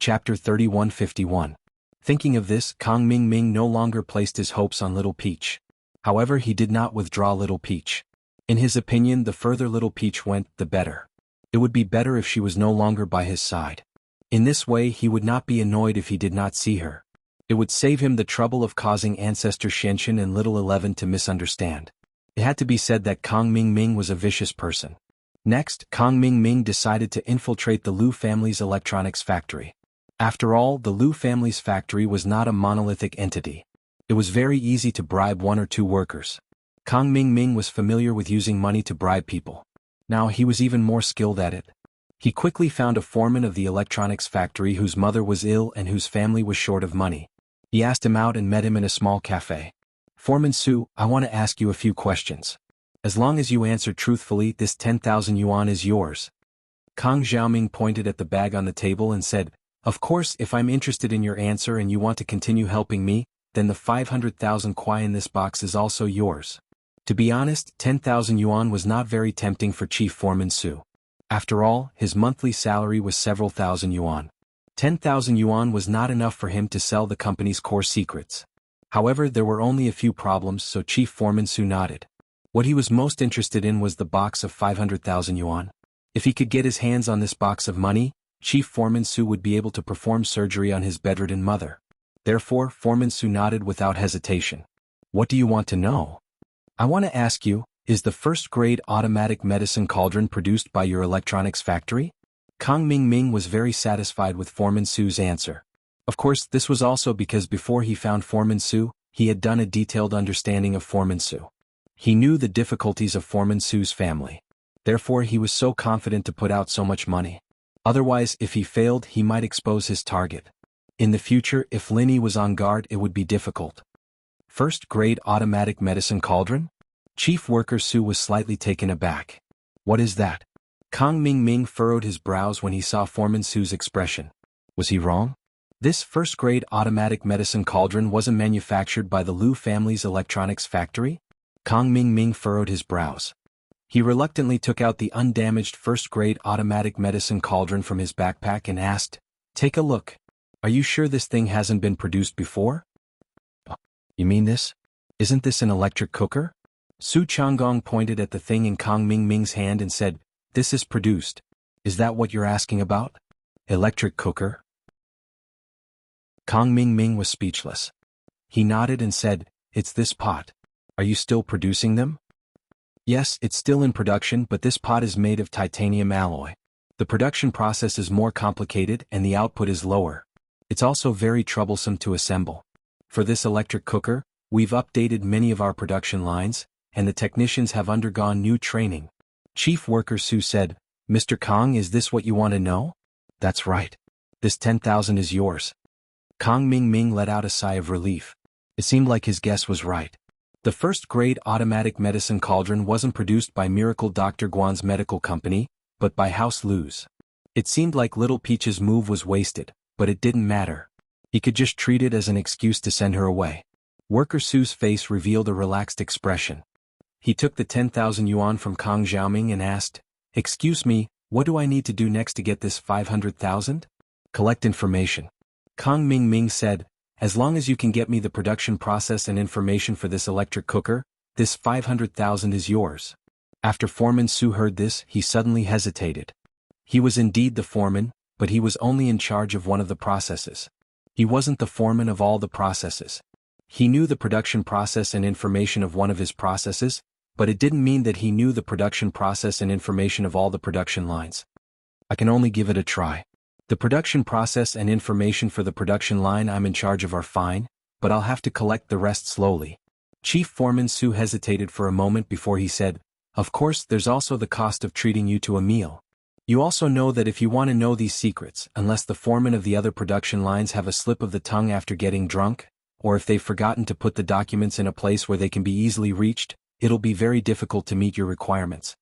Chapter 3151. Thinking of this, Kong Ming Ming no longer placed his hopes on Little Peach. However, he did not withdraw Little Peach. In his opinion, the further Little Peach went, the better. It would be better if she was no longer by his side. In this way, he would not be annoyed if he did not see her. It would save him the trouble of causing Ancestor Shenshin and Little 11 to misunderstand. It had to be said that Kong Ming Ming was a vicious person. Next, Kong Ming Ming decided to infiltrate the Liu family's electronics factory. After all, the Liu family's factory was not a monolithic entity. It was very easy to bribe one or two workers. Kong Ming Ming was familiar with using money to bribe people. Now he was even more skilled at it. He quickly found a foreman of the electronics factory whose mother was ill and whose family was short of money. He asked him out and met him in a small cafe. "Foreman Su, I want to ask you a few questions. As long as you answer truthfully, this 10,000 yuan is yours." Kong Xiaoming pointed at the bag on the table and said, "Of course, if I'm interested in your answer and you want to continue helping me, then the 500,000 kuai in this box is also yours." To be honest, 10,000 yuan was not very tempting for Chief Foreman Su. After all, his monthly salary was several thousand yuan. 10,000 yuan was not enough for him to sell the company's core secrets. However, there were only a few problems, so Chief Foreman Su nodded. What he was most interested in was the box of 500,000 yuan. If he could get his hands on this box of money, Chief Foreman Su would be able to perform surgery on his bedridden mother. Therefore, Foreman Su nodded without hesitation. "What do you want to know?" "I want to ask you, is the first-grade automatic medicine cauldron produced by your electronics factory?" Kong Ming Ming was very satisfied with Foreman Su's answer. Of course, this was also because before he found Foreman Su, he had done a detailed understanding of Foreman Su. He knew the difficulties of Foreman Su's family. Therefore, he was so confident to put out so much money. Otherwise, if he failed, he might expose his target. In the future, if Linny was on guard, it would be difficult. First-grade automatic medicine cauldron? Chief Worker Su was slightly taken aback. "What is that?" Kong Ming Ming furrowed his brows when he saw Foreman Su's expression. Was he wrong? This first-grade automatic medicine cauldron wasn't manufactured by the Liu family's electronics factory? Kong Ming Ming furrowed his brows. He reluctantly took out the undamaged first-grade automatic medicine cauldron from his backpack and asked, "Take a look. Are you sure this thing hasn't been produced before?" "You mean this? Isn't this an electric cooker?" Su Changgong pointed at the thing in Kong Ming Ming's hand and said, "This is produced. Is that what you're asking about? Electric cooker?" Kong Ming Ming was speechless. He nodded and said, "It's this pot. Are you still producing them?" "Yes, it's still in production, but this pot is made of titanium alloy. The production process is more complicated and the output is lower. It's also very troublesome to assemble. For this electric cooker, we've updated many of our production lines, and the technicians have undergone new training." Chief Worker Su said, "Mr. Kong, is this what you want to know?" "That's right. This 10,000 is yours." Kong Ming Ming let out a sigh of relief. It seemed like his guess was right. The first-grade automatic medicine cauldron wasn't produced by Miracle Dr. Guan's medical company, but by House Lu's. It seemed like Little Peach's move was wasted, but it didn't matter. He could just treat it as an excuse to send her away. Worker Su's face revealed a relaxed expression. He took the 10,000 yuan from Kong Xiaoming and asked, "Excuse me, what do I need to do next to get this 500,000? "Collect information." Kong Ming Ming said, "As long as you can get me the production process and information for this electric cooker, this 500,000 is yours." After Foreman Su heard this, he suddenly hesitated. He was indeed the foreman, but he was only in charge of one of the processes. He wasn't the foreman of all the processes. He knew the production process and information of one of his processes, but it didn't mean that he knew the production process and information of all the production lines. "I can only give it a try. The production process and information for the production line I'm in charge of are fine, but I'll have to collect the rest slowly." Chief Foreman Su hesitated for a moment before he said, "Of course, there's also the cost of treating you to a meal. You also know that if you want to know these secrets, unless the foreman of the other production lines have a slip of the tongue after getting drunk, or if they've forgotten to put the documents in a place where they can be easily reached, it'll be very difficult to meet your requirements."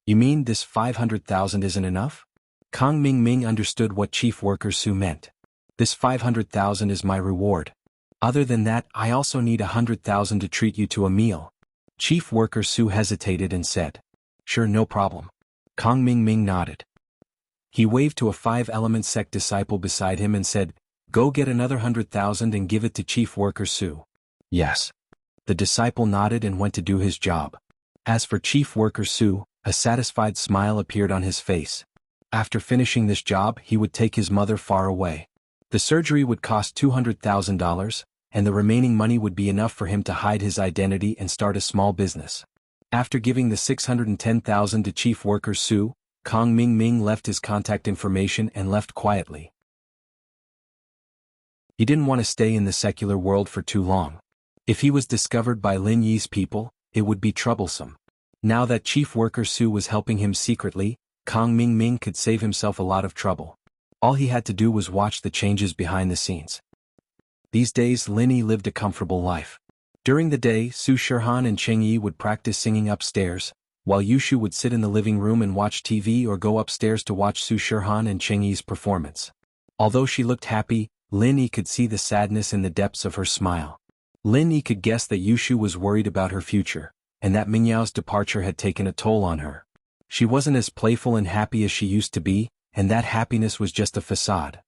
"You mean this 500,000 isn't enough?" Kong Ming Ming understood what Chief Worker Su meant. "This 500,000 is my reward. Other than that, I also need 100,000 to treat you to a meal." Chief Worker Su hesitated and said, "Sure, no problem." Kong Ming Ming nodded. He waved to a 5-element sect disciple beside him and said, "Go get another 100,000 and give it to Chief Worker Sue." "Yes." The disciple nodded and went to do his job. As for Chief Worker Sue, a satisfied smile appeared on his face. After finishing this job, he would take his mother far away. The surgery would cost $200,000, and the remaining money would be enough for him to hide his identity and start a small business. After giving the $610,000 to Chief Worker Sue, Kong Ming Ming left his contact information and left quietly. He didn't want to stay in the secular world for too long. If he was discovered by Lin Yi's people, it would be troublesome. Now that Chief Worker Sue was helping him secretly, Kong Ming Ming could save himself a lot of trouble. All he had to do was watch the changes behind the scenes. These days Lin Yi lived a comfortable life. During the day, Su Shirhan and Cheng Yi would practice singing upstairs, while Yushu would sit in the living room and watch TV or go upstairs to watch Su Shirhan and Cheng Yi's performance. Although she looked happy, Lin Yi could see the sadness in the depths of her smile. Lin Yi could guess that Yushu was worried about her future, and that Mingyao's departure had taken a toll on her. She wasn't as playful and happy as she used to be, and that happiness was just a facade.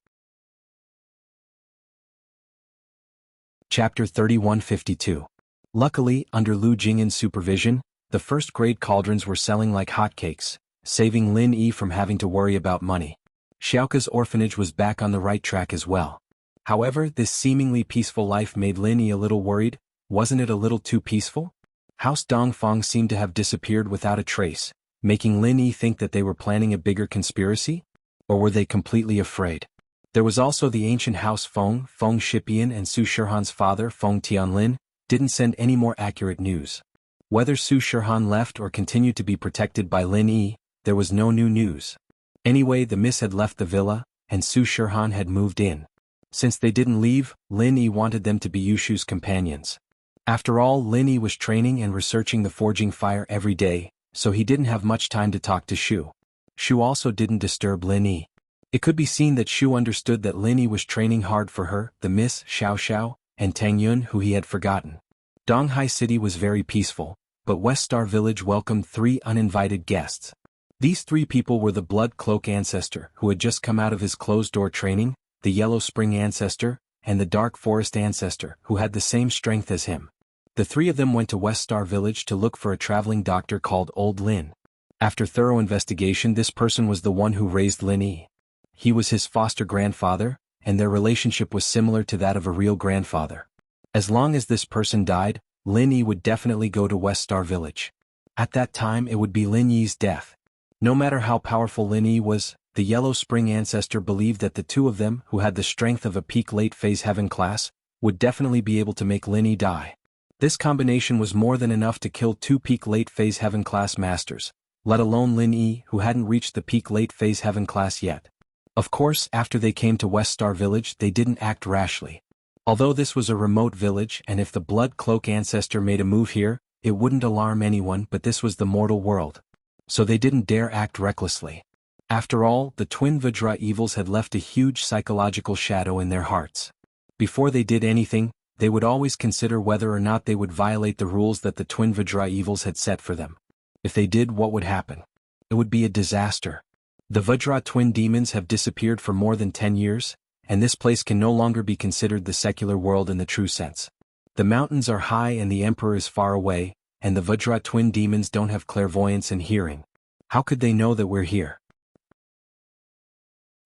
Chapter 3152. Luckily, under Lu Jingyin's supervision, the first-grade cauldrons were selling like hotcakes, saving Lin Yi from having to worry about money. Xiaoka's orphanage was back on the right track as well. However, this seemingly peaceful life made Lin Yi a little worried. Wasn't it a little too peaceful? House Dongfang seemed to have disappeared without a trace, making Lin Yi think that they were planning a bigger conspiracy? Or were they completely afraid? There was also the ancient house Feng Shipian, and Su Shirhan's father, Feng Tianlin, didn't send any more accurate news. Whether Su Shirhan left or continued to be protected by Lin Yi, there was no new news. Anyway, the miss had left the villa, and Su Shirhan had moved in. Since they didn't leave, Lin Yi wanted them to be Yushu's companions. After all, Lin Yi was training and researching the forging fire every day, so he didn't have much time to talk to Shu. Shu also didn't disturb Lin Yi. It could be seen that Shu understood that Lin Yi was training hard for her, the Miss Xiao Xiao, and Tang Yun, who he had forgotten. Donghai City was very peaceful, but West Star Village welcomed 3 uninvited guests. These 3 people were the Blood Cloak Ancestor, who had just come out of his closed-door training, the Yellow Spring Ancestor, and the Dark Forest Ancestor, who had the same strength as him. The 3 of them went to West Star Village to look for a traveling doctor called Old Lin. After thorough investigation, this person was the one who raised Lin Yi. He was his foster grandfather, and their relationship was similar to that of a real grandfather. As long as this person died, Lin Yi would definitely go to West Star Village. At that time it would be Lin Yi's death. No matter how powerful Lin Yi was, the Yellow Spring Ancestor believed that the 2 of them, who had the strength of a peak late phase heaven class, would definitely be able to make Lin Yi die. This combination was more than enough to kill 2 peak late phase heaven class masters, let alone Lin Yi, who hadn't reached the peak late phase heaven class yet. Of course, after they came to West Star Village, they didn't act rashly. Although this was a remote village, and if the Blood Cloak Ancestor made a move here, it wouldn't alarm anyone, but this was the mortal world. So they didn't dare act recklessly. After all, the twin Vajra evils had left a huge psychological shadow in their hearts. Before they did anything, they would always consider whether or not they would violate the rules that the twin Vajra evils had set for them. If they did, what would happen? It would be a disaster. The Vajra twin demons have disappeared for more than 10 years, and this place can no longer be considered the secular world in the true sense. The mountains are high and the emperor is far away, and the Vajra twin demons don't have clairvoyance and hearing. How could they know that we're here?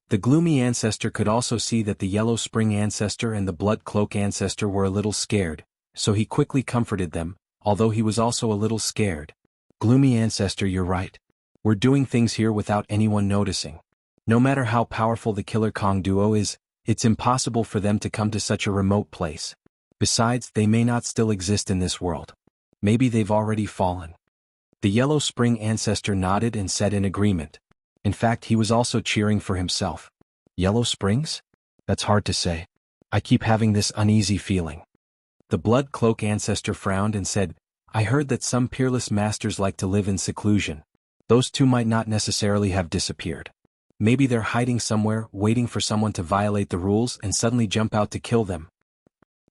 The gloomy ancestor could also see that the Yellow Spring Ancestor and the Blood Cloak Ancestor were a little scared, so he quickly comforted them, although he was also a little scared. Gloomy ancestor, you're right. We're doing things here without anyone noticing. No matter how powerful the Killer Kong duo is, it's impossible for them to come to such a remote place. Besides, they may not still exist in this world. Maybe they've already fallen. The Yellow Spring Ancestor nodded and said in agreement. In fact, he was also cheering for himself. Yellow Springs? That's hard to say. I keep having this uneasy feeling. The Blood Cloak Ancestor frowned and said, I heard that some peerless masters like to live in seclusion. Those 2 might not necessarily have disappeared. Maybe they're hiding somewhere, waiting for someone to violate the rules and suddenly jump out to kill them.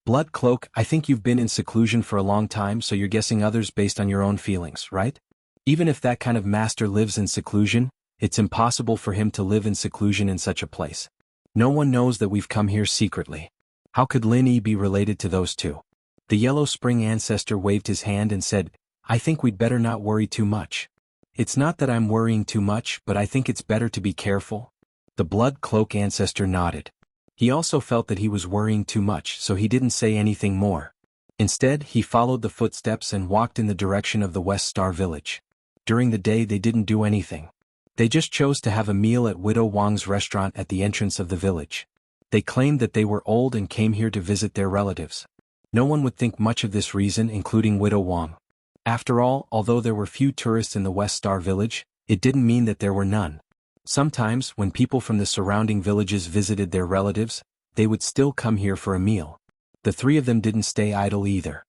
Blood Cloak, I think you've been in seclusion for a long time, so you're guessing others based on your own feelings, right? Even if that kind of master lives in seclusion, It's impossible for him to live in seclusion in such a place. No one knows that we've come here secretly. How could Lin Yi be related to those two? The Yellow Spring ancestor waved his hand and said, I think we'd better not worry too much. It's not that I'm worrying too much, but I think it's better to be careful. The Blood Cloak ancestor nodded. He also felt that he was worrying too much, so he didn't say anything more. Instead, he followed the footsteps and walked in the direction of the West Star Village. During the day they didn't do anything. They just chose to have a meal at Widow Wang's restaurant at the entrance of the village. They claimed that they were old and came here to visit their relatives. No one would think much of this reason, including Widow Wang. After all, although there were few tourists in the West Star Village, it didn't mean that there were none. Sometimes, when people from the surrounding villages visited their relatives, they would still come here for a meal. The three of them didn't stay idle either.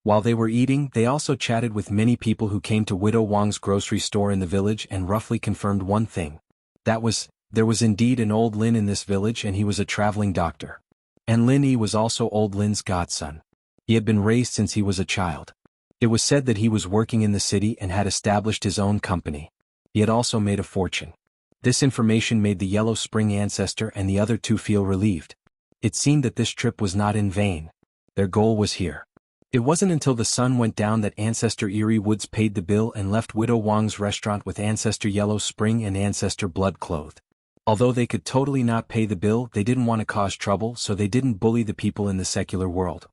While they were eating, they also chatted with many people who came to Widow Wang's grocery store in the village and roughly confirmed one thing. That was, there was indeed an old Lin in this village and he was a traveling doctor. And Lin Yi was also old Lin's godson. He had been raised since he was a child. It was said that he was working in the city and had established his own company. He had also made a fortune. This information made the Yellow Spring ancestor and the other two feel relieved. It seemed that this trip was not in vain. Their goal was here. It wasn't until the sun went down that Ancestor Eerie Woods paid the bill and left Widow Wang's restaurant with Ancestor Yellow Spring and Ancestor Blood Clothed. Although they could totally not pay the bill, they didn't want to cause trouble, so they didn't bully the people in the secular world.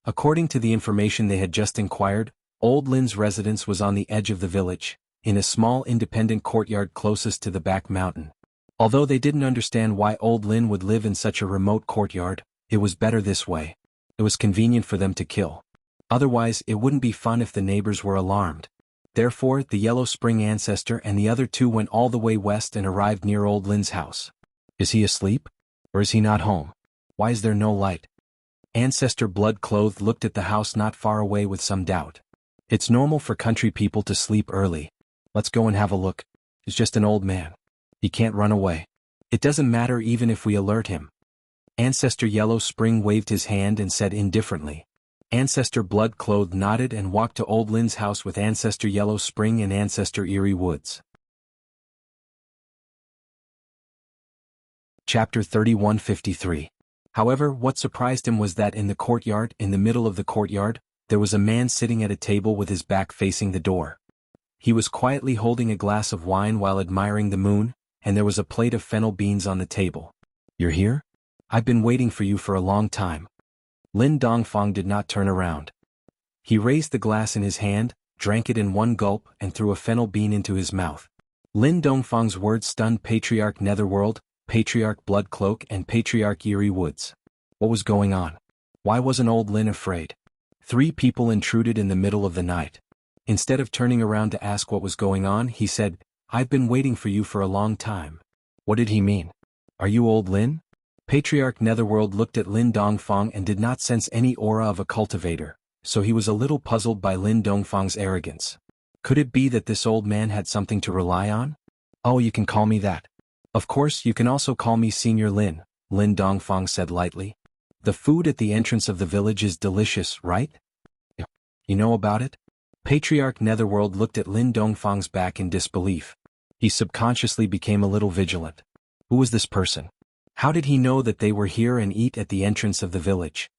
According to the information they had just inquired, Old Lin's residence was on the edge of the village, in a small independent courtyard closest to the back mountain. Although they didn't understand why Old Lin would live in such a remote courtyard, it was better this way. It was convenient for them to kill. Otherwise, it wouldn't be fun if the neighbors were alarmed. Therefore, the Yellow Spring ancestor and the other two went all the way west and arrived near Old Lin's house. Is he asleep? Or is he not home? Why is there no light? Ancestor Blood Clothed looked at the house not far away with some doubt. It's normal for country people to sleep early. Let's go and have a look. He's just an old man. He can't run away. It doesn't matter even if we alert him. Ancestor Yellow Spring waved his hand and said indifferently. Ancestor Blood Clothed nodded and walked to Old Lin's house with Ancestor Yellow Spring and Ancestor Eerie Woods. Chapter 3153. However, what surprised him was that in the courtyard, in the middle of the courtyard, there was a man sitting at a table with his back facing the door. He was quietly holding a glass of wine while admiring the moon, and there was a plate of fennel beans on the table. You're here? I've been waiting for you for a long time. Lin Dongfang did not turn around. He raised the glass in his hand, drank it in one gulp, and threw a fennel bean into his mouth. Lin Dongfang's words stunned Patriarch Netherworld, Patriarch Bloodcloak, and Patriarch Eerie Woods. What was going on? Why wasn't old Lin afraid? Three people intruded in the middle of the night. Instead of turning around to ask what was going on, he said, I've been waiting for you for a long time. What did he mean? Are you old Lin? Patriarch Netherworld looked at Lin Dongfang and did not sense any aura of a cultivator, so he was a little puzzled by Lin Dongfang's arrogance. Could it be that this old man had something to rely on? Oh, you can call me that. Of course, you can also call me Senior Lin, Lin Dongfang said lightly. The food at the entrance of the village is delicious, right? You know about it? Patriarch Netherworld looked at Lin Dongfang's back in disbelief. He subconsciously became a little vigilant. Who was this person? How did he know that they were here and eat at the entrance of the village?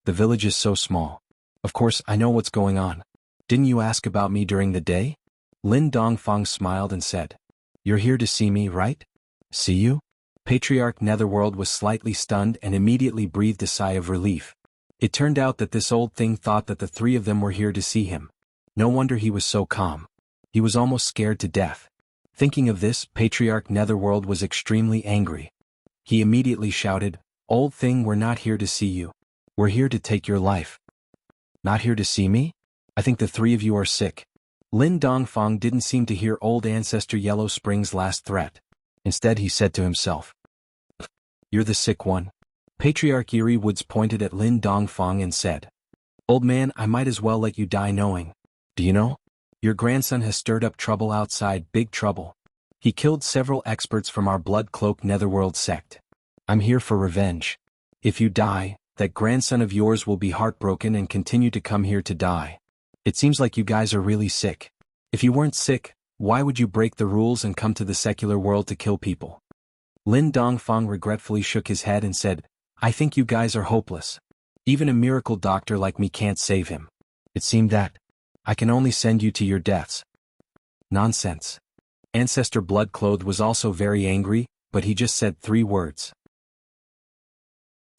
The village is so small. Of course, I know what's going on. Didn't you ask about me during the day? Lin Dongfang smiled and said. You're here to see me, right? See you? Patriarch Netherworld was slightly stunned and immediately breathed a sigh of relief. It turned out that this old thing thought that the three of them were here to see him. No wonder he was so calm. He was almost scared to death. Thinking of this, Patriarch Netherworld was extremely angry. He immediately shouted, Old thing, we're not here to see you. We're here to take your life. Not here to see me? I think the three of you are sick. Lin Dongfang didn't seem to hear old Ancestor Yellow Spring's last threat. Instead he said to himself, You're the sick one. Patriarch Eerie Woods pointed at Lin Dongfang and said, Old man, I might as well let you die knowing. Do you know? Your grandson has stirred up trouble outside, big trouble. He killed several experts from our Blood Cloak Netherworld sect. I'm here for revenge. If you die, that grandson of yours will be heartbroken and continue to come here to die. It seems like you guys are really sick. If you weren't sick, Why would you break the rules and come to the secular world to kill people? Lin Dongfang regretfully shook his head and said, I think you guys are hopeless. Even a miracle doctor like me can't save him. It seemed that I can only send you to your deaths. Nonsense. Ancestor Bloodclothed was also very angry, but he just said 3 words.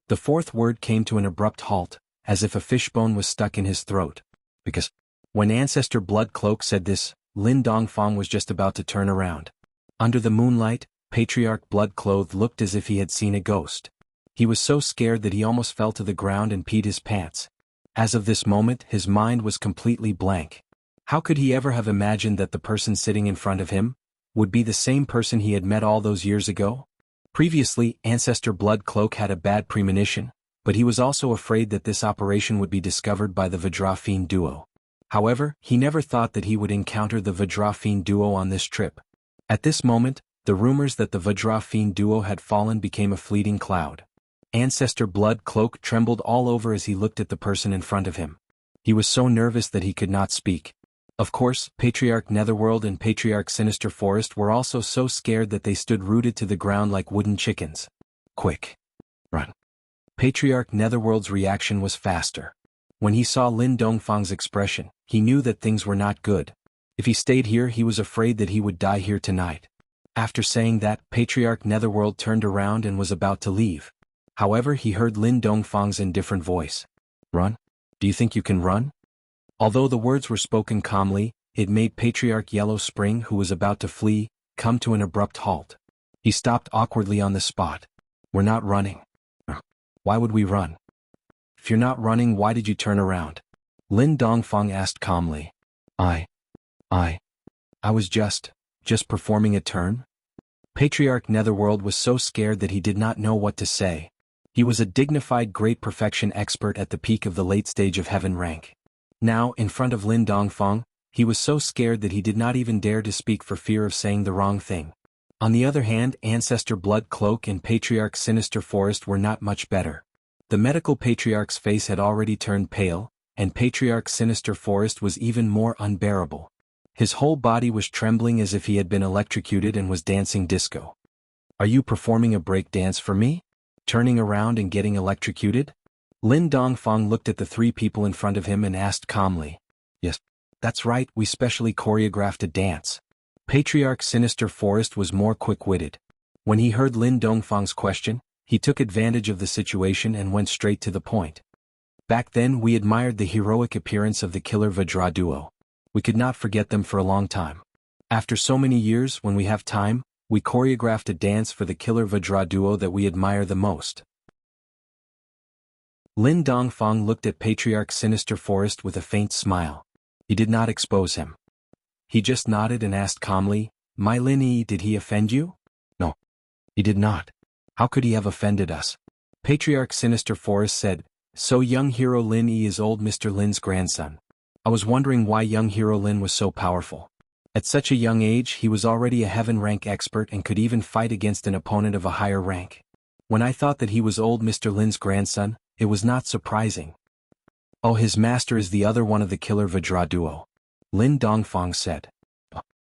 The 4th word came to an abrupt halt, as if a fishbone was stuck in his throat. Because when Ancestor Bloodcloak said this, Lin Dongfang was just about to turn around. Under the moonlight, Patriarch Bloodclothed looked as if he had seen a ghost. He was so scared that he almost fell to the ground and peed his pants. As of this moment, his mind was completely blank. How could he ever have imagined that the person sitting in front of him would be the same person he had met all those years ago? Previously, Ancestor Bloodcloak had a bad premonition, but he was also afraid that this operation would be discovered by the Vajra duo. However, he never thought that he would encounter the Vajra duo on this trip. At this moment, the rumors that the Vajra duo had fallen became a fleeting cloud. Ancestor Bloodcloak trembled all over as he looked at the person in front of him. He was so nervous that he could not speak. Of course, Patriarch Netherworld and Patriarch Sinister Forest were also so scared that they stood rooted to the ground like wooden chickens. Quick. Run. Patriarch Netherworld's reaction was faster. When he saw Lin Dongfang's expression, he knew that things were not good. If he stayed here, he was afraid that he would die here tonight. After saying that, Patriarch Netherworld turned around and was about to leave. However, he heard Lin Dongfang's indifferent voice. Run? Do you think you can run? Although the words were spoken calmly, it made Patriarch Yellow Spring, who was about to flee, come to an abrupt halt. He stopped awkwardly on the spot. We're not running. Why would we run? If you're not running, why did you turn around? Lin Dongfang asked calmly. I was just performing a turn? Patriarch Netherworld was so scared that he did not know what to say. He was a dignified great perfection expert at the peak of the late stage of heaven rank. Now, in front of Lin Dongfang, he was so scared that he did not even dare to speak for fear of saying the wrong thing. On the other hand, Ancestor Bloodcloak and Patriarch Sinister Forest were not much better. The medical patriarch's face had already turned pale, and Patriarch Sinister Forest was even more unbearable. His whole body was trembling as if he had been electrocuted and was dancing disco. Are you performing a break dance for me? Turning around and getting electrocuted? Lin Dongfang looked at the 3 people in front of him and asked calmly. Yes, that's right, we specially choreographed a dance. Patriarch Sinister Forest was more quick-witted. When he heard Lin Dongfang's question, he took advantage of the situation and went straight to the point. Back then we admired the heroic appearance of the killer Vajra duo. We could not forget them for a long time. After so many years, when we have time, we choreographed a dance for the killer Vajra duo that we admire the most. Lin Dongfang looked at Patriarch Sinister Forest with a faint smile. He did not expose him. He just nodded and asked calmly, My Lin Yi, did he offend you? No. He did not. How could he have offended us? Patriarch Sinister Forest said, So young hero Lin Yi is old Mr. Lin's grandson. I was wondering why young hero Lin was so powerful. At such a young age he was already a heaven rank expert and could even fight against an opponent of a higher rank. When I thought that he was old Mr. Lin's grandson, it was not surprising. Oh, his master is the other one of the killer Vajra duo. Lin Dongfang said.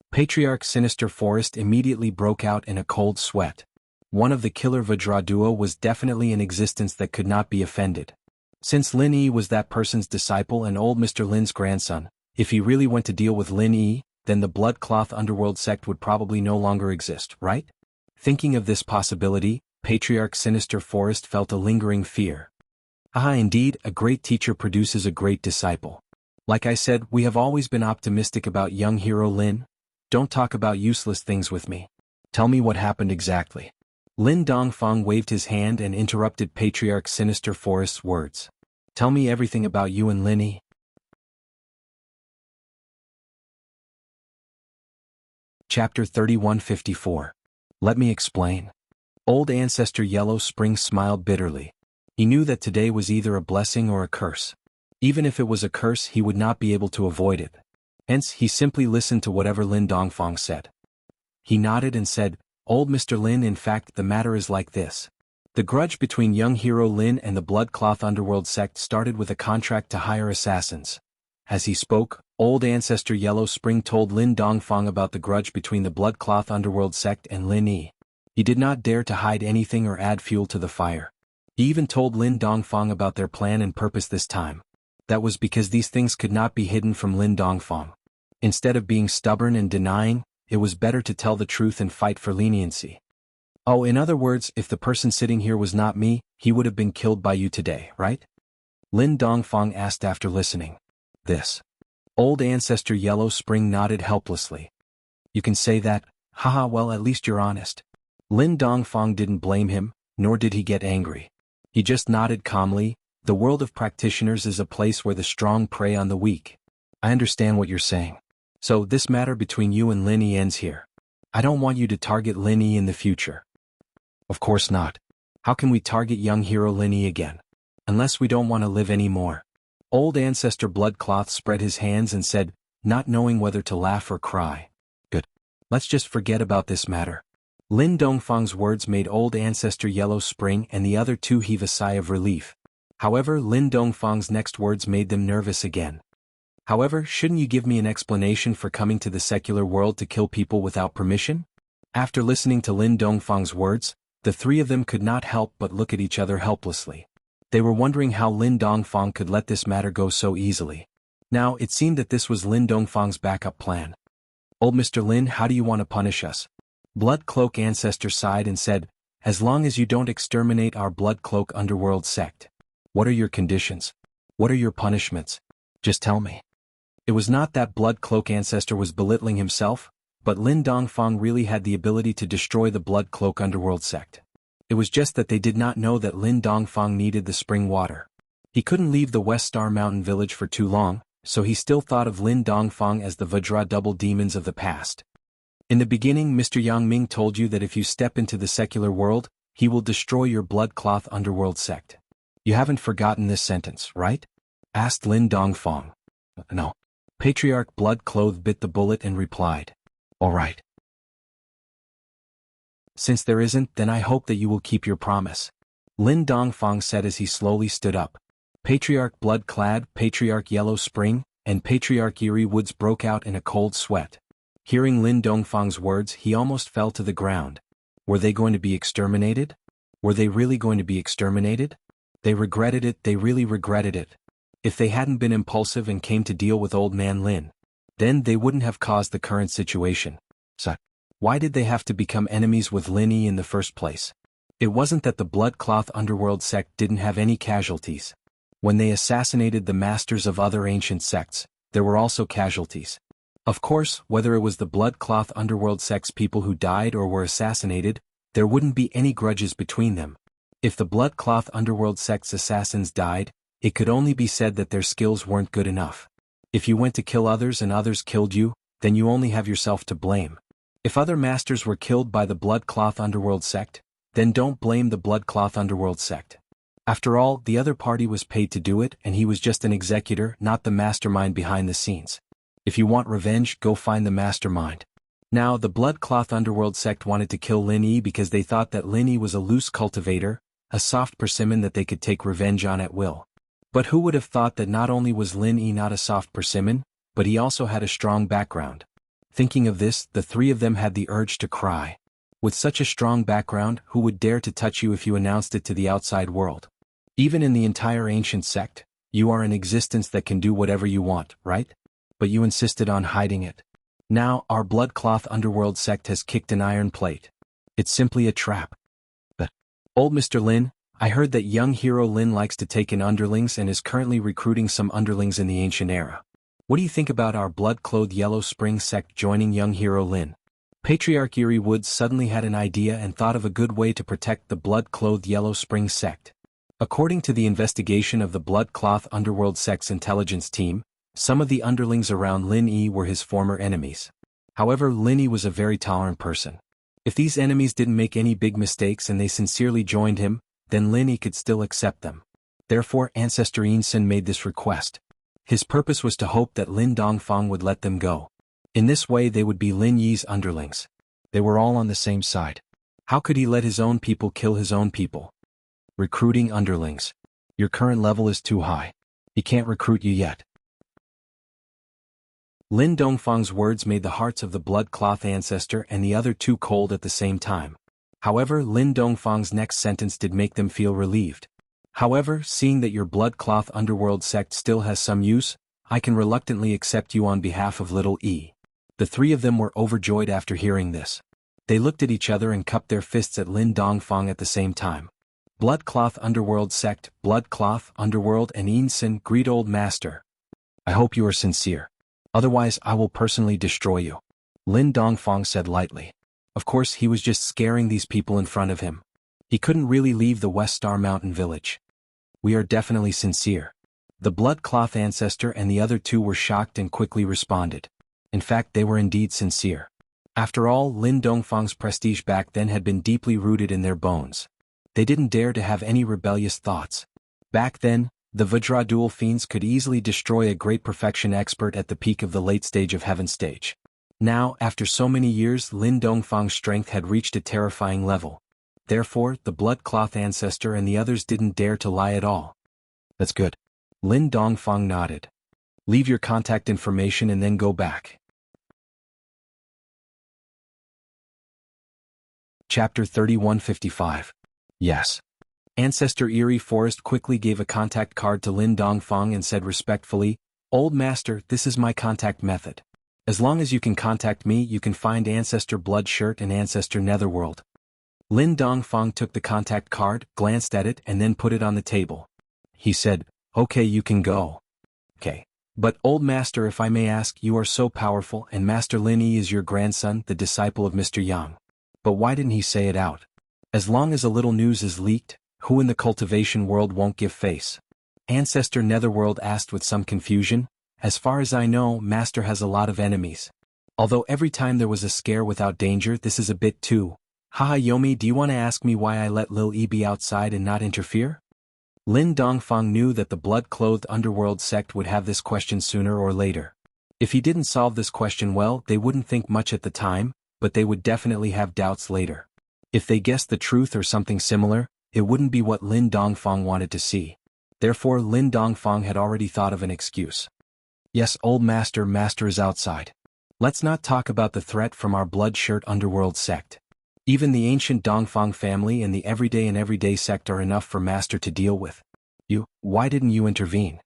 Patriarch Sinister Forest immediately broke out in a cold sweat. One of the killer Vajra duo was definitely in existence that could not be offended. Since Lin Yi was that person's disciple and old Mr. Lin's grandson, if he really went to deal with Lin Yi, then the Bloodcloth Underworld sect would probably no longer exist, right? Thinking of this possibility, Patriarch Sinister Forest felt a lingering fear. Indeed, a great teacher produces a great disciple. Like I said, we have always been optimistic about young hero Lin. Don't talk about useless things with me. Tell me what happened exactly. Lin Dongfang waved his hand and interrupted Patriarch Sinister Forest's words. Tell me everything about you and Lin Yi. Chapter 3154. Let me explain. Old Ancestor Yellow Spring smiled bitterly. He knew that today was either a blessing or a curse. Even if it was a curse, he would not be able to avoid it. Hence, he simply listened to whatever Lin Dongfang said. He nodded and said, Old Mr. Lin, in fact, the matter is like this. The grudge between young hero Lin and the Bloodcloth Underworld sect started with a contract to hire assassins. As he spoke, old ancestor Yellow Spring told Lin Dongfang about the grudge between the Bloodcloth Underworld sect and Lin Yi. He did not dare to hide anything or add fuel to the fire. He even told Lin Dongfang about their plan and purpose this time. That was because these things could not be hidden from Lin Dongfang. Instead of being stubborn and denying, it was better to tell the truth and fight for leniency. Oh, in other words, if the person sitting here was not me, he would have been killed by you today, right? Lin Dongfang asked after listening. This. Old ancestor Yellow Spring nodded helplessly. You can say that, haha, well at least you're honest. Lin Dongfang didn't blame him, nor did he get angry. He just nodded calmly. The world of practitioners is a place where the strong prey on the weak. I understand what you're saying. So this matter between you and Lin Yi ends here. I don't want you to target Lin Yi in the future. Of course not. How can we target young hero Lin Yi again? Unless we don't want to live anymore. Old ancestor Bloodcloth spread his hands and said, not knowing whether to laugh or cry. Good. Let's just forget about this matter. Lin Dongfang's words made old ancestor Yellow Spring and the other two heave a sigh of relief. However, Lin Dongfang's next words made them nervous again. However, shouldn't you give me an explanation for coming to the secular world to kill people without permission? After listening to Lin Dongfang's words, the three of them could not help but look at each other helplessly. They were wondering how Lin Dongfang could let this matter go so easily. Now, it seemed that this was Lin Dongfang's backup plan. Old Mr. Lin, how do you want to punish us? Blood Cloak Ancestor sighed and said, as long as you don't exterminate our Blood Cloak Underworld sect. What are your conditions? What are your punishments? Just tell me. It was not that Blood Cloak Ancestor was belittling himself, but Lin Dongfang really had the ability to destroy the Blood Cloak Underworld sect. It was just that they did not know that Lin Dongfang needed the spring water. He couldn't leave the West Star Mountain village for too long, so he still thought of Lin Dongfang as the Vajra double demons of the past. In the beginning, Mr. Yang Ming told you that if you step into the secular world, he will destroy your Bloodcloth Underworld sect. You haven't forgotten this sentence, right? Asked Lin Dongfang. No. Patriarch Bloodcloth bit the bullet and replied. All right. Since there isn't, then I hope that you will keep your promise. Lin Dongfang said as he slowly stood up. Patriarch Bloodclad, Patriarch Yellow Spring, and Patriarch Eerie Woods broke out in a cold sweat. Hearing Lin Dongfang's words, he almost fell to the ground. Were they going to be exterminated? Were they really going to be exterminated? They regretted it, they really regretted it. If they hadn't been impulsive and came to deal with Old Man Lin, then they wouldn't have caused the current situation. So, why did they have to become enemies with Lin Yi in the first place? It wasn't that the Bloodcloth Underworld sect didn't have any casualties. When they assassinated the masters of other ancient sects, there were also casualties. Of course, whether it was the Bloodcloth Underworld sect's people who died or were assassinated, there wouldn't be any grudges between them. If the Bloodcloth Underworld sect's assassins died, it could only be said that their skills weren't good enough. If you went to kill others and others killed you, then you only have yourself to blame. If other masters were killed by the Bloodcloth Underworld sect, then don't blame the Bloodcloth Underworld sect. After all, the other party was paid to do it and he was just an executor, not the mastermind behind the scenes. If you want revenge, go find the mastermind. Now, the Bloodcloth Underworld sect wanted to kill Lin Yi because they thought that Lin Yi was a loose cultivator, a soft persimmon that they could take revenge on at will. But who would have thought that not only was Lin Yi not a soft persimmon, but he also had a strong background. Thinking of this, the three of them had the urge to cry. With such a strong background, who would dare to touch you if you announced it to the outside world? Even in the entire ancient sect, you are an existence that can do whatever you want, right? But you insisted on hiding it. Now, our Bloodcloth Underworld sect has kicked an iron plate. It's simply a trap. But, old Mr. Lin, I heard that young hero Lin likes to take in underlings and is currently recruiting some underlings in the ancient era. What do you think about our Blood-Clothed Yellow Spring sect joining young hero Lin? Patriarch Eerie Woods suddenly had an idea and thought of a good way to protect the Blood-Clothed Yellow Spring sect. According to the investigation of the Bloodcloth Underworld sect's intelligence team, some of the underlings around Lin Yi were his former enemies. However, Lin Yi was a very tolerant person. If these enemies didn't make any big mistakes and they sincerely joined him, then Lin Yi could still accept them. Therefore, Ancestor Yinsen made this request. His purpose was to hope that Lin Dongfang would let them go. In this way they would be Lin Yi's underlings. They were all on the same side. How could he let his own people kill his own people? Recruiting underlings. Your current level is too high. He can't recruit you yet. Lin Dongfang's words made the hearts of the blood cloth ancestor and the other two cold at the same time. However, Lin Dongfang's next sentence did make them feel relieved. However, seeing that your blood cloth underworld sect still has some use, I can reluctantly accept you on behalf of little E. The three of them were overjoyed after hearing this. They looked at each other and cupped their fists at Lin Dongfang at the same time. Blood cloth underworld sect, blood cloth underworld and Ensign, greet old master. I hope you are sincere. Otherwise I will personally destroy you. Lin Dongfang said lightly. Of course he was just scaring these people in front of him. He couldn't really leave the West Star Mountain village. We are definitely sincere. The blood cloth ancestor and the other two were shocked and quickly responded. In fact, they were indeed sincere. After all, Lin Dongfang's prestige back then had been deeply rooted in their bones. They didn't dare to have any rebellious thoughts. Back then, the Vajradul fiends could easily destroy a great perfection expert at the peak of the late stage of heaven stage. Now, after so many years, Lin Dongfang's strength had reached a terrifying level. Therefore, the blood cloth ancestor and the others didn't dare to lie at all. That's good. Lin Dongfang nodded. Leave your contact information and then go back. Chapter 3155. Yes. Ancestor Eerie Forest quickly gave a contact card to Lin Dongfang and said respectfully, Old Master, this is my contact method. As long as you can contact me, you can find Ancestor Blood Shirt and Ancestor Netherworld. Lin Dongfang took the contact card, glanced at it and then put it on the table. He said, Okay, you can go. Okay. But old master, if I may ask, you are so powerful and Master Lin Yi is your grandson, the disciple of Mr. Yang. But why didn't he say it out? As long as a little news is leaked, who in the cultivation world won't give face? Ancestor Netherworld asked with some confusion. As far as I know, Master has a lot of enemies. Although every time there was a scare without danger, this is a bit too. Haha Yomi, do you want to ask me why I let Lil E be outside and not interfere? Lin Dongfang knew that the blood-clothed underworld sect would have this question sooner or later. If he didn't solve this question well, they wouldn't think much at the time, but they would definitely have doubts later. If they guessed the truth or something similar, it wouldn't be what Lin Dongfang wanted to see. Therefore Lin Dongfang had already thought of an excuse. Yes, old master, master is outside. Let's not talk about the threat from our blood shirt underworld sect. Even the ancient Dongfang family and the everyday sect are enough for master to deal with. Why didn't you intervene?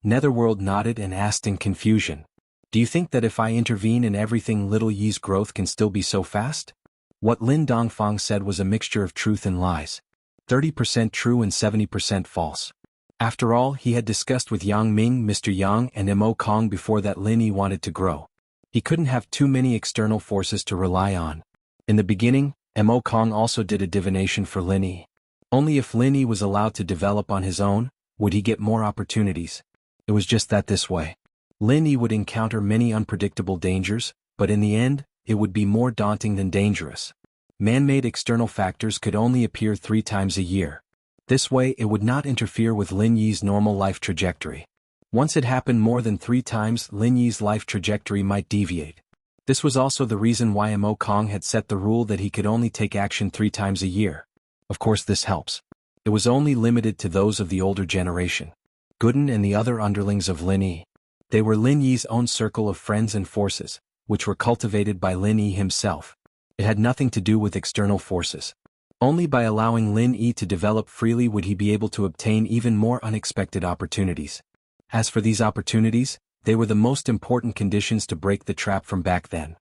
Netherworld nodded and asked in confusion. Do you think that if I intervene in everything, little Yi's growth can still be so fast? What Lin Dongfang said was a mixture of truth and lies. 30% true and 70% false. After all, he had discussed with Yang Ming, Mr. Yang and Mo Kong before that Lin Yi wanted to grow. He couldn't have too many external forces to rely on. In the beginning, Mo Kong also did a divination for Lin Yi. Only if Lin Yi was allowed to develop on his own, would he get more opportunities. It was just that this way. Lin Yi would encounter many unpredictable dangers, but in the end, it would be more daunting than dangerous. Man-made external factors could only appear 3 times a year. This way it would not interfere with Lin Yi's normal life trajectory. Once it happened more than 3 times, Lin Yi's life trajectory might deviate. This was also the reason why Mo Kong had set the rule that he could only take action 3 times a year. Of course this helps. It was only limited to those of the older generation. Gooden and the other underlings of Lin Yi. They were Lin Yi's own circle of friends and forces, which were cultivated by Lin Yi himself. It had nothing to do with external forces. Only by allowing Lin Yi to develop freely would he be able to obtain even more unexpected opportunities. As for these opportunities, they were the most important conditions to break the trap from back then.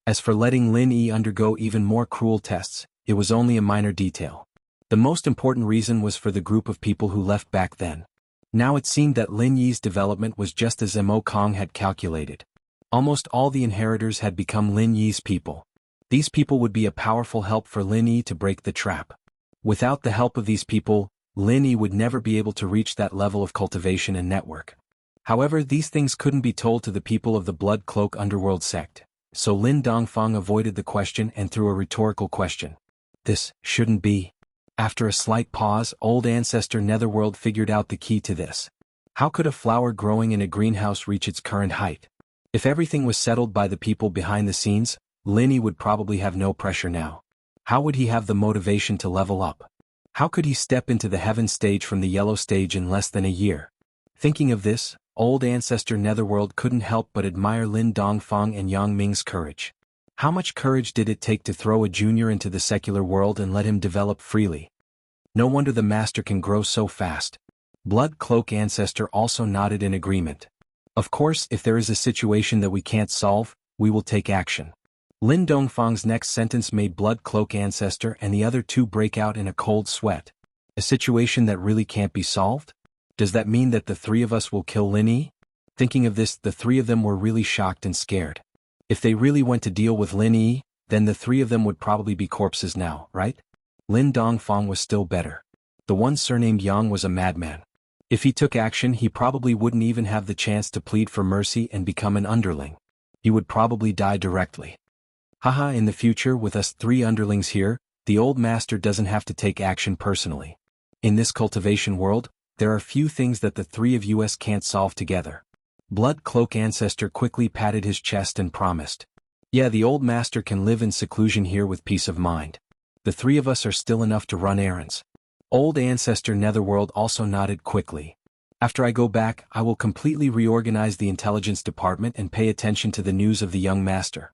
As for letting Lin Yi undergo even more cruel tests, it was only a minor detail. The most important reason was for the group of people who left back then. Now it seemed that Lin Yi's development was just as Mo Kong had calculated. Almost all the inheritors had become Lin Yi's people. These people would be a powerful help for Lin Yi to break the trap. Without the help of these people, Lin Yi would never be able to reach that level of cultivation and network. However, these things couldn't be told to the people of the Blood Cloak Underworld sect, so Lin Dongfang avoided the question and threw a rhetorical question. This shouldn't be. After a slight pause, old ancestor Netherworld figured out the key to this. How could a flower growing in a greenhouse reach its current height? If everything was settled by the people behind the scenes, Lin Yi would probably have no pressure now. How would he have the motivation to level up? How could he step into the heaven stage from the yellow stage in less than a year? Thinking of this, old ancestor Netherworld couldn't help but admire Lin Dongfang and Yang Ming's courage. How much courage did it take to throw a junior into the secular world and let him develop freely? No wonder the master can grow so fast. Blood Cloak Ancestor also nodded in agreement. Of course, if there is a situation that we can't solve, we will take action. Lin Dongfang's next sentence made Blood Cloak Ancestor and the other two break out in a cold sweat. A situation that really can't be solved? Does that mean that the three of us will kill Lin Yi? Thinking of this, the three of them were really shocked and scared. If they really went to deal with Lin Yi, then the three of them would probably be corpses now, right? Lin Dongfang was still better. The one surnamed Yang was a madman. If he took action, he probably wouldn't even have the chance to plead for mercy and become an underling. He would probably die directly. Haha, in the future with us three underlings here, the old master doesn't have to take action personally. In this cultivation world, there are few things that the three of us can't solve together. Blood Cloak Ancestor quickly patted his chest and promised. Yeah, the old master can live in seclusion here with peace of mind. The three of us are still enough to run errands. Old Ancestor Netherworld also nodded quickly. After I go back, I will completely reorganize the intelligence department and pay attention to the news of the young master.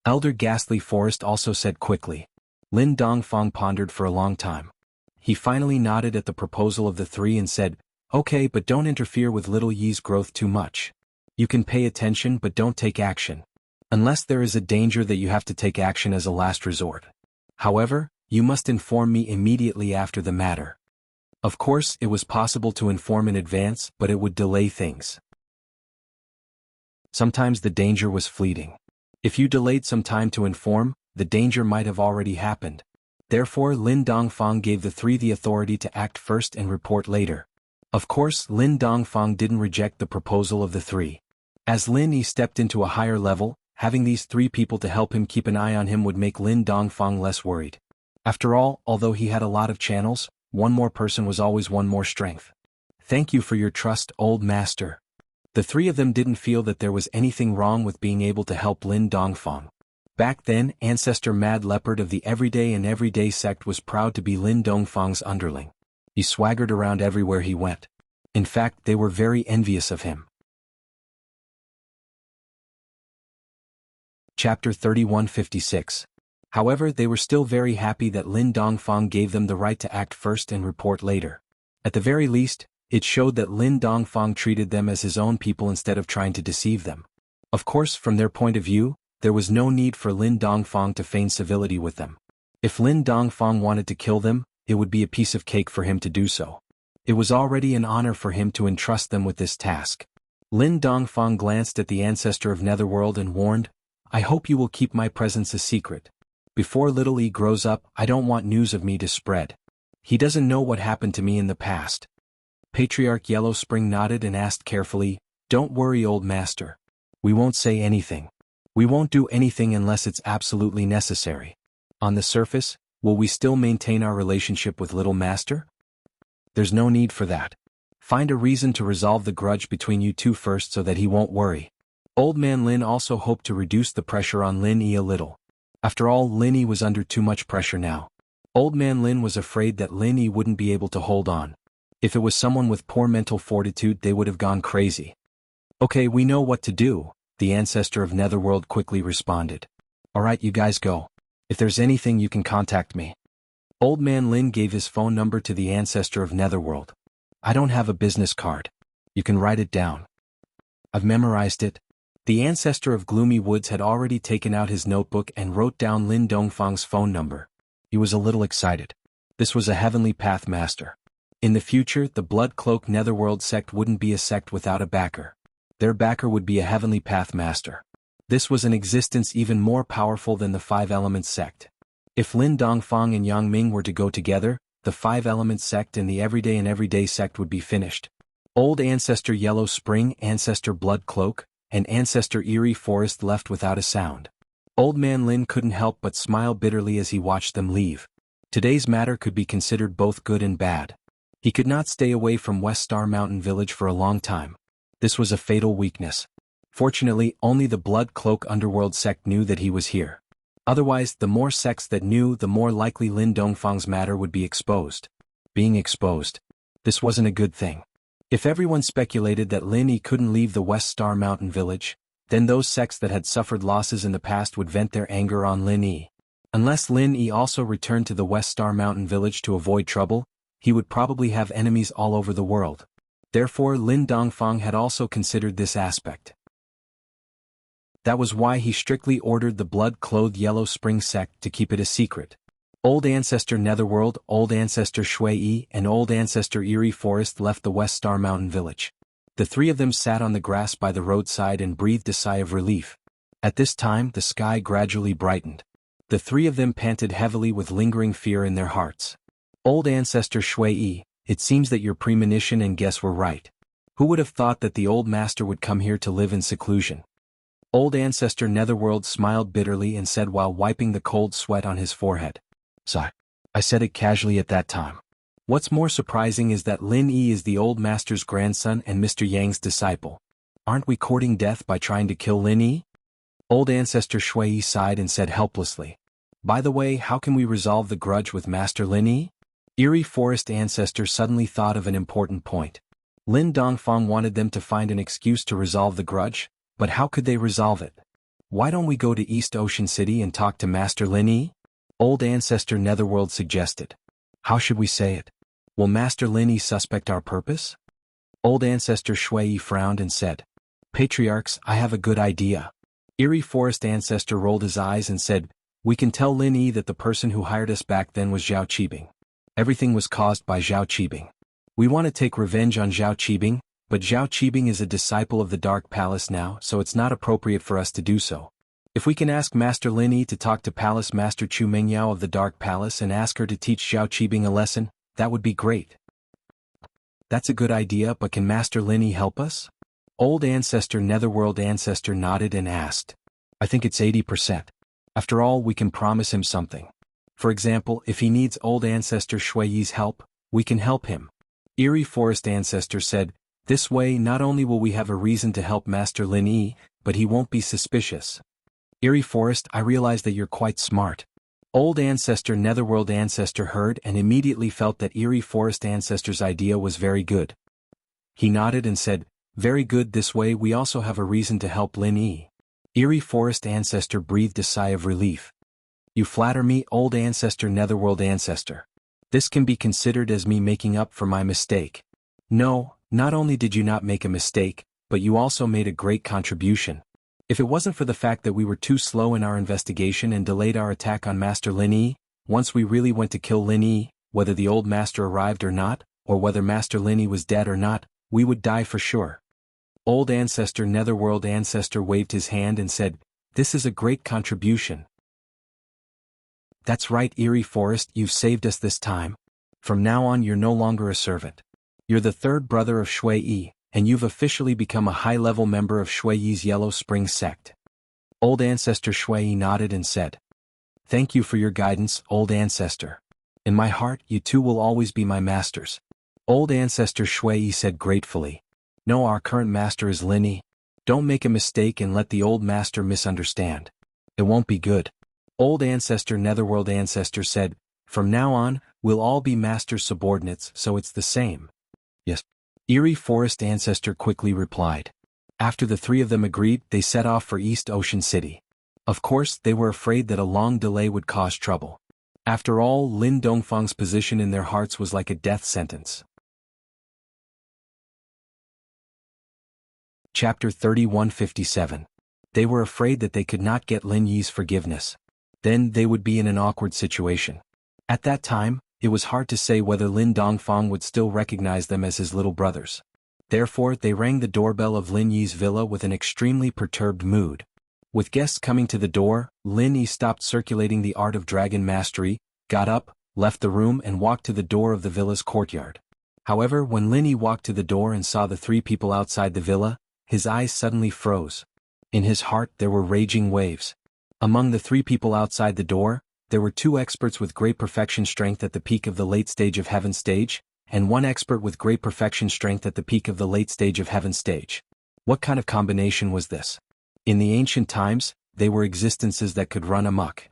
Elder Ghastly Forest also said quickly. Lin Dongfang pondered for a long time. He finally nodded at the proposal of the three and said, okay, but don't interfere with little Yi's growth too much. You can pay attention but don't take action. Unless there is a danger that you have to take action as a last resort. However, you must inform me immediately after the matter. Of course, it was possible to inform in advance, but it would delay things. Sometimes the danger was fleeting. If you delayed some time to inform, the danger might have already happened. Therefore, Lin Dongfang gave the three the authority to act first and report later. Of course, Lin Dongfang didn't reject the proposal of the three. As Lin Yi stepped into a higher level, having these three people to help him keep an eye on him would make Lin Dongfang less worried. After all, although he had a lot of channels, one more person was always one more strength. Thank you for your trust, old master. The three of them didn't feel that there was anything wrong with being able to help Lin Dongfang. Back then, Ancestor Mad Leopard of the Everyday sect was proud to be Lin Dongfang's underling. He swaggered around everywhere he went. In fact, they were very envious of him. Chapter 3156. However, they were still very happy that Lin Dongfang gave them the right to act first and report later. At the very least, it showed that Lin Dongfang treated them as his own people instead of trying to deceive them. Of course, from their point of view, there was no need for Lin Dongfang to feign civility with them. If Lin Dongfang wanted to kill them, it would be a piece of cake for him to do so. It was already an honor for him to entrust them with this task. Lin Dongfang glanced at the ancestor of Netherworld and warned, I hope you will keep my presence a secret. Before little E grows up, I don't want news of me to spread. He doesn't know what happened to me in the past. Patriarch Yellow Spring nodded and asked carefully, Don't worry, old master. We won't say anything. We won't do anything unless it's absolutely necessary. On the surface, will we still maintain our relationship with Little Master? There's no need for that. Find a reason to resolve the grudge between you two first so that he won't worry. Old Man Lin also hoped to reduce the pressure on Lin Yi a little. After all, Lin Yi was under too much pressure now. Old Man Lin was afraid that Lin Yi wouldn't be able to hold on. If it was someone with poor mental fortitude, they would have gone crazy. Okay, we know what to do, the ancestor of Netherworld quickly responded. Alright, you guys go. If there's anything, you can contact me. Old Man Lin gave his phone number to the ancestor of Netherworld. I don't have a business card. You can write it down. I've memorized it. The ancestor of Gloomy Woods had already taken out his notebook and wrote down Lin Dongfang's phone number. He was a little excited. This was a heavenly path master. In the future, the Blood Cloak Netherworld sect wouldn't be a sect without a backer. Their backer would be a heavenly path master. This was an existence even more powerful than the Five Elements sect. If Lin Dongfang and Yang Ming were to go together, the Five Elements sect and the Everyday sect would be finished. Old Ancestor Yellow Spring, Ancestor Blood Cloak, and Ancestor Eerie Forest left without a sound. Old Man Lin couldn't help but smile bitterly as he watched them leave. Today's matter could be considered both good and bad. He could not stay away from West Star Mountain Village for a long time. This was a fatal weakness. Fortunately, only the Blood Cloak Underworld sect knew that he was here. Otherwise, the more sects that knew, the more likely Lin Dongfang's matter would be exposed. Being exposed. This wasn't a good thing. If everyone speculated that Lin Yi couldn't leave the West Star Mountain village, then those sects that had suffered losses in the past would vent their anger on Lin Yi. Unless Lin Yi also returned to the West Star Mountain village to avoid trouble, he would probably have enemies all over the world. Therefore Lin Dongfang had also considered this aspect. That was why he strictly ordered the blood-clothed Yellow Spring sect to keep it a secret. Old Ancestor Netherworld, Old Ancestor Shui Yi, and Old Ancestor Eerie Forest left the West Star Mountain village. The three of them sat on the grass by the roadside and breathed a sigh of relief. At this time the sky gradually brightened. The three of them panted heavily with lingering fear in their hearts. Old Ancestor Shui Yi, it seems that your premonition and guess were right. Who would have thought that the old master would come here to live in seclusion? Old Ancestor Netherworld smiled bitterly and said while wiping the cold sweat on his forehead. Sigh. I said it casually at that time. What's more surprising is that Lin Yi is the old master's grandson and Mr. Yang's disciple. Aren't we courting death by trying to kill Lin Yi? Old Ancestor Shui Yi sighed and said helplessly. By the way, how can we resolve the grudge with Master Lin Yi? Eerie Forest Ancestor suddenly thought of an important point. Lin Dongfang wanted them to find an excuse to resolve the grudge, but how could they resolve it? Why don't we go to East Ocean City and talk to Master Lin Yi? Old Ancestor Netherworld suggested. How should we say it? Will Master Lin Yi suspect our purpose? Old Ancestor Shui Yi frowned and said. Patriarchs, I have a good idea. Eerie Forest Ancestor rolled his eyes and said, we can tell Lin Yi that the person who hired us back then was Zhao Qibing. Everything was caused by Zhao Qibing. We want to take revenge on Zhao Qibing, but Zhao Qibing is a disciple of the Dark Palace now, so it's not appropriate for us to do so. If we can ask Master Lin Yi to talk to Palace Master Chu Mingyao of the Dark Palace and ask her to teach Zhao Qibing a lesson, that would be great. That's a good idea, but can Master Lin Yi help us? Old Ancestor Netherworld Ancestor nodded and asked. I think it's 80%. After all, we can promise him something. For example, if he needs Old Ancestor Shui Yi's help, we can help him. Eerie Forest Ancestor said, this way not only will we have a reason to help Master Lin Yi, but he won't be suspicious. Eerie Forest, I realize that you're quite smart. Old Ancestor Netherworld Ancestor heard and immediately felt that Eerie Forest Ancestor's idea was very good. He nodded and said, very good, this way we also have a reason to help Lin Yi. Eerie Forest Ancestor breathed a sigh of relief. You flatter me, Old Ancestor Netherworld Ancestor. This can be considered as me making up for my mistake. No, not only did you not make a mistake, but you also made a great contribution. If it wasn't for the fact that we were too slow in our investigation and delayed our attack on Master Lin Yi, once we really went to kill Lin Yi, whether the old master arrived or not, or whether Master Lin Yi was dead or not, we would die for sure. Old Ancestor Netherworld Ancestor waved his hand and said, this is a great contribution. That's right, Eerie Forest, you've saved us this time. From now on you're no longer a servant. You're the third brother of Shui Yi, and you've officially become a high-level member of Shui Yi's Yellow Spring sect. Old Ancestor Shui Yi nodded and said, thank you for your guidance, Old Ancestor. In my heart, you two will always be my masters. Old Ancestor Shui Yi said gratefully. No, our current master is Lin Yi. Don't make a mistake and let the old master misunderstand. It won't be good. Old Ancestor Netherworld Ancestor said, from now on, we'll all be master's subordinates, so it's the same. Yes. Eerie Forest Ancestor quickly replied. After the three of them agreed, they set off for East Ocean City. Of course, they were afraid that a long delay would cause trouble. After all, Lin Dongfang's position in their hearts was like a death sentence. Chapter 3157. They were afraid that they could not get Lin Yi's forgiveness. Then they would be in an awkward situation. At that time, it was hard to say whether Lin Dongfang would still recognize them as his little brothers. Therefore, they rang the doorbell of Lin Yi's villa with an extremely perturbed mood. With guests coming to the door, Lin Yi stopped circulating the art of dragon mastery, got up, left the room and walked to the door of the villa's courtyard. However, when Lin Yi walked to the door and saw the three people outside the villa, his eyes suddenly froze. In his heart there were raging waves. Among the three people outside the door, there were two experts with great perfection strength at the peak of the late stage of Heaven stage, and one expert with great perfection strength at the peak of the late stage of Heaven stage. What kind of combination was this? In the ancient times, they were existences that could run amok.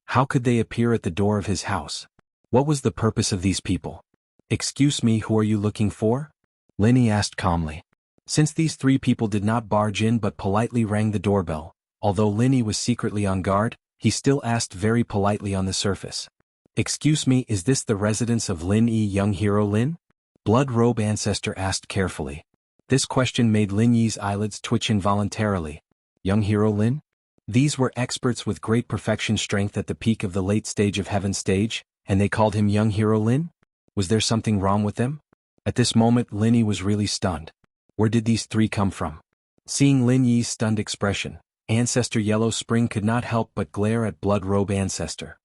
How could they appear at the door of his house? What was the purpose of these people? Excuse me, who are you looking for? Linny asked calmly. Since these three people did not barge in but politely rang the doorbell, although Linny was secretly on guard, he still asked very politely on the surface. Excuse me, is this the residence of Lin Yi, young hero Lin? Blood Robe Ancestor asked carefully. This question made Lin Yi's eyelids twitch involuntarily. Young hero Lin? These were experts with great perfection strength at the peak of the late stage of heaven stage, and they called him young hero Lin? Was there something wrong with them? At this moment Lin Yi was really stunned. Where did these three come from? Seeing Lin Yi's stunned expression, Ancestor Yellow Spring could not help but glare at Blood Robe Ancestor.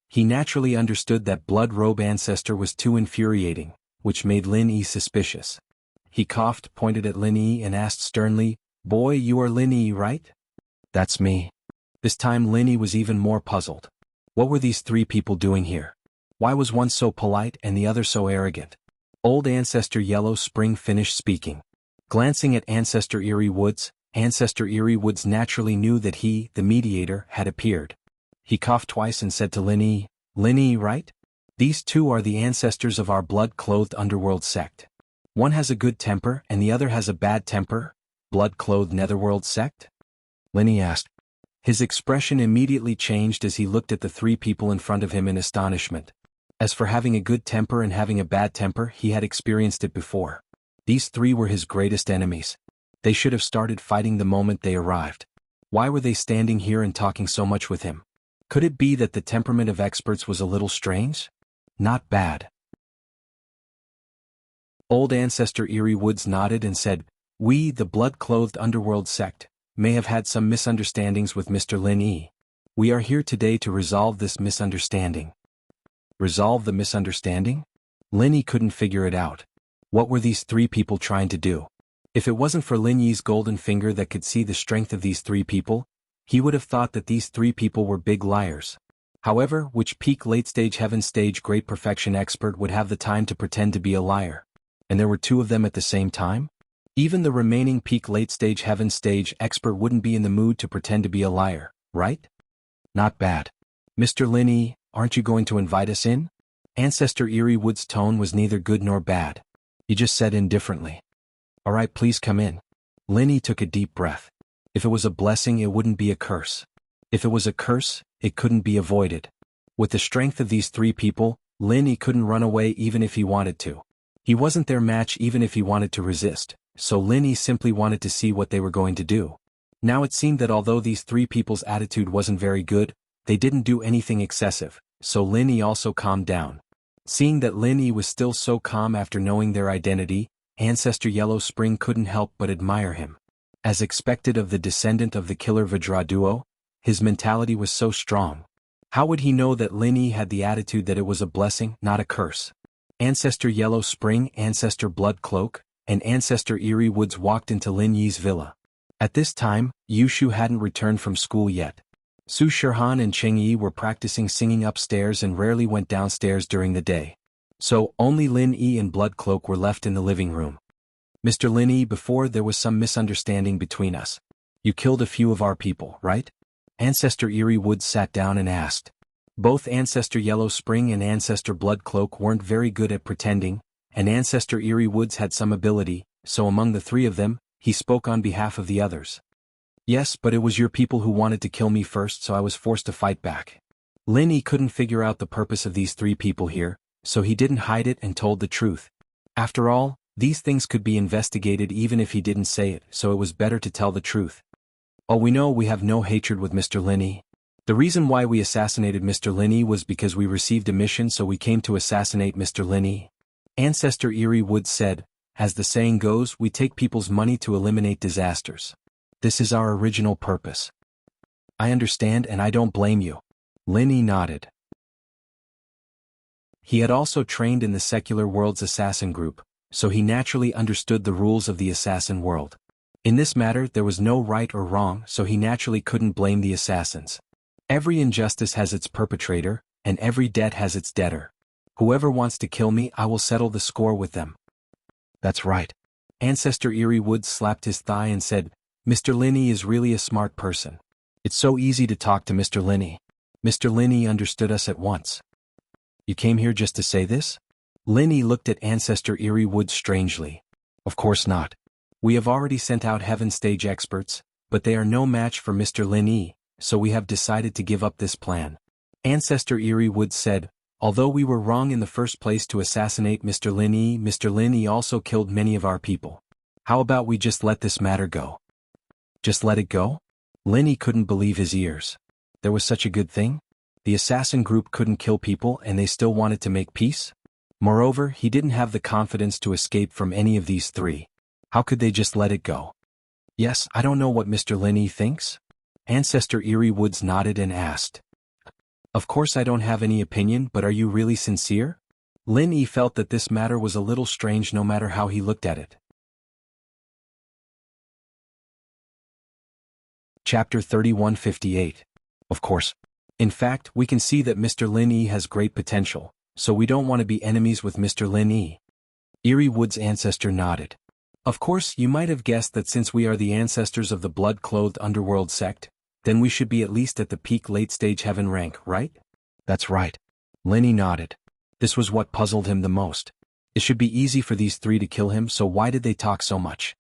He naturally understood that Blood Robe Ancestor was too infuriating, which made Lin Yi suspicious. He coughed, pointed at Lin Yi and asked sternly, "Boy, you are Lin Yi, right?" "That's me." This time Lin Yi was even more puzzled. What were these three people doing here? Why was one so polite and the other so arrogant? Old Ancestor Yellow Spring finished speaking. Glancing at Ancestor Eerie Woods naturally knew that he, the mediator, had appeared. He coughed twice and said to Lin Yi, right? These two are the ancestors of our blood-clothed underworld sect. One has a good temper and the other has a bad temper, blood-clothed netherworld sect? Lin Yi asked. His expression immediately changed as he looked at the three people in front of him in astonishment. As for having a good temper and having a bad temper, he had experienced it before. These three were his greatest enemies. They should have started fighting the moment they arrived. Why were they standing here and talking so much with him? Could it be that the temperament of experts was a little strange? Not bad. Old Ancestor Eerie Woods nodded and said, "We, the blood-clothed underworld sect, may have had some misunderstandings with Mr. Lin Yi. We are here today to resolve this misunderstanding." Resolve the misunderstanding? Lin Yi couldn't figure it out. What were these three people trying to do? If it wasn't for Lin Yi's golden finger that could see the strength of these three people, he would have thought that these three people were big liars. However, which peak late-stage heaven stage great perfection expert would have the time to pretend to be a liar? And there were two of them at the same time? Even the remaining peak late-stage heaven stage expert wouldn't be in the mood to pretend to be a liar, right? Not bad. Mr. Lin Yi, aren't you going to invite us in? Ancestor Eerie Wood's tone was neither good nor bad. He just said indifferently. All right, please come in. Lin Yi took a deep breath. If it was a blessing, it wouldn't be a curse. If it was a curse, it couldn't be avoided. With the strength of these three people, Lin Yi couldn't run away even if he wanted to. He wasn't their match even if he wanted to resist, so Lin Yi simply wanted to see what they were going to do. Now it seemed that although these three people's attitude wasn't very good, they didn't do anything excessive, so Lin Yi also calmed down. Seeing that Lin Yi was still so calm after knowing their identity, Ancestor Yellow Spring couldn't help but admire him. As expected of the descendant of the killer Vajra duo, his mentality was so strong. How would he know that Lin Yi had the attitude that it was a blessing, not a curse? Ancestor Yellow Spring, Ancestor Blood Cloak, and Ancestor Eerie Woods walked into Lin Yi's villa. At this time, Yushu hadn't returned from school yet. Su Shirhan and Cheng Yi were practicing singing upstairs and rarely went downstairs during the day. So, only Lin Yi and Blood Cloak were left in the living room. Mr. Lin Yi, before there was some misunderstanding between us. You killed a few of our people, right? Ancestor Eerie Woods sat down and asked. Both Ancestor Yellow Spring and Ancestor Blood Cloak weren't very good at pretending, and Ancestor Eerie Woods had some ability, so among the three of them, he spoke on behalf of the others. Yes, but it was your people who wanted to kill me first, so I was forced to fight back. Lin Yi couldn't figure out the purpose of these three people here, so he didn't hide it and told the truth. After all, these things could be investigated even if he didn't say it, so it was better to tell the truth. Oh, we know we have no hatred with Mr. Lin Yi. The reason why we assassinated Mr. Lin Yi was because we received a mission, so we came to assassinate Mr. Lin Yi. Ancestor Eerie Woods said, as the saying goes, we take people's money to eliminate disasters. This is our original purpose. I understand and I don't blame you. Lin Yi nodded. He had also trained in the secular world's assassin group, so he naturally understood the rules of the assassin world. In this matter there was no right or wrong, so he naturally couldn't blame the assassins. Every injustice has its perpetrator, and every debt has its debtor. Whoever wants to kill me, I will settle the score with them. That's right. Ancestor Eerie Woods slapped his thigh and said, Mr. Lin Yi is really a smart person. It's so easy to talk to Mr. Lin Yi. Mr. Lin Yi understood us at once. You came here just to say this? Lin Yi looked at Ancestor Eerie Woods strangely. Of course not. We have already sent out Heaven Stage experts, but they are no match for Mr. Lin Yi, so we have decided to give up this plan. Ancestor Eerie Woods said, although we were wrong in the first place to assassinate Mr. Lin Yi also killed many of our people. How about we just let this matter go? Just let it go? Lin Yi couldn't believe his ears. There was such a good thing? The assassin group couldn't kill people and they still wanted to make peace? Moreover, he didn't have the confidence to escape from any of these three. How could they just let it go? Yes, I don't know what Mr. Lin Yi thinks. Ancestor Eerie Woods nodded and asked. Of course I don't have any opinion, but are you really sincere? Lin Yi felt that this matter was a little strange no matter how he looked at it. Chapter 3158. Of course. In fact, we can see that Mr. Lin Yi has great potential, so we don't want to be enemies with Mr. Lin Yi. Eerie Woods' ancestor nodded. Of course, you might have guessed that since we are the ancestors of the blood-clothed underworld sect, then we should be at least at the peak late-stage heaven rank, right? That's right. Lin Yi nodded. This was what puzzled him the most. It should be easy for these three to kill him, so why did they talk so much?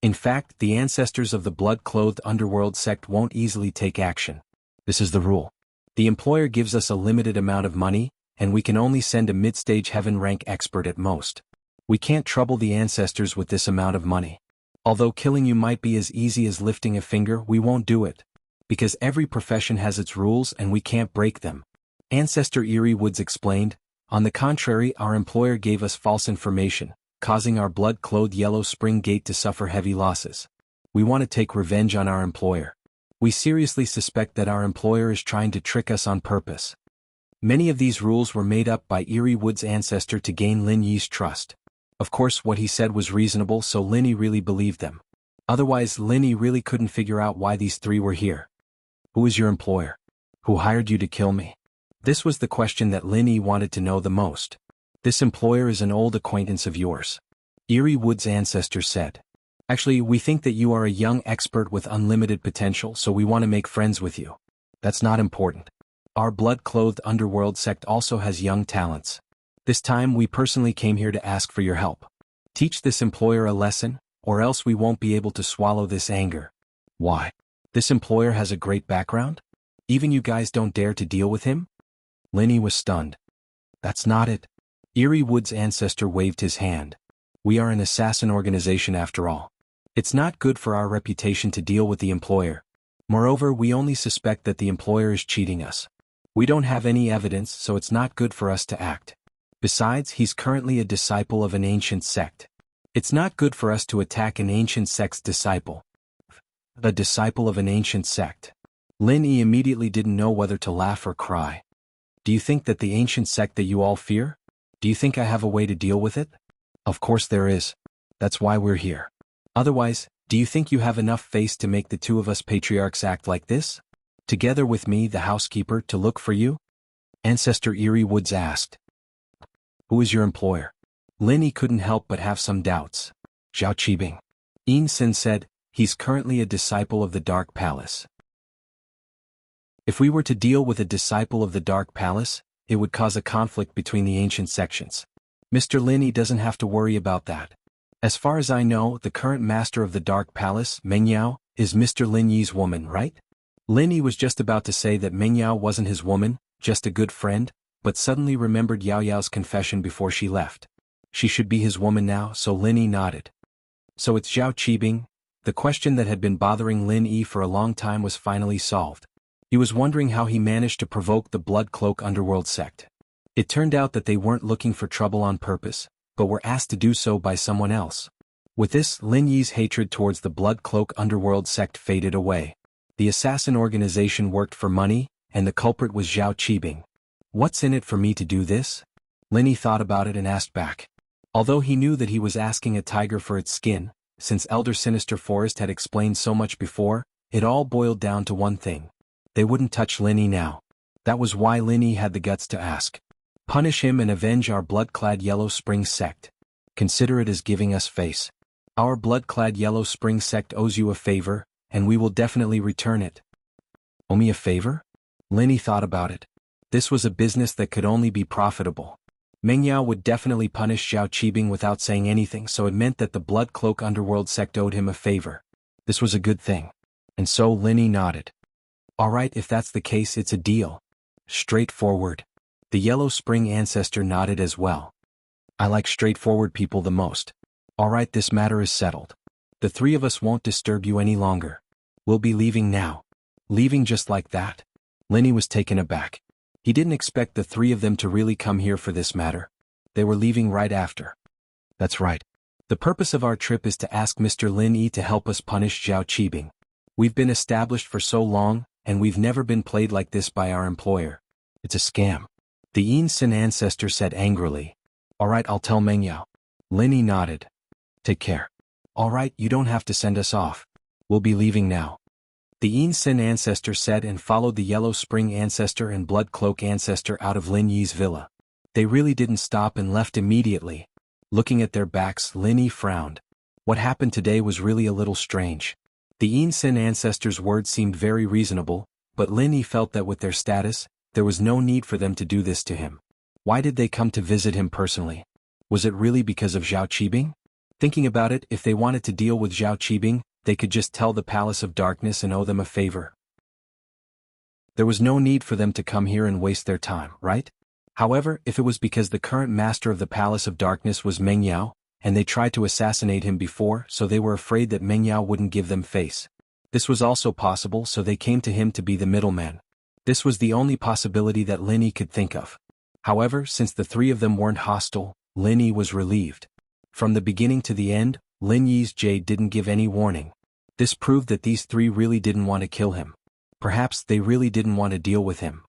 In fact, the ancestors of the blood-clothed underworld sect won't easily take action. This is the rule. The employer gives us a limited amount of money, and we can only send a mid-stage heaven rank expert at most. We can't trouble the ancestors with this amount of money. Although killing you might be as easy as lifting a finger, we won't do it. Because every profession has its rules and we can't break them. Ancestor Eerie Woods explained, on the contrary, our employer gave us false information, causing our blood-clothed Yellow Spring Gate to suffer heavy losses. We want to take revenge on our employer. We seriously suspect that our employer is trying to trick us on purpose. Many of these rules were made up by Eerie Woods' ancestor to gain Lin Yi's trust. Of course, what he said was reasonable, so Lin Yi really believed them. Otherwise, Lin Yi really couldn't figure out why these three were here. Who is your employer? Who hired you to kill me? This was the question that Lin Yi wanted to know the most. This employer is an old acquaintance of yours. Eerie Woods' ancestor said. Actually, we think that you are a young expert with unlimited potential, so we want to make friends with you. That's not important. Our blood-clothed underworld sect also has young talents. This time we personally came here to ask for your help. Teach this employer a lesson, or else we won't be able to swallow this anger. Why? This employer has a great background? Even you guys don't dare to deal with him? Lin Yi was stunned. That's not it. Eerie Woods' ancestor waved his hand. We are an assassin organization after all. It's not good for our reputation to deal with the employer. Moreover, we only suspect that the employer is cheating us. We don't have any evidence, so it's not good for us to act. Besides, he's currently a disciple of an ancient sect. It's not good for us to attack an ancient sect's disciple. A disciple of an ancient sect. Lin Yi immediately didn't know whether to laugh or cry. Do you think that the ancient sect that you all fear? Do you think I have a way to deal with it? Of course there is. That's why we're here. Otherwise, do you think you have enough face to make the two of us patriarchs act like this? Together with me, the housekeeper, to look for you? Ancestor Eerie Woods asked. Who is your employer? Lin Yi couldn't help but have some doubts. Zhao Qibing. Yin Sin said, he's currently a disciple of the Dark Palace. If we were to deal with a disciple of the Dark Palace, it would cause a conflict between the ancient sections. Mr. Lin Yi doesn't have to worry about that. As far as I know, the current master of the Dark Palace, Meng Yao, is Mr. Lin Yi's woman, right? Lin Yi was just about to say that Meng Yao wasn't his woman, just a good friend, but suddenly remembered Yao Yao's confession before she left. She should be his woman now, so Lin Yi nodded. So it's Zhao Qibing. The question that had been bothering Lin Yi for a long time was finally solved. He was wondering how he managed to provoke the Blood Cloak Underworld sect. It turned out that they weren't looking for trouble on purpose, but were asked to do so by someone else. With this, Lin Yi's hatred towards the Blood Cloak Underworld sect faded away. The assassin organization worked for money, and the culprit was Zhao Qibing. What's in it for me to do this? Lin Yi thought about it and asked back. Although he knew that he was asking a tiger for its skin, since Elder Sinister Forest had explained so much before, it all boiled down to one thing. They wouldn't touch Lin Yi now. That was why Lin Yi had the guts to ask. Punish him and avenge our blood-clad Yellow Spring sect. Consider it as giving us face. Our blood-clad Yellow Spring sect owes you a favor, and we will definitely return it. Owe me a favor? Lin Yi thought about it. This was a business that could only be profitable. Meng Yao would definitely punish Zhao Qibing without saying anything, so it meant that the Blood Cloak Underworld sect owed him a favor. This was a good thing. And so Lin Yi nodded. Alright, if that's the case, it's a deal. Straightforward. The Yellow Spring ancestor nodded as well. I like straightforward people the most. Alright, this matter is settled. The three of us won't disturb you any longer. We'll be leaving now. Leaving just like that? Lin Yi was taken aback. He didn't expect the three of them to really come here for this matter. They were leaving right after. That's right. The purpose of our trip is to ask Mr. Lin Yi to help us punish Zhao Qibing. We've been established for so long, and we've never been played like this by our employer. It's a scam. The Yin Sin ancestor said angrily. Alright, I'll tell Meng Yao. Lin Yi nodded. Take care. Alright, you don't have to send us off. We'll be leaving now. The Yin Sin ancestor said and followed the Yellow Spring ancestor and Blood Cloak ancestor out of Lin Yi's villa. They really didn't stop and left immediately. Looking at their backs, Lin Yi frowned. What happened today was really a little strange. The Yin Sin ancestor's words seemed very reasonable, but Lin Yi felt that with their status, there was no need for them to do this to him. Why did they come to visit him personally? Was it really because of Zhao Qibing? Thinking about it, if they wanted to deal with Zhao Qibing, they could just tell the Palace of Darkness and owe them a favor. There was no need for them to come here and waste their time, right? However, if it was because the current master of the Palace of Darkness was Meng Yao, and they tried to assassinate him before, so they were afraid that Meng Yao wouldn't give them face. This was also possible, so they came to him to be the middleman. This was the only possibility that Lin Yi could think of. However, since the three of them weren't hostile, Lin Yi was relieved. From the beginning to the end, Lin Yi's jade didn't give any warning. This proved that these three really didn't want to kill him. Perhaps they really didn't want to deal with him.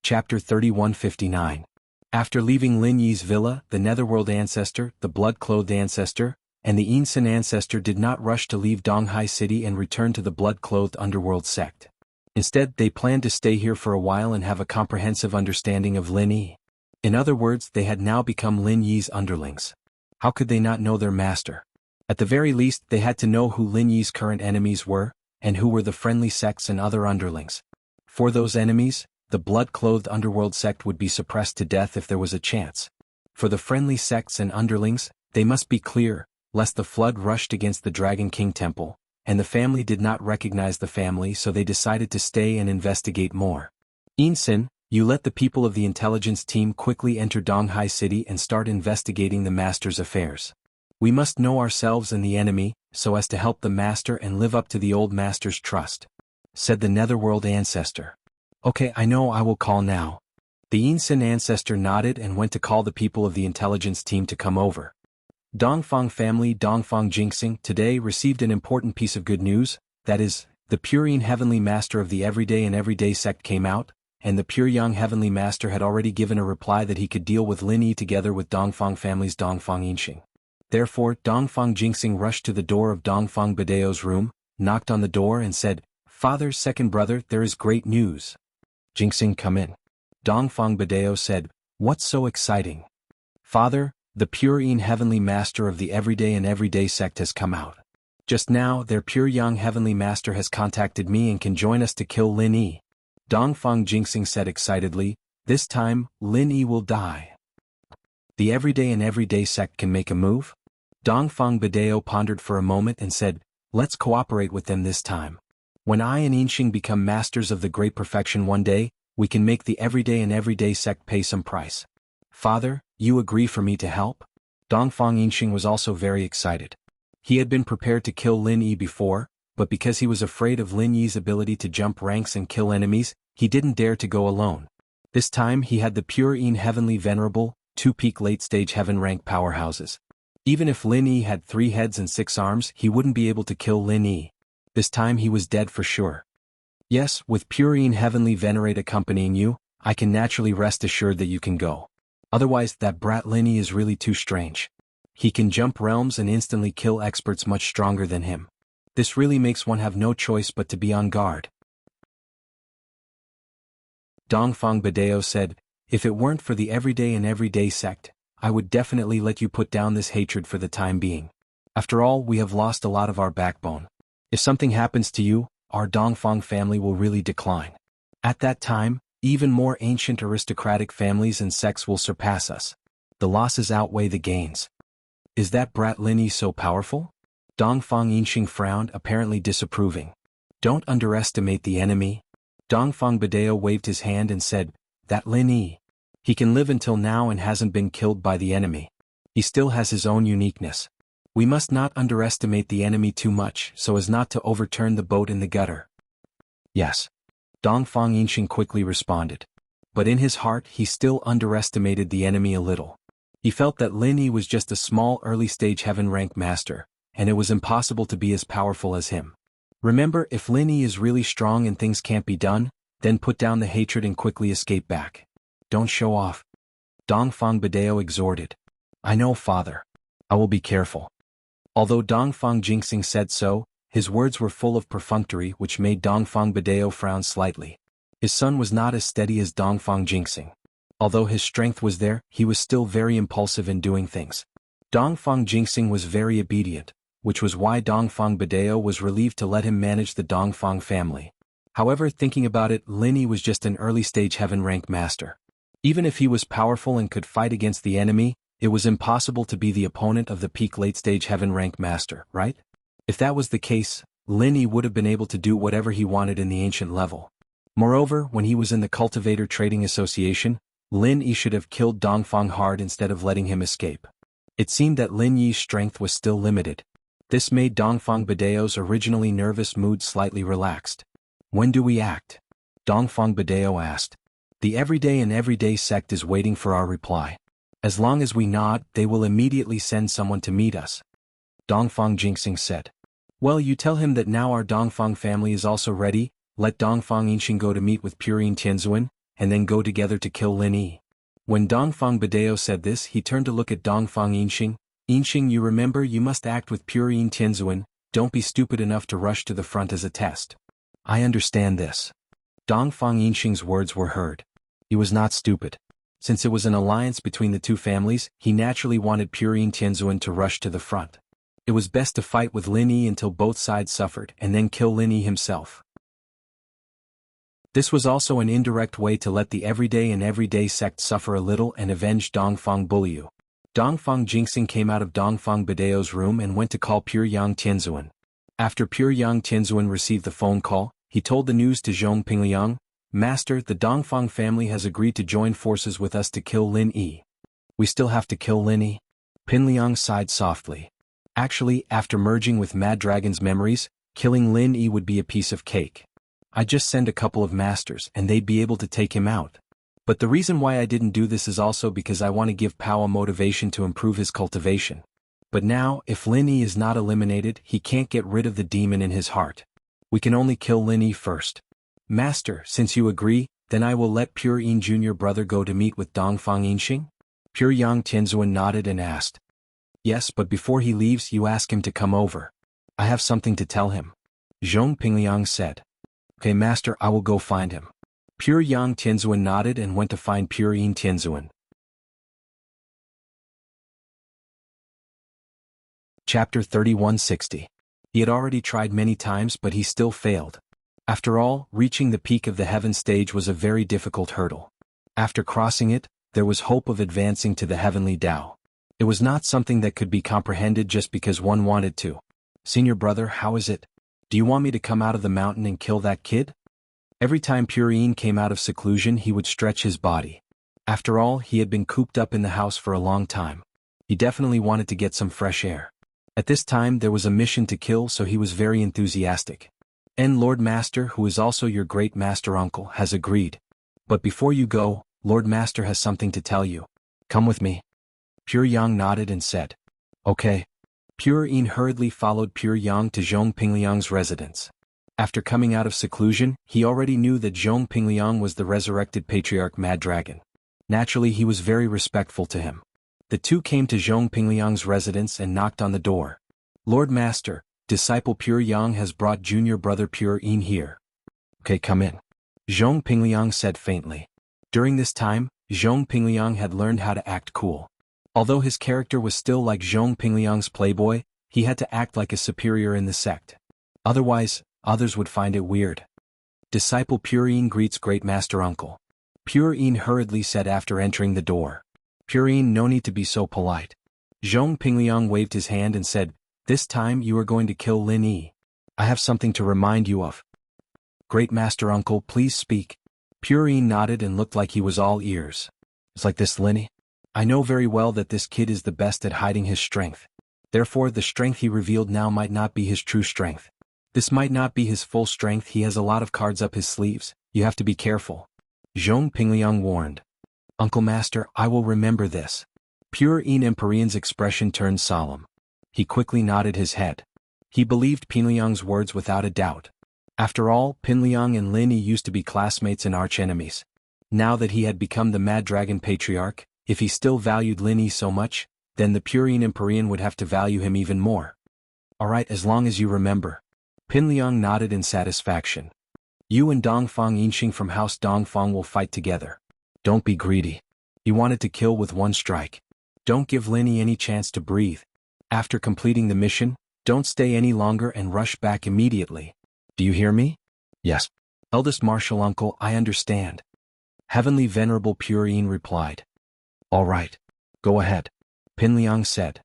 Chapter 3159. After leaving Lin Yi's villa, the Netherworld ancestor, the Blood-Clothed ancestor, and the Insin ancestor did not rush to leave Donghai City and return to the Blood-Clothed Underworld sect. Instead, they planned to stay here for a while and have a comprehensive understanding of Lin Yi. In other words, they had now become Lin Yi's underlings. How could they not know their master? At the very least, they had to know who Lin Yi's current enemies were, and who were the friendly sects and other underlings. For those enemies, the blood-clothed underworld sect would be suppressed to death if there was a chance. For the friendly sects and underlings, they must be clear, lest the flood rushed against the Dragon King Temple, and the family did not recognize the family, so they decided to stay and investigate more. Insin, you let the people of the intelligence team quickly enter Donghai City and start investigating the master's affairs. We must know ourselves and the enemy, so as to help the master and live up to the old master's trust," said the Netherworld ancestor. "Okay, I know, I will call now." The Insin ancestor nodded and went to call the people of the intelligence team to come over. Dongfang family Dongfang Jinxing today received an important piece of good news, that is, the Purine Heavenly Master of the Everyday and Everyday sect came out, and the Pure Young Heavenly Master had already given a reply that he could deal with Lin Yi together with Dongfang family's Dongfang Yinxing. Therefore, Dongfang Jinxing rushed to the door of Dongfang Badeo's room, knocked on the door and said, "Father's second brother, there is great news." "Jinxing, come in." Dongfang Badeo said, "What's so exciting?" "Father, the Purine Heavenly Master of the Everyday and Everyday sect has come out. Just now, their Pure Young Heavenly Master has contacted me and can join us to kill Lin Yi." Dongfang Jinxing said excitedly, "This time, Lin Yi will die." "The Everyday and Everyday sect can make a move?" Dongfang Badeo pondered for a moment and said, "Let's cooperate with them this time. When I and Yinxing become masters of the great perfection one day, we can make the Everyday and Everyday sect pay some price." "Father, you agree for me to help?" Dongfang Yinxing was also very excited. He had been prepared to kill Lin Yi before, but because he was afraid of Lin Yi's ability to jump ranks and kill enemies, he didn't dare to go alone. This time he had the Pure Een Heavenly Venerable, 2-peak late-stage heaven rank powerhouses. Even if Lin Yi had 3 heads and 6 arms, he wouldn't be able to kill Lin Yi. This time he was dead for sure. "Yes, with Pure Een Heavenly Venerate accompanying you, I can naturally rest assured that you can go. Otherwise, that brat Lin Yi is really too strange. He can jump realms and instantly kill experts much stronger than him. This really makes one have no choice but to be on guard." Dongfang Badeo said, "If it weren't for the Everyday and Everyday sect, I would definitely let you put down this hatred for the time being. After all, we have lost a lot of our backbone. If something happens to you, our Dongfang family will really decline." At that time, even more ancient aristocratic families and sects will surpass us. The losses outweigh the gains. Is that brat Lin so powerful? Dongfang Yinxing frowned, apparently disapproving. Don't underestimate the enemy. Dongfang Badeo waved his hand and said, that Lin Yi. He can live until now and hasn't been killed by the enemy. He still has his own uniqueness. We must not underestimate the enemy too much so as not to overturn the boat in the gutter. Yes. Dongfang Yinxing quickly responded. But in his heart he still underestimated the enemy a little. He felt that Lin Yi was just a small early-stage heaven-rank master, and it was impossible to be as powerful as him. Remember, if Lin Yi is really strong and things can't be done, then put down the hatred and quickly escape back. Don't show off. Dongfang Badeo exhorted. I know, father. I will be careful. Although Dongfang Jinxing said so, his words were full of perfunctory which made Dongfang Badeo frown slightly. His son was not as steady as Dongfang Jinxing. Although his strength was there, he was still very impulsive in doing things. Dongfang Jinxing was very obedient, which was why Dongfang Badeo was relieved to let him manage the Dongfang family. However, thinking about it, Lin Yi was just an early-stage heaven-rank master. Even if he was powerful and could fight against the enemy, it was impossible to be the opponent of the peak late-stage heaven-rank master, right? If that was the case, Lin Yi would have been able to do whatever he wanted in the ancient level. Moreover, when he was in the Cultivator Trading Association, Lin Yi should have killed Dongfang hard instead of letting him escape. It seemed that Lin Yi's strength was still limited. This made Dongfang Badeo's originally nervous mood slightly relaxed. When do we act? Dongfang Badeo asked. The everyday and everyday sect is waiting for our reply. As long as we nod, they will immediately send someone to meet us. Dongfang Jinxing said. Well, you tell him that now our Dongfang family is also ready, let Dongfang Yinxing go to meet with Purin Tianzuan, and then go together to kill Lin Yi. When Dongfang Badeo said this, he turned to look at Dongfang Yinxing. Yinxing, you remember you must act with Purin Tianzuan, don't be stupid enough to rush to the front as a test. I understand this. Dongfang Yinxing's words were heard. He was not stupid. Since it was an alliance between the two families, he naturally wanted Purin Tianzuan to rush to the front. It was best to fight with Lin Yi until both sides suffered and then kill Lin Yi himself. This was also an indirect way to let the everyday and everyday sect suffer a little and avenge Dongfang Buliu. Dongfang Jinxing came out of Dongfang Badeo's room and went to call Puryang Tianzuan. After Puryang Tianzuan received the phone call, he told the news to Zhong Pingliang, Master, the Dongfang family has agreed to join forces with us to kill Lin Yi. We still have to kill Lin Yi? Pingliang sighed softly. Actually, after merging with Mad Dragon's memories, killing Lin Yi would be a piece of cake. I'd just send a couple of masters and they'd be able to take him out. But the reason why I didn't do this is also because I want to give Pao a motivation to improve his cultivation. But now, if Lin Yi is not eliminated, he can't get rid of the demon in his heart. We can only kill Lin Yi first. Master, since you agree, then I will let Pure Yin Jr. brother go to meet with Dongfang Yinxing? Puryang Tianzuan nodded and asked. Yes, but before he leaves you ask him to come over. I have something to tell him. Zhong Pingliang said. Okay, Master, I will go find him. Puryang Tianzuan nodded and went to find Pure Yin Tianzuan. Chapter 3160. He had already tried many times but he still failed. After all, reaching the peak of the heaven stage was a very difficult hurdle. After crossing it, there was hope of advancing to the heavenly Tao. It was not something that could be comprehended just because one wanted to. Senior brother, how is it? Do you want me to come out of the mountain and kill that kid? Every time Purin came out of seclusion he would stretch his body. After all, he had been cooped up in the house for a long time. He definitely wanted to get some fresh air. At this time there was a mission to kill, so he was very enthusiastic. Lord Master, who is also your great master uncle, has agreed. But before you go, Lord Master has something to tell you. Come with me. Puryang nodded and said. Okay. Pure Yin hurriedly followed Puryang to Zhong Pingliang's residence. After coming out of seclusion, he already knew that Zhong Pingliang was the resurrected patriarch Mad Dragon. Naturally he was very respectful to him. The two came to Zhong Pingliang's residence and knocked on the door. Lord Master, disciple Puryang has brought junior brother Pure Yin here. Okay, come in. Zhong Pingliang said faintly. During this time, Zhong Pingliang had learned how to act cool. Although his character was still like Zhong Pingliang's playboy, he had to act like a superior in the sect. Otherwise, others would find it weird. Disciple Purine greets Great Master Uncle. Purine hurriedly said after entering the door. Purine, no need to be so polite. Zhong Pingliang waved his hand and said, this time you are going to kill Lin Yi. I have something to remind you of. Great Master Uncle, please speak. Purine nodded and looked like he was all ears. It's like this, Lin Yi. I know very well that this kid is the best at hiding his strength. Therefore the strength he revealed now might not be his true strength. This might not be his full strength. He has a lot of cards up his sleeves. You have to be careful. Zhong Pingliang warned. Uncle Master, I will remember this. Purine Empyrean's expression turned solemn. He quickly nodded his head. He believed Pingliang's words without a doubt. After all, Pingliang and Lin Yi used to be classmates and arch-enemies. Now that he had become the Mad Dragon Patriarch, if he still valued Lin Yi so much, then the Purine Empyrean would have to value him even more. Alright, as long as you remember. Pingliang nodded in satisfaction. You and Dongfang Yinxing from House Dongfang will fight together. Don't be greedy. You wanted to kill with one strike. Don't give Lin Yi any chance to breathe. After completing the mission, don't stay any longer and rush back immediately. Do you hear me? Yes. Eldest Martial Uncle, I understand. Heavenly Venerable Purine replied. All right. Go ahead. Pingliang said.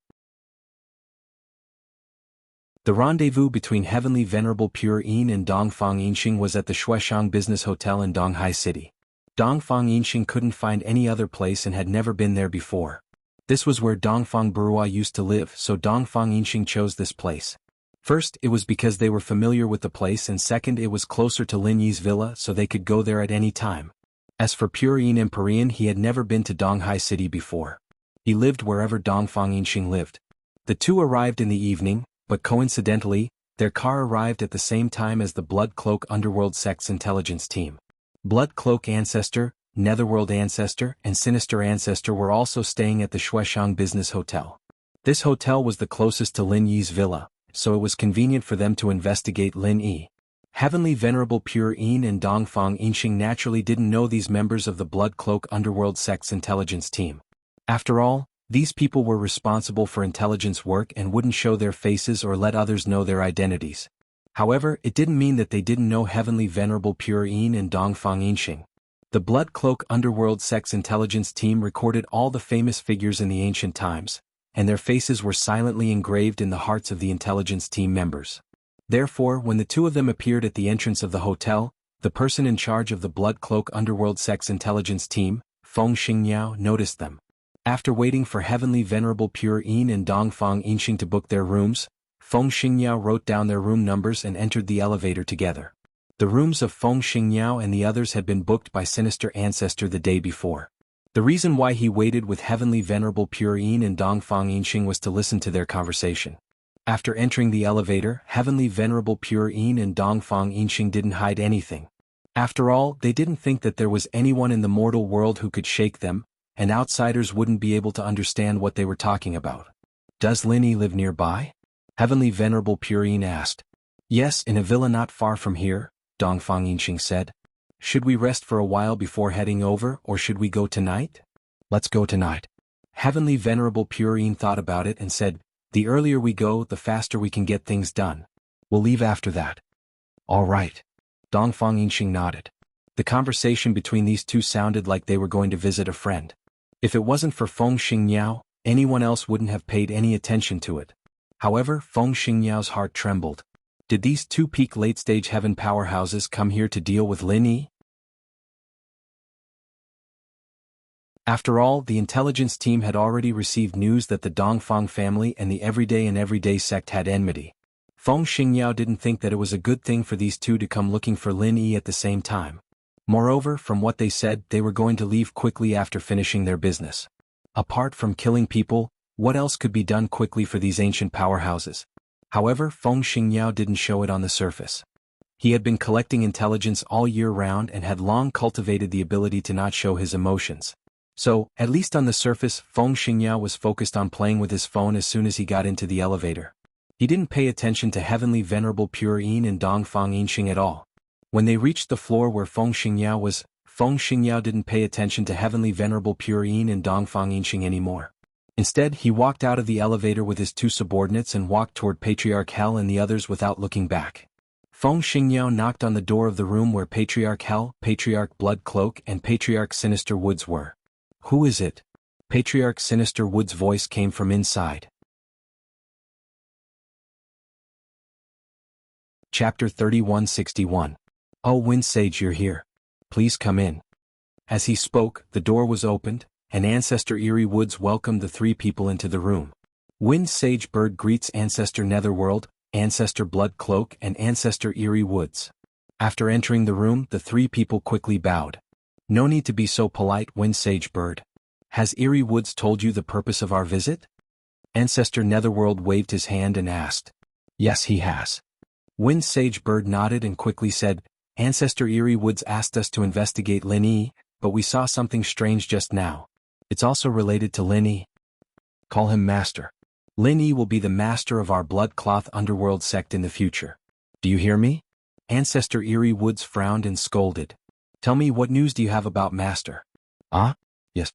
The rendezvous between Heavenly Venerable Purine and Dongfang Yinxing was at the Shueshang Business Hotel in Donghai City. Dongfang Yinxing couldn't find any other place and had never been there before. This was where Dongfang Burua used to live, so Dongfang Yinxing chose this place. First, it was because they were familiar with the place, and second, it was closer to Lin Yi's villa, so they could go there at any time. As for Purine Empyrean, he had never been to Donghai City before. He lived wherever Dongfang Yinxing lived. The two arrived in the evening, but coincidentally, their car arrived at the same time as the Blood Cloak Underworld Sect's intelligence team. Blood Cloak Ancestor, Netherworld Ancestor, and Sinister Ancestor were also staying at the Shueshang Business Hotel. This hotel was the closest to Lin Yi's villa, so it was convenient for them to investigate Lin Yi. Heavenly Venerable Purine and Dongfang Yinxing naturally didn't know these members of the Blood Cloak Underworld Sect's intelligence team. After all, these people were responsible for intelligence work and wouldn't show their faces or let others know their identities. However, it didn't mean that they didn't know Heavenly Venerable Purine and Dongfang Yinxing. The Blood Cloak Underworld Sect's intelligence team recorded all the famous figures in the ancient times, and their faces were silently engraved in the hearts of the intelligence team members. Therefore, when the two of them appeared at the entrance of the hotel, the person in charge of the Blood Cloak Underworld Sect's intelligence team, Feng Xingniao, noticed them. After waiting for Heavenly Venerable Purine and Dongfang Yinxing to book their rooms, Feng Xingniao wrote down their room numbers and entered the elevator together. The rooms of Feng Xingniao and the others had been booked by Sinister Ancestor the day before. The reason why he waited with Heavenly Venerable Purine and Dongfang Yinxing was to listen to their conversation. After entering the elevator, Heavenly Venerable Purine and Dongfang Yinxing didn't hide anything. After all, they didn't think that there was anyone in the mortal world who could shake them, and outsiders wouldn't be able to understand what they were talking about. Does Lin Yi live nearby? Heavenly Venerable Purine asked. Yes, in a villa not far from here, Dongfang Yinxing said. Should we rest for a while before heading over, or should we go tonight? Let's go tonight. Heavenly Venerable Purine thought about it and said, the earlier we go, the faster we can get things done. We'll leave after that. All right. Dongfang Yinxing nodded. The conversation between these two sounded like they were going to visit a friend. If it wasn't for Feng Xingniao, anyone else wouldn't have paid any attention to it. However, Feng Xingniao's heart trembled. Did these two peak late-stage heaven powerhouses come here to deal with Lin Yi? After all, the intelligence team had already received news that the Dongfang family and the Everyday sect had enmity. Feng Xingniao didn't think that it was a good thing for these two to come looking for Lin Yi at the same time. Moreover, from what they said, they were going to leave quickly after finishing their business. Apart from killing people, what else could be done quickly for these ancient powerhouses? However, Feng Xingniao didn't show it on the surface. He had been collecting intelligence all year round and had long cultivated the ability to not show his emotions. So, at least on the surface, Feng Xingniao was focused on playing with his phone as soon as he got into the elevator. He didn't pay attention to Heavenly Venerable Purine and Dongfang Yinxing at all. When they reached the floor where Feng Xingniao was, Feng Xingniao didn't pay attention to Heavenly Venerable Purine and Dongfang Yinxing anymore. Instead, he walked out of the elevator with his two subordinates and walked toward Patriarch Hell and the others without looking back. Feng Xingyao knocked on the door of the room where Patriarch Hell, Patriarch Blood Cloak and Patriarch Sinister Woods were. Who is it? Patriarch Sinister Woods' voice came from inside. Chapter 3161. Oh, Wind Sage, you're here. Please come in. As he spoke, the door was opened, and Ancestor Eerie Woods welcomed the three people into the room. Wind Sage Bird greets Ancestor Netherworld, Ancestor Blood Cloak and Ancestor Eerie Woods. After entering the room, the three people quickly bowed. No need to be so polite, Wind Sage Bird. Has Eerie Woods told you the purpose of our visit? Ancestor Netherworld waved his hand and asked. Yes, he has. Wind Sage Bird nodded and quickly said, Ancestor Eerie Woods asked us to investigate Lin Yi, but we saw something strange just now. It's also related to Lin Yi. Call him Master. Lin Yi will be the master of our Blood Cloth Underworld sect in the future. Do you hear me? Ancestor Eerie Woods frowned and scolded. Tell me, what news do you have about Master? Yes.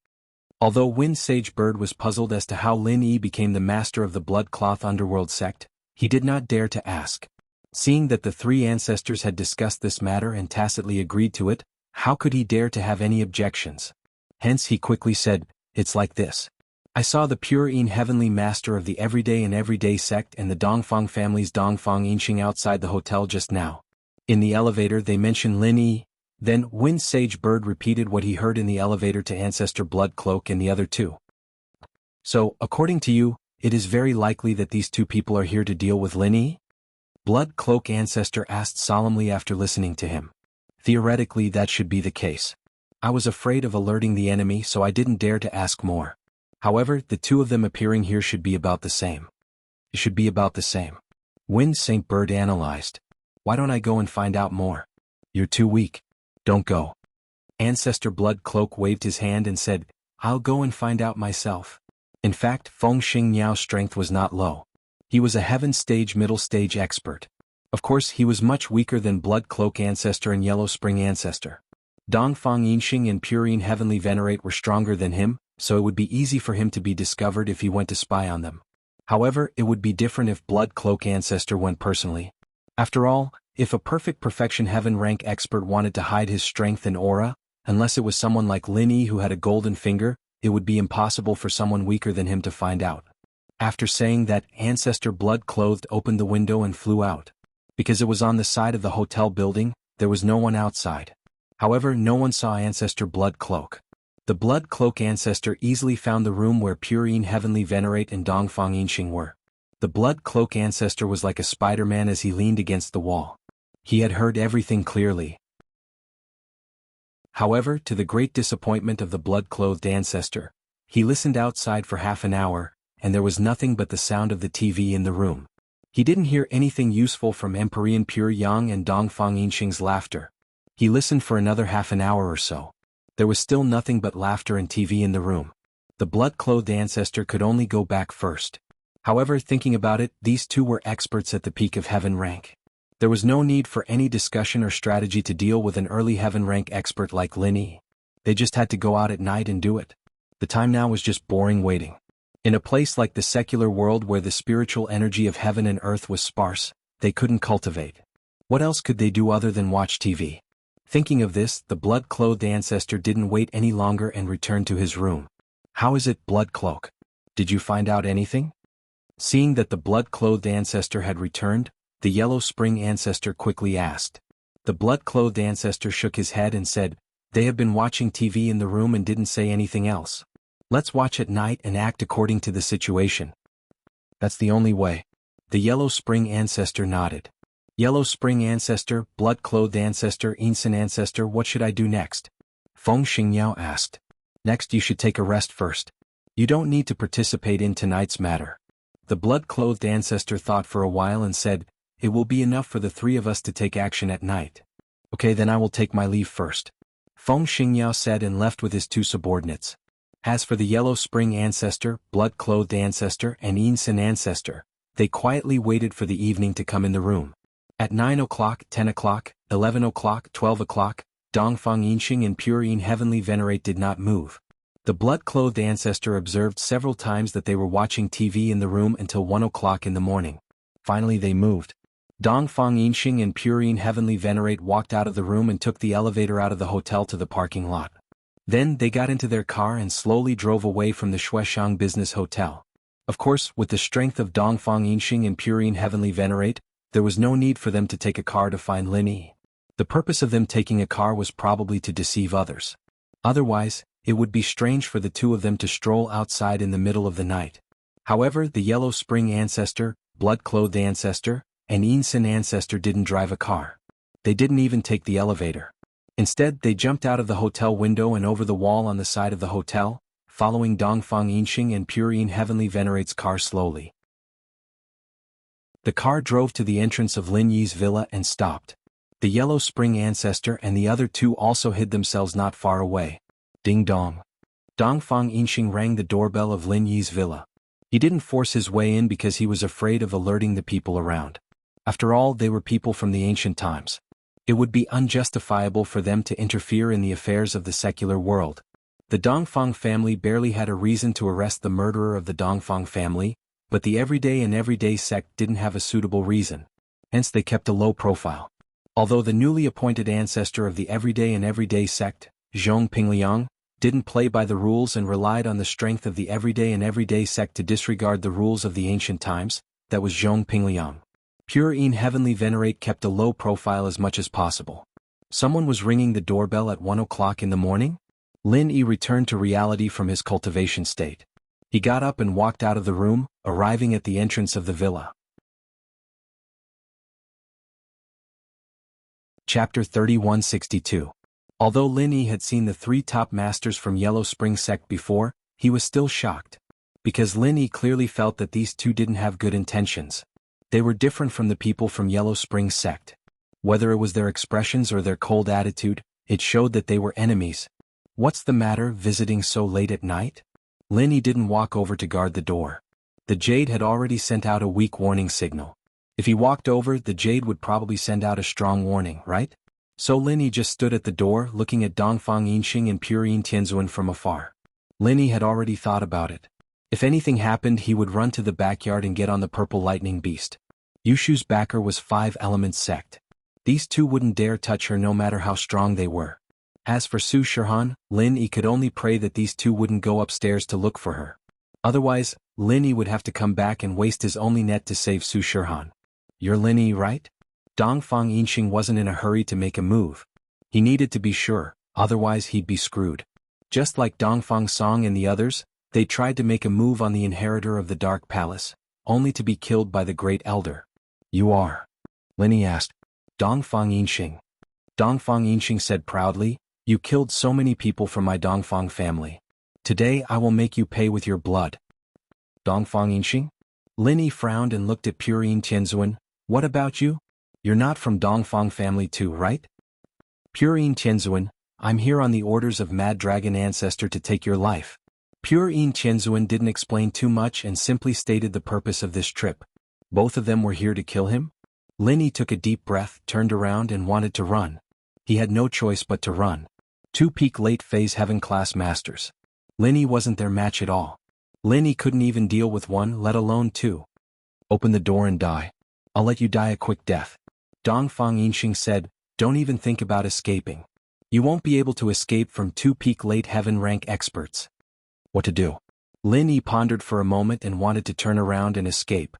Although Wind Sage Bird was puzzled as to how Lin Yi became the master of the Blood Cloth Underworld sect, he did not dare to ask. Seeing that the three ancestors had discussed this matter and tacitly agreed to it, how could he dare to have any objections? Hence he quickly said, It's like this. I saw the pure Yin heavenly master of the everyday and everyday sect and the Dongfang family's Dongfang Yinxing outside the hotel just now. In the elevator they mentioned Lin Yi. Then Wind Sage Bird repeated what he heard in the elevator to Ancestor Blood Cloak and the other two. So, according to you, it is very likely that these two people are here to deal with Lin Yi? Blood Cloak Ancestor asked solemnly after listening to him. Theoretically, that should be the case. I was afraid of alerting the enemy, so I didn't dare to ask more. However, the two of them appearing here should be about the same. It should be about the same. Wind Saint Bird analyzed. Why don't I go and find out more? You're too weak. Don't go. Ancestor Blood Cloak waved his hand and said, I'll go and find out myself. In fact, Feng Xingyao's strength was not low. He was a Heaven Stage Middle Stage expert. Of course, he was much weaker than Blood Cloak Ancestor and Yellow Spring Ancestor. Dongfang Yinxing and Purine Heavenly Venerate were stronger than him, so it would be easy for him to be discovered if he went to spy on them. However, it would be different if Blood Cloak Ancestor went personally. After all, if a perfect perfection heaven rank expert wanted to hide his strength and aura, unless it was someone like Lin Yi who had a golden finger, it would be impossible for someone weaker than him to find out. After saying that, Ancestor Blood Clothed opened the window and flew out. Because it was on the side of the hotel building, there was no one outside. However, no one saw Ancestor Blood Cloak. The Blood Cloak Ancestor easily found the room where Purine Heavenly Venerate and Dongfang Yinxing were. The Blood Cloak Ancestor was like a Spider-Man as he leaned against the wall. He had heard everything clearly. However, to the great disappointment of the blood-clothed ancestor, he listened outside for half an hour, and there was nothing but the sound of the TV in the room. He didn't hear anything useful from Empyrean Pure Yang and Dongfang Yinxing's laughter. He listened for another half an hour or so. There was still nothing but laughter and TV in the room. The blood-clothed ancestor could only go back first. However, thinking about it, these two were experts at the peak of heaven rank. There was no need for any discussion or strategy to deal with an early heaven rank expert like Lin Yi. They just had to go out at night and do it. The time now was just boring waiting. In a place like the secular world where the spiritual energy of heaven and earth was sparse, they couldn't cultivate. What else could they do other than watch TV? Thinking of this, the blood-clothed ancestor didn't wait any longer and returned to his room. How is it, Blood Cloak? Did you find out anything? Seeing that the blood-clothed ancestor had returned, the Yellow Spring Ancestor quickly asked. The blood-clothed ancestor shook his head and said, They have been watching TV in the room and didn't say anything else. Let's watch at night and act according to the situation. That's the only way. The Yellow Spring Ancestor nodded. Yellow Spring Ancestor, blood-clothed ancestor, Ensign Ancestor, what should I do next? Feng Xingyao asked. Next you should take a rest first. You don't need to participate in tonight's matter. The blood-clothed ancestor thought for a while and said, It will be enough for the three of us to take action at night. Okay, then I will take my leave first. Feng Xingyao said and left with his two subordinates. As for the Yellow Spring Ancestor, blood-clothed ancestor and Ensign Ancestor, they quietly waited for the evening to come in the room. At 9 o'clock, 10 o'clock, 11 o'clock, 12 o'clock, Dongfang Yinxing and Purine Heavenly Venerate did not move. The blood-clothed ancestor observed several times that they were watching TV in the room until 1 o'clock in the morning. Finally they moved. Dongfang Yinxing and Purine Heavenly Venerate walked out of the room and took the elevator out of the hotel to the parking lot. Then they got into their car and slowly drove away from the Shueshang Business Hotel. Of course, with the strength of Dongfang Yinxing and Purine Heavenly Venerate, there was no need for them to take a car to find Lin Yi. The purpose of them taking a car was probably to deceive others. Otherwise, it would be strange for the two of them to stroll outside in the middle of the night. However, the Yellow Spring Ancestor, Blood-Clothed Ancestor, and Yinsen Ancestor didn't drive a car. They didn't even take the elevator. Instead, they jumped out of the hotel window and over the wall on the side of the hotel, following Dongfang Yinxing and Purine Heavenly Venerate's car slowly. The car drove to the entrance of Lin Yi's villa and stopped. The Yellow Spring Ancestor and the other two also hid themselves not far away. Ding dong. Dongfang Yinxing rang the doorbell of Lin Yi's villa. He didn't force his way in because he was afraid of alerting the people around. After all, they were people from the ancient times. It would be unjustifiable for them to interfere in the affairs of the secular world. The Dongfang family barely had a reason to arrest the murderer of the Dongfang family, but the everyday sect didn't have a suitable reason. Hence they kept a low profile. Although the newly appointed ancestor of the everyday sect, Zhong Pingliang, didn't play by the rules and relied on the strength of the everyday sect to disregard the rules of the ancient times, that was Zhong Pingliang. Purine Heavenly Venerate kept a low profile as much as possible. Someone was ringing the doorbell at 1 o'clock in the morning? Lin Yi returned to reality from his cultivation state. He got up and walked out of the room, arriving at the entrance of the villa. Chapter 3162. Although Lin Yi had seen the three top masters from Yellow Spring sect before, he was still shocked. Because Lin Yi clearly felt that these two didn't have good intentions. They were different from the people from Yellow Spring sect. Whether it was their expressions or their cold attitude, it showed that they were enemies. What's the matter visiting so late at night? Lin Yi didn't walk over to guard the door. The Jade had already sent out a weak warning signal. If he walked over, the Jade would probably send out a strong warning, right? So Lin Yi just stood at the door looking at Dongfang Yinxing and Purine Tianzuan from afar. Lin Yi had already thought about it. If anything happened, he would run to the backyard and get on the purple lightning beast. Yushu's backer was 5 Elements sect. These two wouldn't dare touch her no matter how strong they were. As for Su Shihan, Lin Yi could only pray that these two wouldn't go upstairs to look for her. Otherwise, Lin Yi would have to come back and waste his only net to save Su Shihan. You're Lin Yi, right? Dongfang Yinxing wasn't in a hurry to make a move. He needed to be sure, otherwise he'd be screwed. Just like Dongfang Song and the others, they tried to make a move on the inheritor of the Dark Palace, only to be killed by the Great Elder. You are? Lin Yi asked. Dongfang Yinxing. Dongfang Yinxing said proudly, you killed so many people from my Dongfang family. Today I will make you pay with your blood. Dongfang Yinxing? Lin Yi frowned and looked at Purine Tianzuan. What about you? You're not from Dongfang family too, right? Purine Tianzuan, I'm here on the orders of Mad Dragon Ancestor to take your life. Purine Tianzuan didn't explain too much and simply stated the purpose of this trip. Both of them were here to kill him? Lin Yi took a deep breath, turned around and wanted to run. He had no choice but to run. 2 peak late phase heaven class masters. Lin Yi wasn't their match at all. Lin Yi couldn't even deal with one, let alone 2. Open the door and die. I'll let you die a quick death. Dongfang Yinxing said, don't even think about escaping. You won't be able to escape from 2 peak late heaven rank experts. What to do? Lin Yi pondered for a moment and wanted to turn around and escape.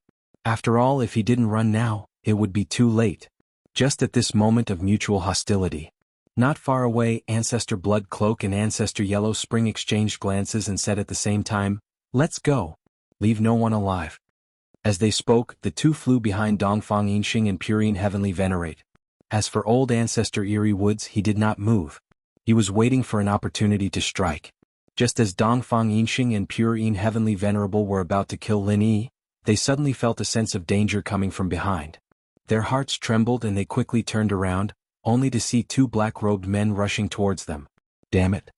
After all, if he didn't run now, it would be too late. Just at this moment of mutual hostility. Not far away, Ancestor Blood Cloak and Ancestor Yellow Spring exchanged glances and said at the same time, let's go. Leave no one alive. As they spoke, the two flew behind Dongfang Yinxing and Purine Heavenly Venerate. As for old Ancestor Eerie Woods, he did not move. He was waiting for an opportunity to strike. Just as Dongfang Yinxing and Purine Heavenly Venerable were about to kill Lin Yi, they suddenly felt a sense of danger coming from behind. Their hearts trembled and they quickly turned around, only to see 2 black-robed men rushing towards them. Damn it.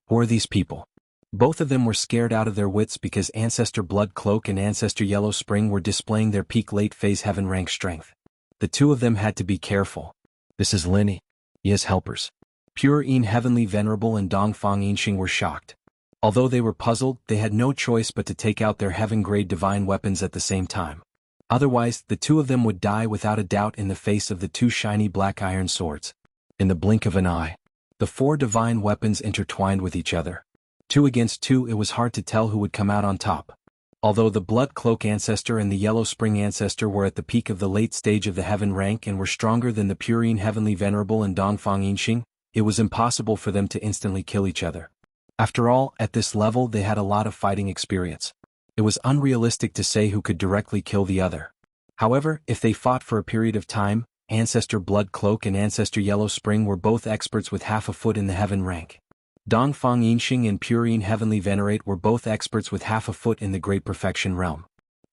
Who are these people? Both of them were scared out of their wits because Ancestor Blood Cloak and Ancestor Yellow Spring were displaying their peak late phase heaven rank strength. The two of them had to be careful. This is Lin Yi. He has helpers. Purine Heavenly Venerable and Dongfang Yinxing were shocked. Although they were puzzled, they had no choice but to take out their heaven-grade divine weapons at the same time. Otherwise, the two of them would die without a doubt in the face of the two shiny black iron swords. In the blink of an eye, the four divine weapons intertwined with each other. 2 against 2, it was hard to tell who would come out on top. Although the Blood Cloak Ancestor and the Yellow Spring Ancestor were at the peak of the late stage of the Heaven rank and were stronger than the Purine Heavenly Venerable and Dongfang Yinxing, it was impossible for them to instantly kill each other. After all, at this level they had a lot of fighting experience. It was unrealistic to say who could directly kill the other. However, if they fought for a period of time, Ancestor Blood Cloak and Ancestor Yellow Spring were both experts with half a foot in the Heaven rank. Dongfang Yinxing and Purine Heavenly Venerate were both experts with half a foot in the Great Perfection realm.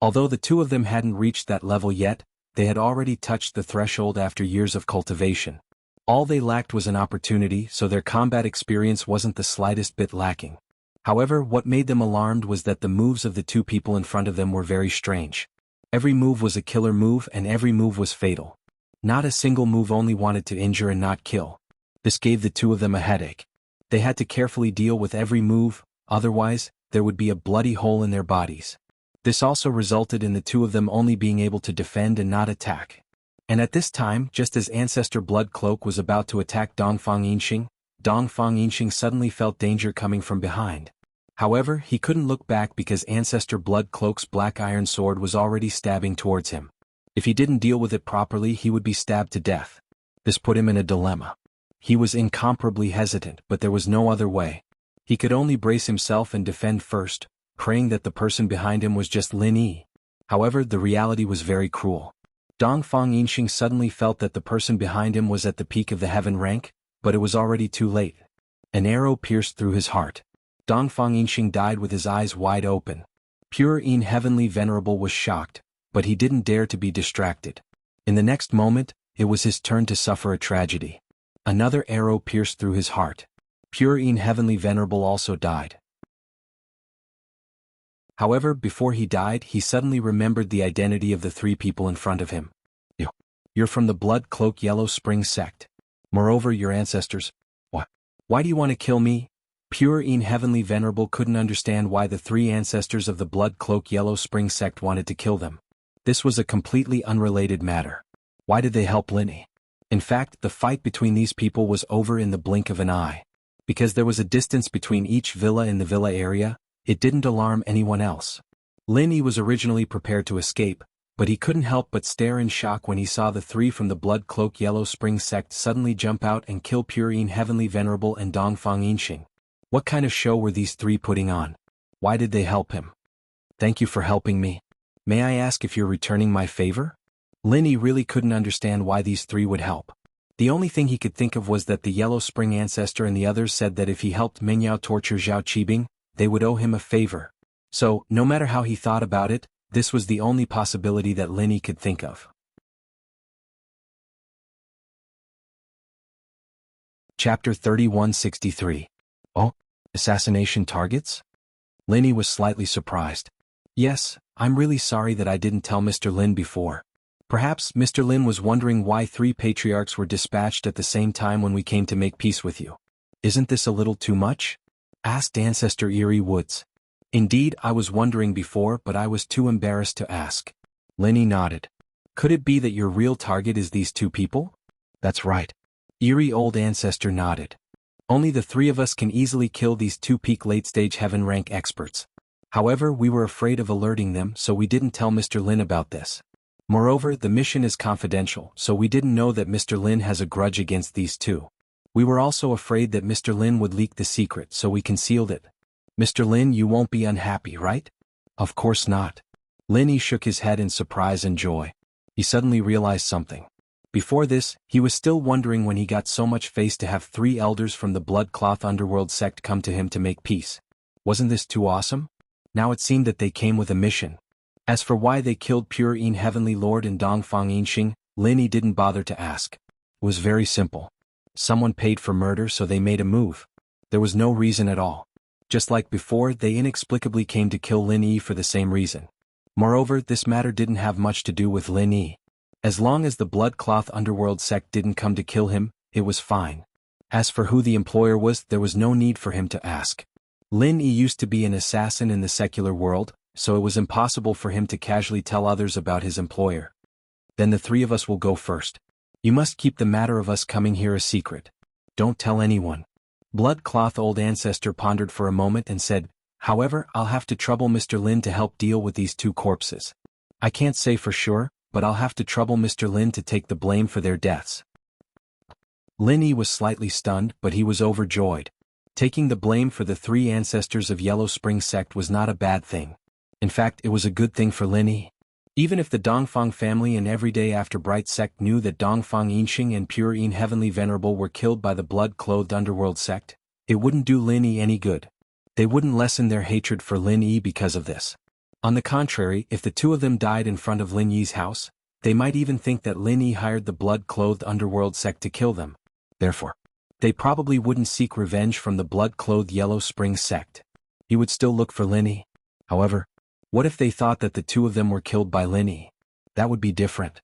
Although the two of them hadn't reached that level yet, they had already touched the threshold after years of cultivation. All they lacked was an opportunity, so their combat experience wasn't the slightest bit lacking. However, what made them alarmed was that the moves of the two people in front of them were very strange. Every move was a killer move and every move was fatal. Not a single move only wanted to injure and not kill. This gave the two of them a headache. They had to carefully deal with every move, otherwise, there would be a bloody hole in their bodies. This also resulted in the two of them only being able to defend and not attack. And at this time, just as Ancestor Blood Cloak was about to attack Dongfang Yinxing suddenly felt danger coming from behind. However, he couldn't look back because Ancestor Blood Cloak's black iron sword was already stabbing towards him. If he didn't deal with it properly, he would be stabbed to death. This put him in a dilemma. He was incomparably hesitant, but there was no other way. He could only brace himself and defend first, praying that the person behind him was just Lin Yi. However, the reality was very cruel. Dongfang Yinxing suddenly felt that the person behind him was at the peak of the Heaven rank, but it was already too late. An arrow pierced through his heart. Dongfang Yinxing died with his eyes wide open. Purine Heavenly Venerable was shocked, but he didn't dare to be distracted. In the next moment, it was his turn to suffer a tragedy. Another arrow pierced through his heart. Purine Heavenly Venerable also died. However, before he died, he suddenly remembered the identity of the three people in front of him. You're from the Blood Cloak Yellow Spring sect. Moreover, your ancestors. What? Why do you want to kill me? Purine Heavenly Venerable couldn't understand why the three ancestors of the Blood Cloak Yellow Spring sect wanted to kill them. This was a completely unrelated matter. Why did they help Lin Yi? In fact, the fight between these people was over in the blink of an eye. Because there was a distance between each villa in the villa area, it didn't alarm anyone else. Lin Yi was originally prepared to escape, but he couldn't help but stare in shock when he saw the three from the Blood Cloak Yellow Spring sect suddenly jump out and kill Purine Heavenly Venerable and Dongfang Yinxing. What kind of show were these three putting on? Why did they help him? Thank you for helping me. May I ask if you're returning my favor? Lin Yi really couldn't understand why these three would help. The only thing he could think of was that the Yellow Spring Ancestor and the others said that if he helped Mingyao torture Zhao Qibing, they would owe him a favor. So, no matter how he thought about it, this was the only possibility that Lin Yi could think of. Chapter 3163. Oh, assassination targets? Lin Yi was slightly surprised. Yes, I'm really sorry that I didn't tell Mr. Lin before. Perhaps Mr. Lin was wondering why 3 patriarchs were dispatched at the same time when we came to make peace with you. Isn't this a little too much? Asked Ancestor Eerie Woods. Indeed, I was wondering before, but I was too embarrassed to ask. Lin Yi nodded. Could it be that your real target is these 2 people? That's right. Eerie Old Ancestor nodded. Only the 3 of us can easily kill these 2 peak late-stage Heaven rank experts. However, we were afraid of alerting them, so we didn't tell Mr. Lin about this. Moreover, the mission is confidential, so we didn't know that Mr. Lin has a grudge against these 2. We were also afraid that Mr. Lin would leak the secret, so we concealed it. Mr. Lin, you won't be unhappy, right? Of course not. Lin Yi shook his head in surprise and joy. He suddenly realized something. Before this, he was still wondering when he got so much face to have 3 elders from the Blood Cloth Underworld sect come to him to make peace. Wasn't this too awesome? Now it seemed that they came with a mission. As for why they killed Purine Heavenly Lord and Dongfang Yinxing, Lin Yi didn't bother to ask. It was very simple. Someone paid for murder, so they made a move. There was no reason at all. Just like before, they inexplicably came to kill Lin Yi for the same reason. Moreover, this matter didn't have much to do with Lin Yi. As long as the Blood Cloth Underworld sect didn't come to kill him, it was fine. As for who the employer was, there was no need for him to ask. Lin Yi used to be an assassin in the secular world, so it was impossible for him to casually tell others about his employer. Then the three of us will go first. You must keep the matter of us coming here a secret. Don't tell anyone. Blood-cloth old ancestor pondered for a moment and said, however, I'll have to trouble Mr. Lin to help deal with these two corpses. I can't say for sure, but I'll have to trouble Mr. Lin to take the blame for their deaths. Lin Yi was slightly stunned, but he was overjoyed. Taking the blame for the three ancestors of Yellow Spring sect was not a bad thing. In fact, it was a good thing for Lin Yi. Even if the Dongfang family and Everyday After Bright sect knew that Dongfang Yinxing and Pure Yin Heavenly Venerable were killed by the blood-clothed underworld sect, it wouldn't do Lin Yi any good. They wouldn't lessen their hatred for Lin Yi because of this. On the contrary, if the two of them died in front of Lin Yi's house, they might even think that Lin Yi hired the blood-clothed underworld sect to kill them. Therefore, they probably wouldn't seek revenge from the blood-clothed Yellow Spring sect. He would still look for Lin Yi. However, what if they thought that the two of them were killed by Lin Yi? That would be different.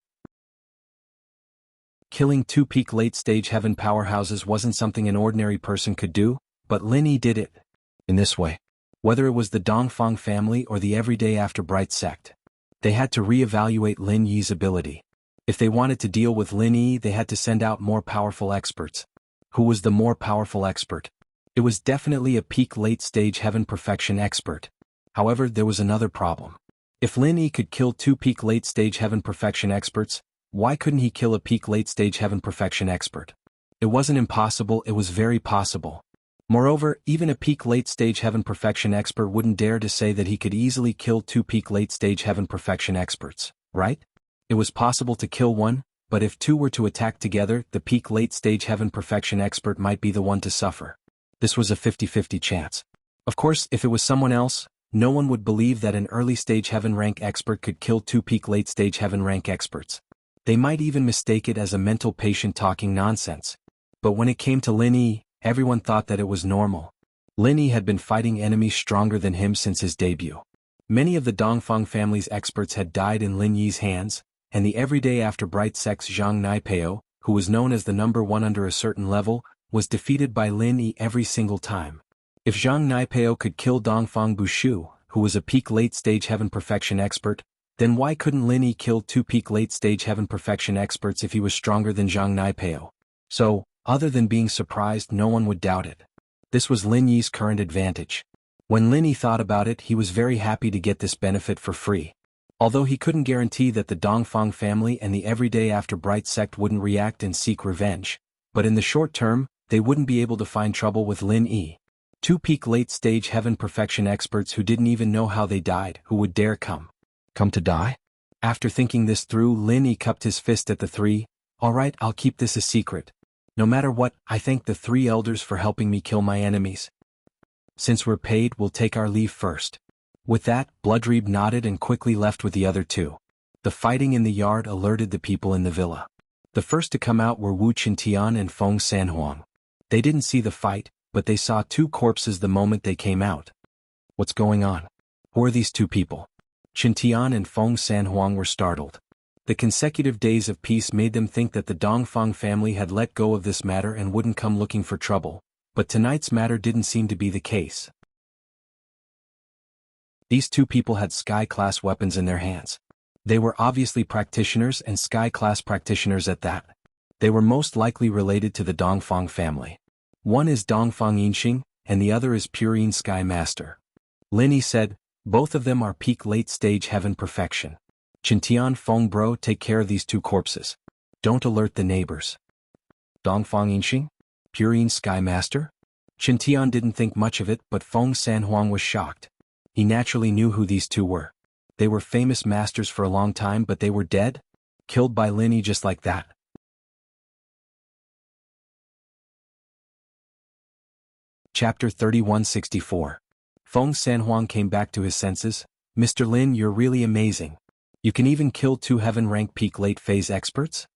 Killing two peak late-stage heaven powerhouses wasn't something an ordinary person could do, but Lin Yi did it. In this way, whether it was the Dongfang family or the Everyday After Bright sect, they had to re-evaluate Lin Yi's ability. If they wanted to deal with Lin Yi, they had to send out more powerful experts. Who was the more powerful expert? It was definitely a peak late-stage heaven perfection expert. However, there was another problem. If Lin Yi could kill two peak late-stage heaven perfection experts, why couldn't he kill a peak late-stage heaven perfection expert? It wasn't impossible, it was very possible. Moreover, even a peak late-stage heaven perfection expert wouldn't dare to say that he could easily kill two peak late-stage heaven perfection experts, right? It was possible to kill one, but if two were to attack together, the peak late-stage heaven perfection expert might be the one to suffer. This was a 50-50 chance. Of course, if it was someone else, no one would believe that an early-stage heaven rank expert could kill two peak late-stage heaven rank experts. They might even mistake it as a mental patient talking nonsense. But when it came to Lin Yi, everyone thought that it was normal. Lin Yi had been fighting enemies stronger than him since his debut. Many of the Dongfang family's experts had died in Lin Yi's hands, and the Everyday After Bright sect's Zhang Naipeo, who was known as the number one under a certain level, was defeated by Lin Yi every single time. If Zhang Naipeo could kill Dongfang Bushu, who was a peak late-stage heaven perfection expert, then why couldn't Lin Yi kill two peak late-stage heaven perfection experts if he was stronger than Zhang Naipeo? So, other than being surprised, no one would doubt it. This was Lin Yi's current advantage. When Lin Yi thought about it, he was very happy to get this benefit for free. Although he couldn't guarantee that the Dongfang family and the Everyday After Bright sect wouldn't react and seek revenge, but in the short term, they wouldn't be able to find trouble with Lin Yi. Two peak late-stage heaven perfection experts who didn't even know how they died, who would dare come to die? After thinking this through, Lin Yi cupped his fist at the three. All right, I'll keep this a secret. No matter what, I thank the three elders for helping me kill my enemies. Since we're paid, we'll take our leave first. With that, Bloodreeb nodded and quickly left with the other two. The fighting in the yard alerted the people in the villa. The first to come out were Wu Qintian and Feng Sanhuang. They didn't see the fight, but they saw two corpses the moment they came out. What's going on? Who are these two people? Qintian and Feng Sanhuang were startled. The consecutive days of peace made them think that the Dongfang family had let go of this matter and wouldn't come looking for trouble, but tonight's matter didn't seem to be the case. These two people had sky-class weapons in their hands. They were obviously practitioners and sky-class practitioners at that. They were most likely related to the Dongfang family. One is Dongfang Yinxing, and the other is Pure Yin Sky Master. Lin Yi said, both of them are peak late-stage heaven perfection. Qintian Feng bro, take care of these two corpses. Don't alert the neighbors. Dongfang Yinxing? Pure Yin Sky Master? Qintian didn't think much of it, but Feng Sanhuang was shocked. He naturally knew who these two were. They were famous masters for a long time, but they were dead? Killed by Lin Yi just like that. Chapter 3164. Feng Sanhuang came back to his senses. Mr. Lin, you're really amazing. You can even kill two heaven-rank peak late-phase experts?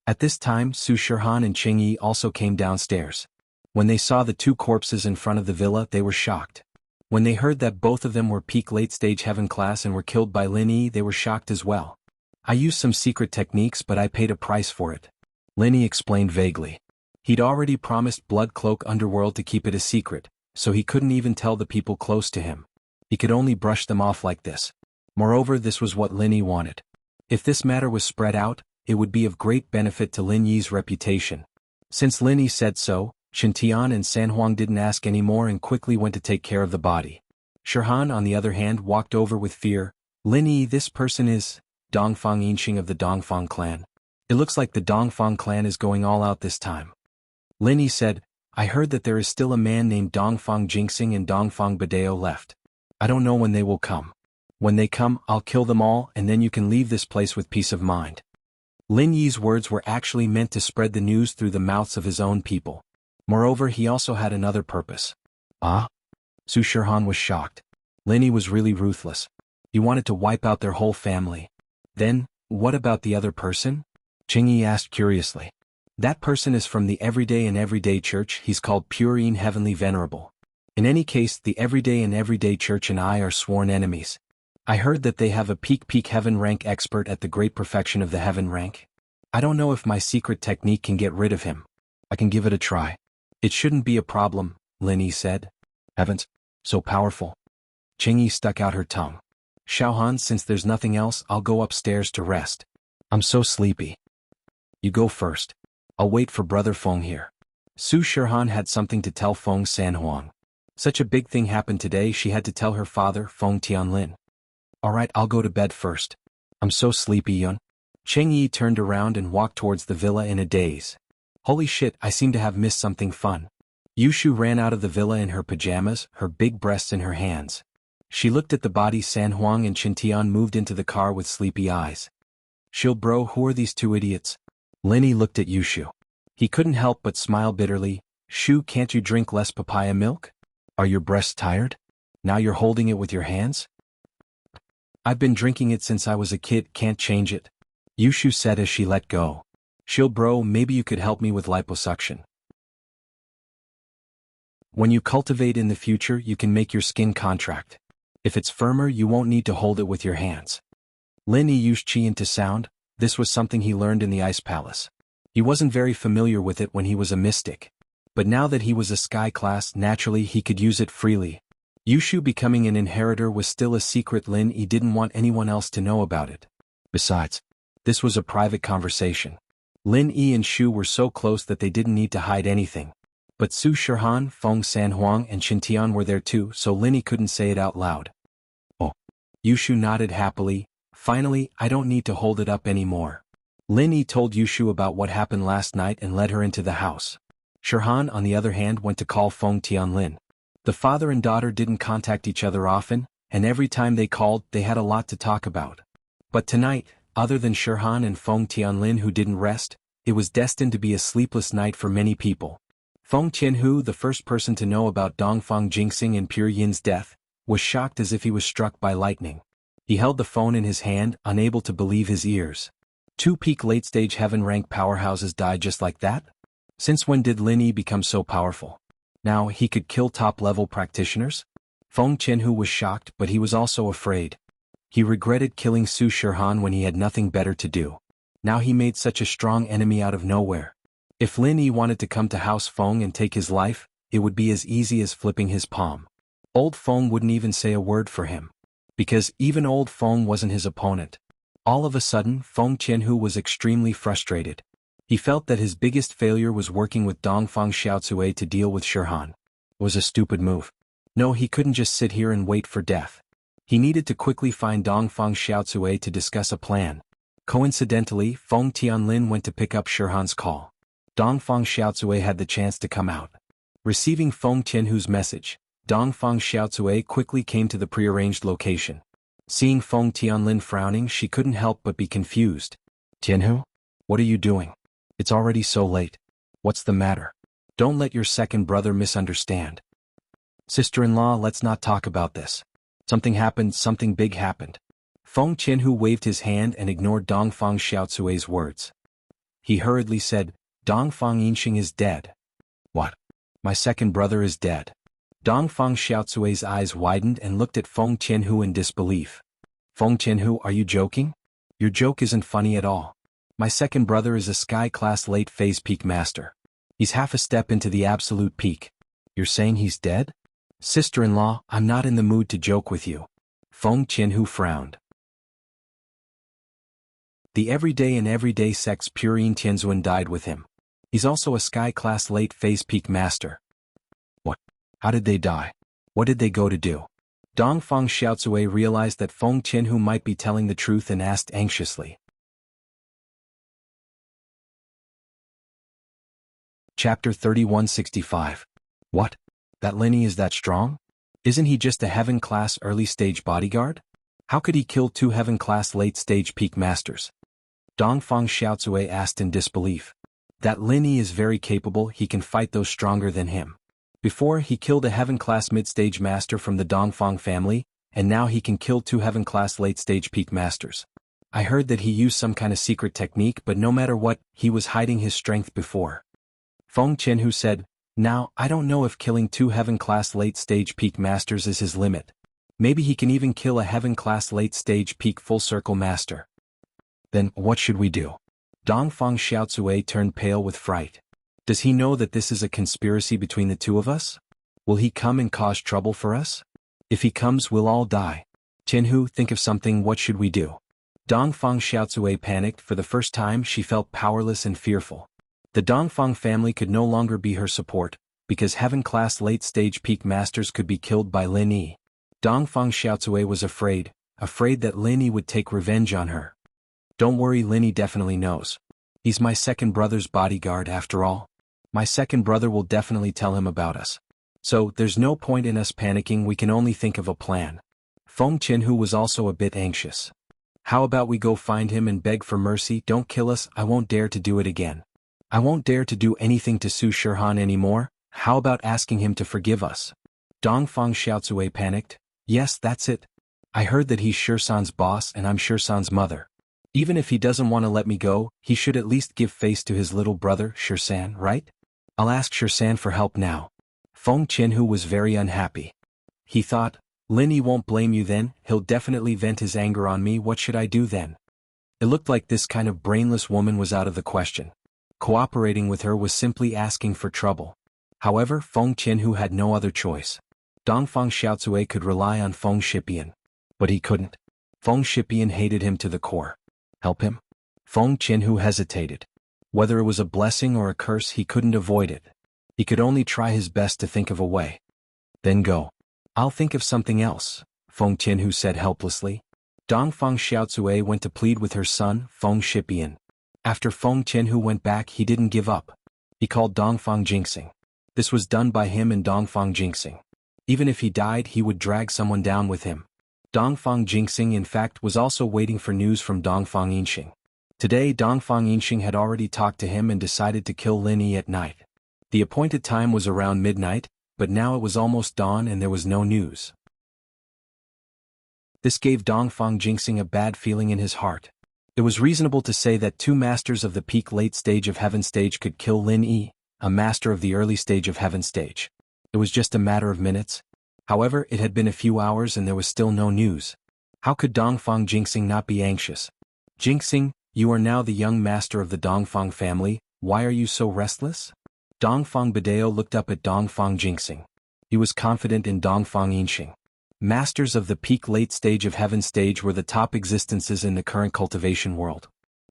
At this time, Su Shirhan and Qing Yi also came downstairs. When they saw the two corpses in front of the villa, they were shocked. When they heard that both of them were peak late-stage heaven class and were killed by Lin Yi, they were shocked as well. I used some secret techniques, but I paid a price for it. Lin Yi explained vaguely. He'd already promised Blood Cloak Underworld to keep it a secret, so he couldn't even tell the people close to him. He could only brush them off like this. Moreover, this was what Lin Yi wanted. If this matter was spread out, it would be of great benefit to Lin Yi's reputation. Since Lin Yi said so, Shintian and San Huang didn't ask any more and quickly went to take care of the body. Shirhan, on the other hand, walked over with fear. Lin Yi, this person is Dongfang Yinxing of the Dongfang clan. It looks like the Dongfang clan is going all out this time. Lin Yi said, I heard that there is still a man named Dongfang Jinxing and Dongfang Badeo left. I don't know when they will come. When they come, I'll kill them all and then you can leave this place with peace of mind. Lin Yi's words were actually meant to spread the news through the mouths of his own people. Moreover, he also had another purpose. Ah? Su Shirhan was shocked. Lin Yi was really ruthless. He wanted to wipe out their whole family. Then, what about the other person? Ching Yi asked curiously. That person is from the Everyday and Everyday Church. He's called Purine Heavenly Venerable. In any case, the Everyday and Everyday Church and I are sworn enemies. I heard that they have a peak heaven rank expert at the great perfection of the heaven rank. I don't know if my secret technique can get rid of him. I can give it a try. It shouldn't be a problem, Lin Yi said. Heavens, so powerful. Ching Yi stuck out her tongue. Xiaohan, since there's nothing else, I'll go upstairs to rest. I'm so sleepy. You go first. I'll wait for Brother Feng here. Su Shirhan had something to tell Feng San Huang. Such a big thing happened today, she had to tell her father, Feng Tianlin. Alright, I'll go to bed first. I'm so sleepy, Yun. Cheng Yi turned around and walked towards the villa in a daze. Holy shit, I seem to have missed something fun. Yushu ran out of the villa in her pajamas, her big breasts in her hands. She looked at the body. San Huang and Qintian moved into the car with sleepy eyes. Shield bro, who are these two idiots? Lin Yi looked at Yushu. He couldn't help but smile bitterly. Shu, can't you drink less papaya milk? Are your breasts tired? Now you're holding it with your hands? I've been drinking it since I was a kid, can't change it. Yushu said as she let go. Shield bro, maybe you could help me with liposuction. When you cultivate in the future, you can make your skin contract. If it's firmer, you won't need to hold it with your hands. Lin Yi used qi into sound. This was something he learned in the Ice Palace. He wasn't very familiar with it when he was a mystic. But now that he was a sky class, naturally he could use it freely. Yushu becoming an inheritor was still a secret. Lin Yi didn't want anyone else to know about it. Besides, this was a private conversation. Lin Yi and Shu were so close that they didn't need to hide anything. But Su Shirhan, Feng San Huang and Qintian were there too, so Lin Yi couldn't say it out loud. Oh. Yushu nodded happily. Finally, I don't need to hold it up anymore. Lin Yi told Yushu about what happened last night and led her into the house. Shirhan, on the other hand, went to call Feng Tianlin. The father and daughter didn't contact each other often, and every time they called, they had a lot to talk about. But tonight, other than Shirhan and Feng Tianlin who didn't rest, it was destined to be a sleepless night for many people. Feng Tianhu, the first person to know about Dongfang Jinxing and Pure Yin's death, was shocked as if he was struck by lightning. He held the phone in his hand, unable to believe his ears. Two peak late-stage heaven-rank powerhouses died just like that? Since when did Lin Yi become so powerful? Now he could kill top-level practitioners? Feng Tianhu was shocked, but he was also afraid. He regretted killing Su Shirhan when he had nothing better to do. Now he made such a strong enemy out of nowhere. If Lin Yi wanted to come to House Feng and take his life, it would be as easy as flipping his palm. Old Feng wouldn't even say a word for him. Because even old Feng wasn't his opponent. All of a sudden, Feng Tianhu was extremely frustrated. He felt that his biggest failure was working with Dongfang Xiaocui to deal with Shirhan. It was a stupid move. No, he couldn't just sit here and wait for death. He needed to quickly find Dongfang Xiaocui to discuss a plan. Coincidentally, Feng Tianlin went to pick up Shirhan's call. Dongfang Xiaocui had the chance to come out. Receiving Feng Tianhu's message, Dongfang Xiaocui quickly came to the prearranged location. Seeing Feng Tianlin frowning, she couldn't help but be confused. Tianhu? What are you doing? It's already so late. What's the matter? Don't let your second brother misunderstand. Sister-in-law, let's not talk about this. Something happened, something big happened. Feng Tianhu waved his hand and ignored Dongfang Xiaocui's words. He hurriedly said, Dongfang Yinxing is dead. What? My second brother is dead. Dongfang Xiaocui's eyes widened and looked at Feng Tianhu in disbelief. Feng Tianhu, are you joking? Your joke isn't funny at all. My second brother is a sky-class late-phase peak master. He's half a step into the absolute peak. You're saying he's dead? Sister-in-law, I'm not in the mood to joke with you. Feng Qianhu frowned. The everyday sex Purine Tianzuan died with him. He's also a sky-class late-phase peak master. What? How did they die? What did they go to do? Dongfang Xiaozui realized that Feng Qianhu might be telling the truth and asked anxiously. Chapter 3165. What? That Linny is that strong? Isn't he just a heaven-class early-stage bodyguard? How could he kill 2 heaven-class late-stage peak masters? Dongfang Xiaozui asked in disbelief. That Linny is very capable, he can fight those stronger than him. Before, he killed a heaven-class mid-stage master from the Dongfang family, and now he can kill 2 heaven-class late-stage peak masters. I heard that he used some kind of secret technique, but no matter what, he was hiding his strength before. Feng Qianhu said, now, I don't know if killing 2 heaven-class late-stage peak masters is his limit. Maybe he can even kill a heaven-class late-stage peak full-circle master. Then, what should we do? Dongfang Xiaozui turned pale with fright. Does he know that this is a conspiracy between the 2 of us? Will he come and cause trouble for us? If he comes, we'll all die. Qianhu, think of something, what should we do? Dongfang Xiaozui panicked. For the first time she felt powerless and fearful. The Dongfang family could no longer be her support, because heaven-class late-stage peak masters could be killed by Lin Yi. Dongfang Xiaozui was afraid that Lin Yi would take revenge on her. Don't worry, Lin Yi definitely knows. He's my second brother's bodyguard after all. My second brother will definitely tell him about us. So, there's no point in us panicking, we can only think of a plan. Feng Qianhu was also a bit anxious. How about we go find him and beg for mercy? Don't kill us, I won't dare to do it again. I won't dare to do anything to Su Shirhan anymore. How about asking him to forgive us? Dongfang Xiaozui panicked. Yes, that's it. I heard that he's Shirsan's boss and I'm Shirsan's mother. Even if he doesn't want to let me go, he should at least give face to his little brother, Shirsan, right? I'll ask Shirsan for help now. Feng Qianhu was very unhappy. He thought, Lin Yi won't blame you then, he'll definitely vent his anger on me, what should I do then? It looked like this kind of brainless woman was out of the question. Cooperating with her was simply asking for trouble. However, Feng Qianhu had no other choice. Dongfang Xiaozui could rely on Feng Shipian. But he couldn't. Feng Shipian hated him to the core. Help him? Feng Qianhu hesitated. Whether it was a blessing or a curse, he couldn't avoid it. He could only try his best to think of a way. Then go. I'll think of something else, Feng Qianhu said helplessly. Dongfang Xiaozui went to plead with her son, Feng Shipian. After Feng Qianhu went back, he didn't give up. He called Dongfang Jingxing. This was done by him and Dongfang Jingxing. Even if he died, he would drag someone down with him. Dongfang Jingxing in fact was also waiting for news from Dongfang Yinxing. Today Dongfang Yinxing had already talked to him and decided to kill Lin Yi at night. The appointed time was around midnight, but now it was almost dawn and there was no news. This gave Dongfang Jingxing a bad feeling in his heart. It was reasonable to say that 2 masters of the peak late stage of heaven stage could kill Lin Yi, a master of the early stage of heaven stage. It was just a matter of minutes. However, it had been a few hours and there was still no news. How could Dongfang Jingxing not be anxious? Jingxing, you are now the young master of the Dongfang family, why are you so restless? Dongfang Badeo looked up at Dongfang Jingxing. He was confident in Dongfang Yinxing. Masters of the peak late stage of heaven stage were the top existences in the current cultivation world.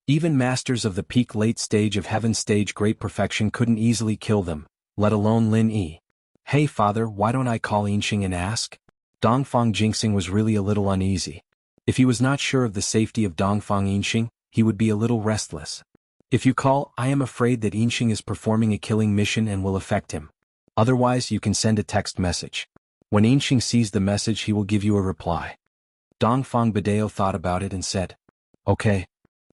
Even masters of the peak late stage of heaven stage great perfection couldn't easily kill them, let alone Lin Yi. Hey father, why don't I call Yinxing and ask? Dongfang Jingxing was really a little uneasy. If he was not sure of the safety of Dongfang Yinxing, he would be a little restless. If you call, I am afraid that Yinxing is performing a killing mission and will affect him. Otherwise you can send a text message. When Yinxing sees the message he will give you a reply. Dongfang Badeo thought about it and said, okay.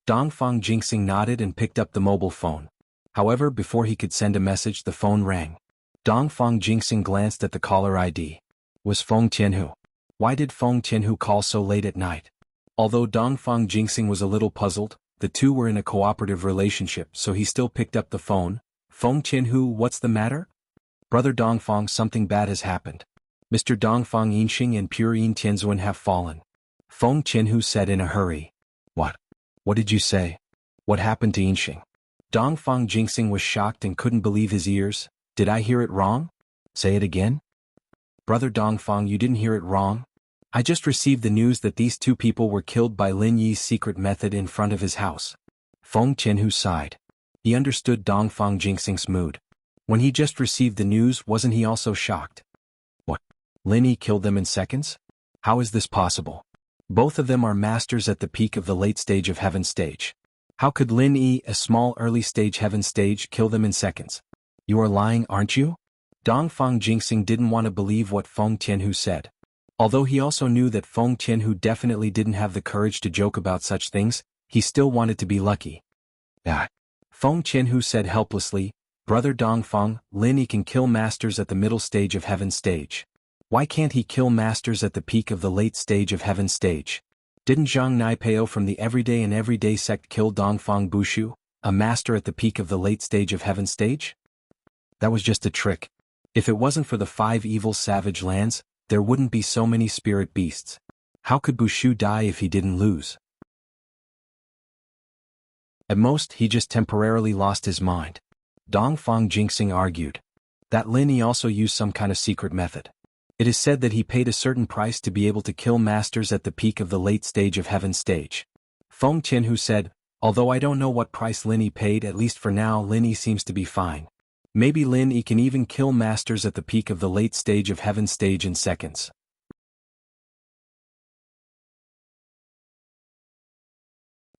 Dongfang Jingxing nodded and picked up the mobile phone. However, before he could send a message the phone rang. Dongfang Jingxing glanced at the caller ID. Was Feng Qianhu. Why did Feng Qianhu call so late at night? Although Dongfang Jingxing was a little puzzled, the two were in a cooperative relationship so he still picked up the phone. Feng Qianhu, what's the matter? Brother Dongfang, something bad has happened. Mr. Dongfang Yinxing and Pure Yin Tianzuan have fallen. Feng Qianhu said in a hurry. What? What did you say? What happened to Yinxing? Dongfang Jingxing was shocked and couldn't believe his ears. Did I hear it wrong? Say it again? Brother Dongfang, you didn't hear it wrong? I just received the news that these two people were killed by Lin Yi's secret method in front of his house. Feng Qianhu sighed. He understood Dongfang Jingxing's mood. When he just received the news, wasn't he also shocked? What? Lin Yi killed them in seconds? How is this possible? Both of them are masters at the peak of the late stage of heaven stage. How could Lin Yi, a small early stage heaven stage, kill them in seconds? You are lying, aren't you? Dongfang Jingxing didn't want to believe what Feng Qianhu said. Although he also knew that Feng Qianhu definitely didn't have the courage to joke about such things, he still wanted to be lucky. Feng Qianhu said helplessly, Brother Dongfang, Lin Yi can kill masters at the middle stage of heaven stage. Why can't he kill masters at the peak of the late stage of heaven stage? Didn't Zhang Naipeo from the Everyday and Everyday sect kill Dongfang Bushu, a master at the peak of the late stage of heaven stage? That was just a trick. If it wasn't for the 5 evil savage lands, there wouldn't be so many spirit beasts. How could Bushu die if he didn't lose? At most, he just temporarily lost his mind. Dongfang Jingxing argued. That Lin Yi also used some kind of secret method. It is said that he paid a certain price to be able to kill masters at the peak of the late stage of heaven stage. Feng Qianhu said, although I don't know what price Lin Yi paid, at least for now Lin Yi seems to be fine. Maybe Lin Yi can even kill masters at the peak of the late stage of heaven stage in seconds.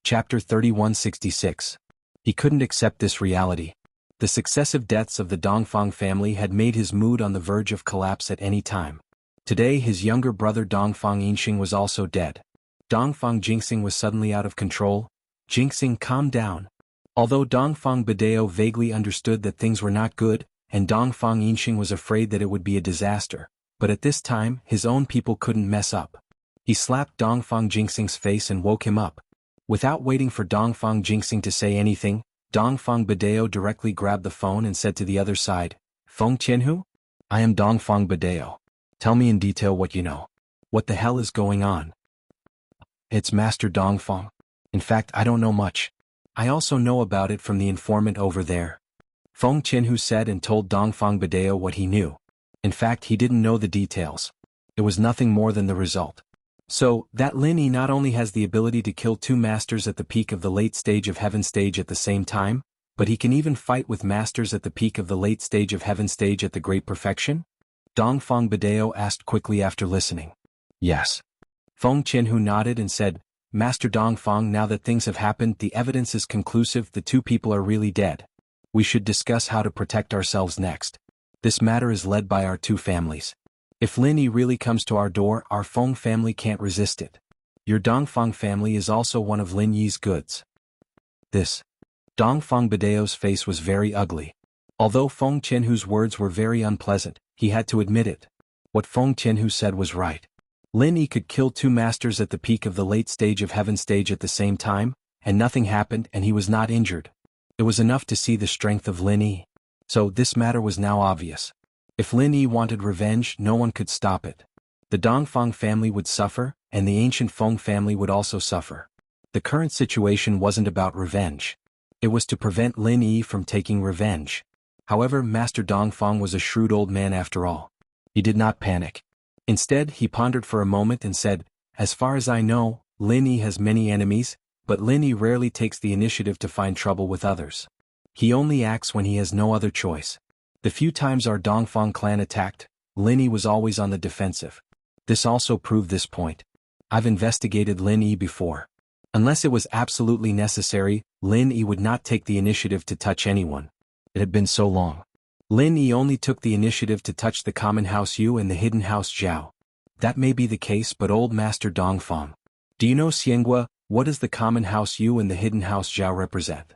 Chapter 3166. He couldn't accept this reality. The successive deaths of the Dongfang family had made his mood on the verge of collapse at any time. Today his younger brother Dongfang Yinxing was also dead. Dongfang Jingxing was suddenly out of control. Jingxing, calm down. Although Dongfang Badeo vaguely understood that things were not good, and Dongfang Yinxing was afraid that it would be a disaster, but at this time his own people couldn't mess up. He slapped Dongfang Jingxing's face and woke him up. Without waiting for Dongfang Jingxing to say anything, Dongfang Badeo directly grabbed the phone and said to the other side, Feng Qianhu? I am Dongfang Badeo. Tell me in detail what you know. What the hell is going on? It's Master Dongfang. In fact, I don't know much. I also know about it from the informant over there. Feng Qianhu said and told Dongfang Badeo what he knew. In fact, he didn't know the details. It was nothing more than the result. So, that Lin Yi not only has the ability to kill 2 masters at the peak of the late stage of heaven stage at the same time, but he can even fight with masters at the peak of the late stage of heaven stage at the great perfection? Dongfang Badeo asked quickly after listening. Yes. Feng Qianhu nodded and said, Master Dongfang, now that things have happened, the evidence is conclusive, the 2 people are really dead. We should discuss how to protect ourselves next. This matter is led by our 2 families. If Lin Yi really comes to our door, our Feng family can't resist it. Your Dongfang family is also one of Lin Yi's goods. This. Dongfang Badeo's face was very ugly. Although Feng Qianhu's words were very unpleasant, he had to admit it. What Feng Qianhu said was right. Lin Yi could kill 2 masters at the peak of the late stage of heaven stage at the same time, and nothing happened and he was not injured. It was enough to see the strength of Lin Yi. So this matter was now obvious. If Lin Yi wanted revenge, no one could stop it. The Dongfang family would suffer, and the ancient Feng family would also suffer. The current situation wasn't about revenge. It was to prevent Lin Yi from taking revenge. However, Master Dongfang was a shrewd old man after all. He did not panic. Instead, he pondered for a moment and said, as far as I know, Lin Yi has many enemies, but Lin Yi rarely takes the initiative to find trouble with others. He only acts when he has no other choice. The few times our Dongfang clan attacked, Lin Yi was always on the defensive. This also proved this point. I've investigated Lin Yi before. Unless it was absolutely necessary, Lin Yi would not take the initiative to touch anyone. It had been so long. Lin Yi only took the initiative to touch the common house Yu and the hidden house Zhao. That may be the case, but old Master Dongfang. Do you know, Xianghua, what does the common house Yu and the hidden house Zhao represent?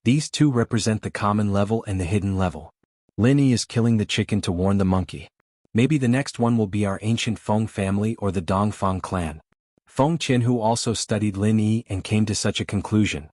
These 2 represent the common level and the hidden level. Lin Yi is killing the chicken to warn the monkey. Maybe the next one will be our ancient Feng family or the Dongfang clan. Feng Qianhu also studied Lin Yi and came to such a conclusion.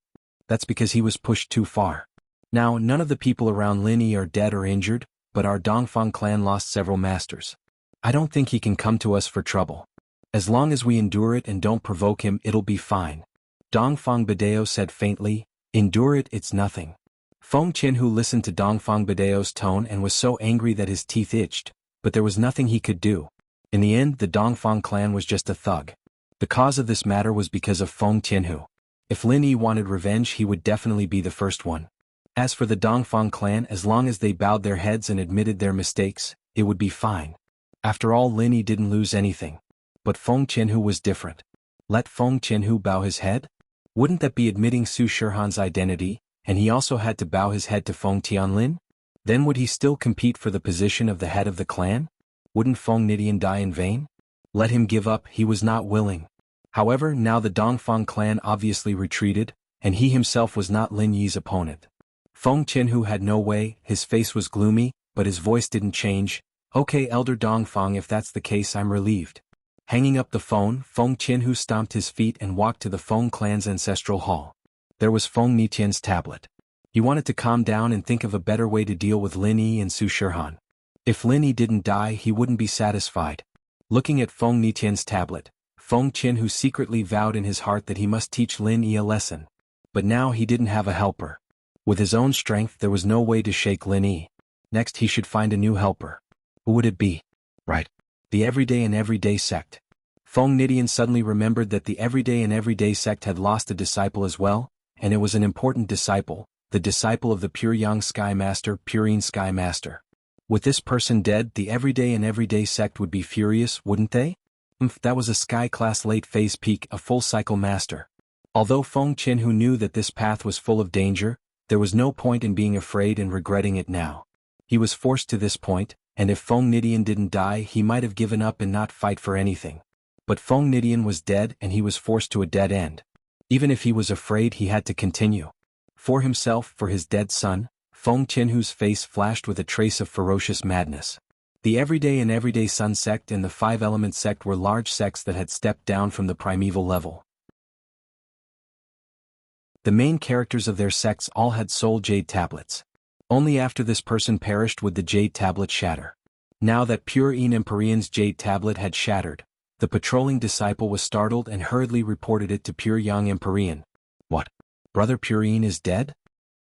That's because he was pushed too far. Now, none of the people around Lin Yi are dead or injured, but our Dongfang clan lost several masters. I don't think he can come to us for trouble. As long as we endure it and don't provoke him, it'll be fine. Dongfang Badeo said faintly, endure it, it's nothing. Feng Qianhu listened to Dongfang Badeo's tone and was so angry that his teeth itched, but there was nothing he could do. In the end, the Dongfang clan was just a thug. The cause of this matter was because of Feng Qianhu. If Lin Yi wanted revenge, he would definitely be the first one. As for the Dongfang clan, as long as they bowed their heads and admitted their mistakes, it would be fine. After all, Lin Yi didn't lose anything. But Feng Qianhu was different. Let Feng Qianhu bow his head? Wouldn't that be admitting Su Shihan's identity, and he also had to bow his head to Feng Tianlin? Then would he still compete for the position of the head of the clan? Wouldn't Feng Nidian die in vain? Let him give up, he was not willing. However, now the Dongfang clan obviously retreated, and he himself was not Lin Yi's opponent. Feng Qianhu had no way, his face was gloomy, but his voice didn't change. Okay, Elder Dongfang, if that's the case, I'm relieved. Hanging up the phone, Feng Qianhu stomped his feet and walked to the Feng clan's ancestral hall. There was Feng Nitian's tablet. He wanted to calm down and think of a better way to deal with Lin Yi and Su Shihan. If Lin Yi didn't die, he wouldn't be satisfied. Looking at Feng Nitian's tablet, Feng Qianhu secretly vowed in his heart that he must teach Lin Yi a lesson. But now he didn't have a helper. With his own strength, there was no way to shake Lin Yi. Next, he should find a new helper. Who would it be? Right. The Everyday and Everyday sect. Feng Nidian suddenly remembered that the Everyday and Everyday sect had lost a disciple as well, and it was an important disciple, the disciple of the Pure Yang Sky Master, Purine Sky Master. With this person dead, the Everyday and Everyday sect would be furious, wouldn't they? That was a Sky-class late-phase peak, a full-cycle master. Although Feng Qianhu knew that this path was full of danger, there was no point in being afraid and regretting it now. He was forced to this point, and if Feng Nidian didn't die, he might have given up and not fight for anything. But Feng Nidian was dead and he was forced to a dead end. Even if he was afraid, he had to continue. For himself, for his dead son, Feng Qianhu's face flashed with a trace of ferocious madness. The Everyday and Everyday Sun sect and the Five Element sect were large sects that had stepped down from the primeval level. The main characters of their sects all had soul jade tablets. Only after this person perished would the jade tablet shatter. Now that Pure Een Empyrean's jade tablet had shattered, the patrolling disciple was startled and hurriedly reported it to Pure Yang Empyrean. What? Brother Pure Een is dead?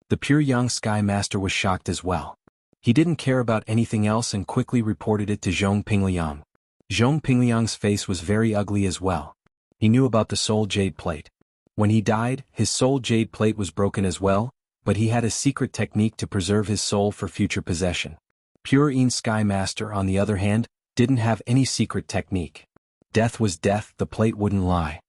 The Pure Yang Sky Master was shocked as well. He didn't care about anything else and quickly reported it to Zhong Pingliang. Zhong Pingliang's face was very ugly as well. He knew about the soul jade plate. When he died, his soul jade plate was broken as well, but he had a secret technique to preserve his soul for future possession. Pure Een Sky Master, on the other hand, didn't have any secret technique. Death was death, the plate wouldn't lie.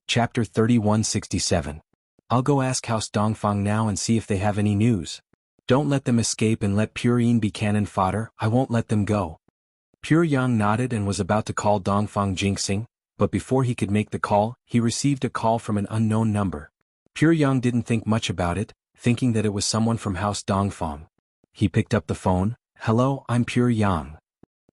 Chapter 3167. I'll go ask House Dongfang now and see if they have any news. Don't let them escape and let Pure Een be cannon fodder, I won't let them go. Pure Yang nodded and was about to call Dongfang Jinxing, but before he could make the call, he received a call from an unknown number. Pure Yang didn't think much about it, thinking that it was someone from House Dongfang. He picked up the phone. Hello, I'm Pure Yang.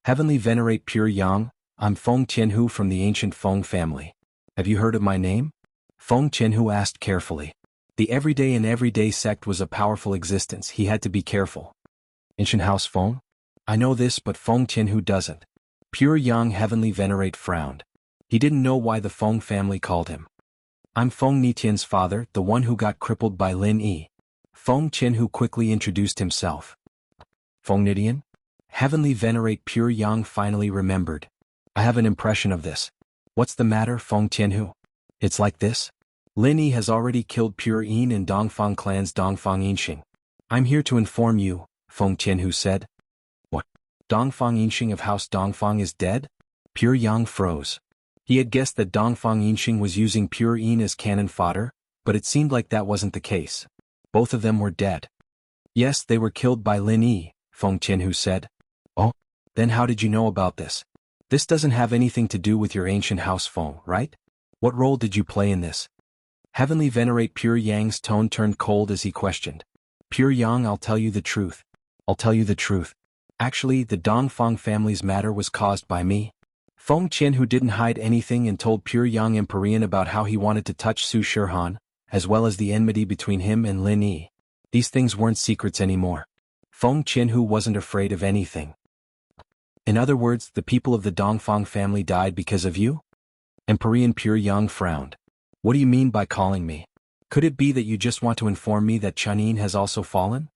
Heavenly Venerate Pure Yang, I'm Feng Qianhu from the ancient Feng family. Have you heard of my name? Feng Qianhu asked carefully. The Everyday and Everyday sect was a powerful existence, he had to be careful. Ancient House Feng? I know this, but Feng Qianhu doesn't. Pure Yang Heavenly Venerate frowned. He didn't know why the Feng family called him. I'm Feng Nitian's father, the one who got crippled by Lin Yi. Feng Qianhu quickly introduced himself. Feng Nitian? Heavenly Venerate Pure Yang finally remembered. I have an impression of this. What's the matter, Feng Qianhu? It's like this. Lin Yi has already killed Pure Een and Dongfang clan's Dongfang Yinxing. I'm here to inform you, Feng Qianhu said. What? Dongfang Yinxing of House Dongfang is dead? Pure Yang froze. He had guessed that Dongfang Yinxing was using Pure Een as cannon fodder, but it seemed like that wasn't the case. Both of them were dead. Yes, they were killed by Lin Yi, Feng Qianhu said. Oh? Then how did you know about this? This doesn't have anything to do with your ancient house Feng, right? What role did you play in this? Heavenly Venerate Pure Yang's tone turned cold as he questioned. Pure Yang, I'll tell you the truth. I'll tell you the truth. Actually, the Dongfang family's matter was caused by me. Feng Qianhu didn't hide anything and told Pure Yang Empyrean about how he wanted to touch Su Shihan, as well as the enmity between him and Lin Yi. These things weren't secrets anymore. Feng Qianhu wasn't afraid of anything. In other words, the people of the Dongfang family died because of you? Empyrean Pure Yang frowned. What do you mean by calling me? Could it be that you just want to inform me that Chunin has also fallen?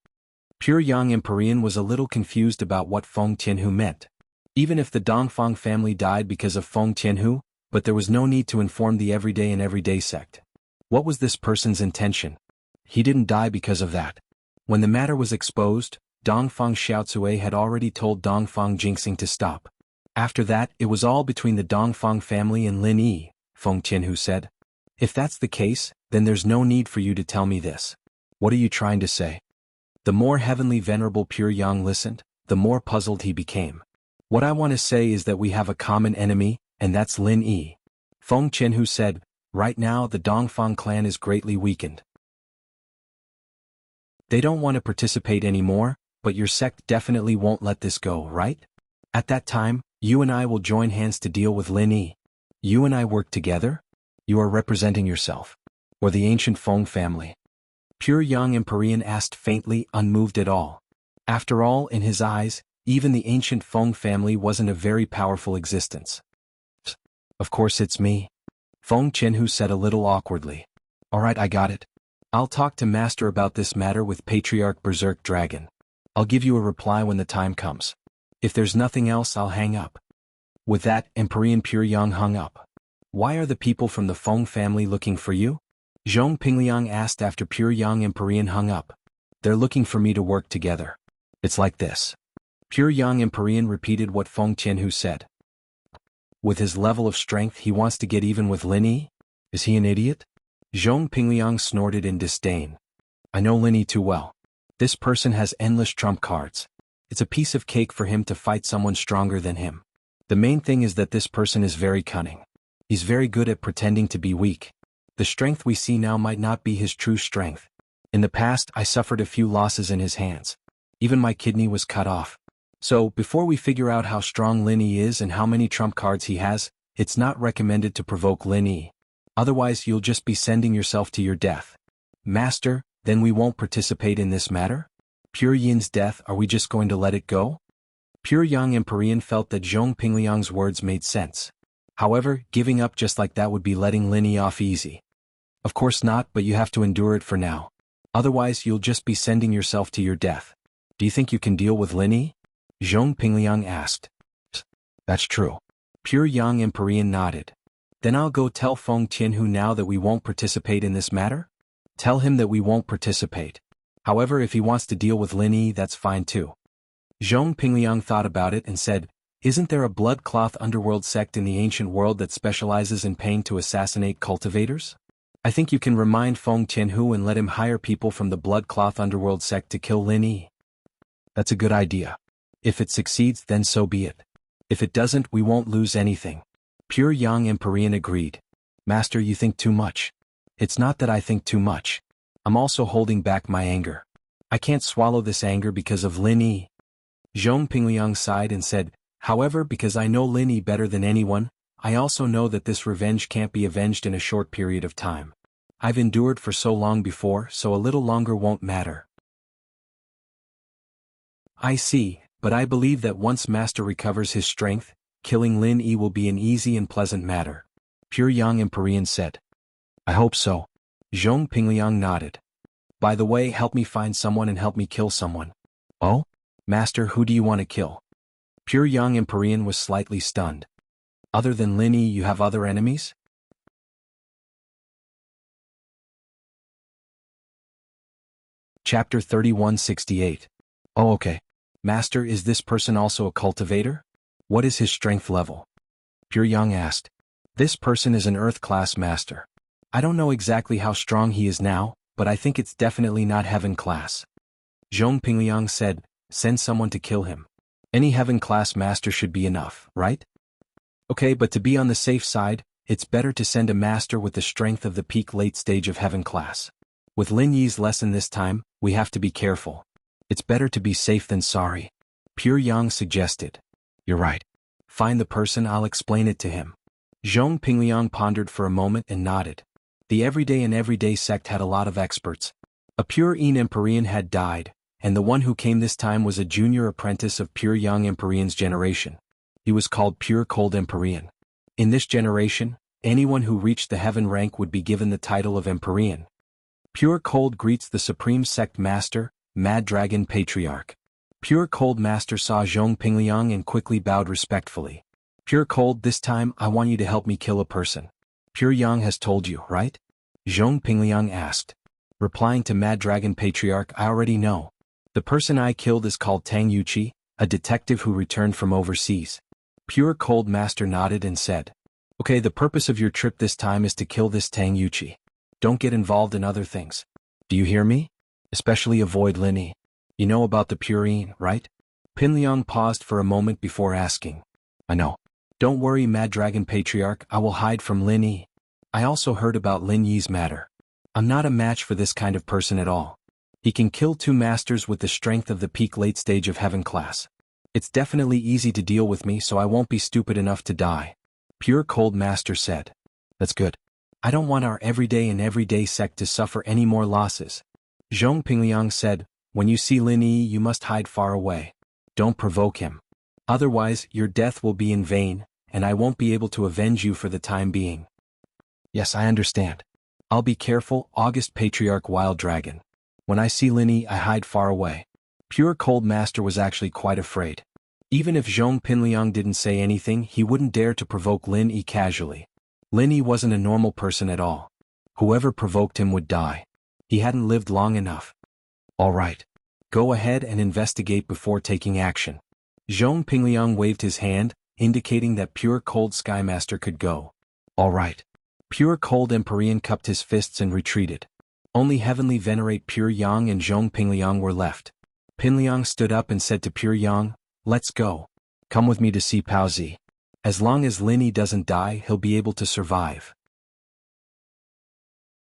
Pure Yang Empyrean was a little confused about what Feng Tianhu meant. Even if the Dongfang family died because of Feng Tianhu, but there was no need to inform the everyday sect. What was this person's intention? He didn't die because of that. When the matter was exposed, Dongfang Xiaocui had already told Dongfang Jinxing to stop. After that, it was all between the Dongfang family and Lin Yi, Feng Tianhu said. If that's the case, then there's no need for you to tell me this. What are you trying to say? The more heavenly venerable Pure Yang listened, the more puzzled he became. What I want to say is that we have a common enemy, and that's Lin Yi. Feng Tianhu said, right now the Dongfang clan is greatly weakened. They don't want to participate anymore, but your sect definitely won't let this go, right? At that time, you and I will join hands to deal with Lin Yi. You and I work together? You are representing yourself. Or the ancient Feng family. Pure Yang Empyrean asked faintly, unmoved at all. After all, in his eyes, even the ancient Feng family wasn't a very powerful existence. Of course it's me. Feng Tianhu said a little awkwardly. Alright, I got it. I'll talk to Master about this matter with Patriarch Berserk Dragon. I'll give you a reply when the time comes. If there's nothing else, I'll hang up. With that, Empyrean Pure Yang hung up. Why are the people from the Feng family looking for you? Zhong Pingliang asked after Pure Yang Empyrean hung up. They're looking for me to work together. It's like this. Pure Yang Empyrean repeated what Feng Tianhu said. With his level of strength, he wants to get even with Lin Yi? Is he an idiot? Zhong Pingliang snorted in disdain. I know Lin Yi too well. This person has endless trump cards. It's a piece of cake for him to fight someone stronger than him. The main thing is that this person is very cunning. He's very good at pretending to be weak. The strength we see now might not be his true strength. In the past, I suffered a few losses in his hands. Even my kidney was cut off. So, before we figure out how strong Lin Yi is and how many trump cards he has, it's not recommended to provoke Lin Yi. Otherwise you'll just be sending yourself to your death. Master, then we won't participate in this matter? Pure Yin's death, are we just going to let it go? Pure Yang Empyrean felt that Zhong Pingliang's words made sense. However, giving up just like that would be letting Lin Yi off easy. Of course not, but you have to endure it for now. Otherwise you'll just be sending yourself to your death. Do you think you can deal with Lin Yi? Zhong Pingliang asked. That's true. Pure Yang Empyrean nodded. Then I'll go tell Feng Tianhu now that we won't participate in this matter? Tell him that we won't participate. However, if he wants to deal with Lin Yi, that's fine too. Zhong Pingliang thought about it and said, isn't there a blood-cloth underworld sect in the ancient world that specializes in paying to assassinate cultivators? I think you can remind Feng Tianhu and let him hire people from the blood-cloth underworld sect to kill Lin Yi. That's a good idea. If it succeeds, then so be it. If it doesn't, we won't lose anything. Pure Yang Empyrean agreed. Master, you think too much. It's not that I think too much. I'm also holding back my anger. I can't swallow this anger because of Lin Yi. Zhong Pingliang sighed and said, however, because I know Lin Yi better than anyone, I also know that this revenge can't be avenged in a short period of time. I've endured for so long before, so a little longer won't matter. I see, but I believe that once Master recovers his strength, killing Lin Yi will be an easy and pleasant matter. Pure Yang Empyrean said. I hope so. Zhong Pingliang nodded. By the way, help me find someone and help me kill someone. Oh? Master, who do you want to kill? Pure Yang Empyrean was slightly stunned. Other than Lin Yi, you have other enemies? Chapter 3168. Oh, okay. Master, is this person also a cultivator? What is his strength level? Pure Yang asked. This person is an Earth-class master. I don't know exactly how strong he is now, but I think it's definitely not Heaven-class. Zhong Pingliang said, send someone to kill him. Any Heaven-class master should be enough, right? Okay, but to be on the safe side, it's better to send a master with the strength of the peak late stage of Heaven-class. With Lin Yi's lesson this time, we have to be careful. It's better to be safe than sorry. Pure Yang suggested. You're right. Find the person, I'll explain it to him. Zhong Pingliang pondered for a moment and nodded. The everyday sect had a lot of experts. A Pure Yin Empyrean had died, and the one who came this time was a junior apprentice of Pure Yang Empyrean's generation. He was called Pure Cold Empyrean. In this generation, Anyone who reached the heaven rank would be given the title of Empyrean. Pure Cold greets the Supreme Sect Master, Mad Dragon Patriarch. Pure Cold Master saw Zhong Pingliang and quickly bowed respectfully. Pure Cold, this time I want you to help me kill a person. Pure Yang has told you, right? Zhong Pingliang asked. Replying to Mad Dragon Patriarch, I already know. The person I killed is called Tang Yuqi, a detective who returned from overseas. Pure Cold Master nodded and said, Okay, the purpose of your trip this time is to kill this Tang Yuqi. Don't get involved in other things. Do you hear me? Especially avoid Lin Yi. You know about the Purine, right? Pingliang paused for a moment before asking. I know. Don't worry, Mad Dragon Patriarch, I will hide from Lin Yi. I also heard about Lin Yi's matter. I'm not a match for this kind of person at all. He can kill 2 masters with the strength of the peak late stage of heaven class. It's definitely easy to deal with me, so I won't be stupid enough to die. Pure Cold Master said. That's good. I don't want our everyday sect to suffer any more losses. Zhong Pingliang said, When you see Lin Yi, you must hide far away. Don't provoke him. Otherwise, your death will be in vain, and I won't be able to avenge you for the time being. Yes, I understand. I'll be careful, August Patriarch Wild Dragon. When I see Lin Yi, I hide far away. Pure Cold Master was actually quite afraid. Even if Zhong Pingliang didn't say anything, he wouldn't dare to provoke Lin Yi casually. Lin Yi wasn't a normal person at all. Whoever provoked him would die. He hadn't lived long enough. All right. Go ahead and investigate before taking action. Zhong Pingliang waved his hand, indicating that Pure Cold Skymaster could go. All right. Pure Cold Empyrean cupped his fists and retreated. Only Heavenly Venerate Pure Yang and Zhong Pingliang were left. Pingliang stood up and said to Pure Yang, Let's go. Come with me to see Pao Zi. As long as Lin Yi doesn't die, he'll be able to survive.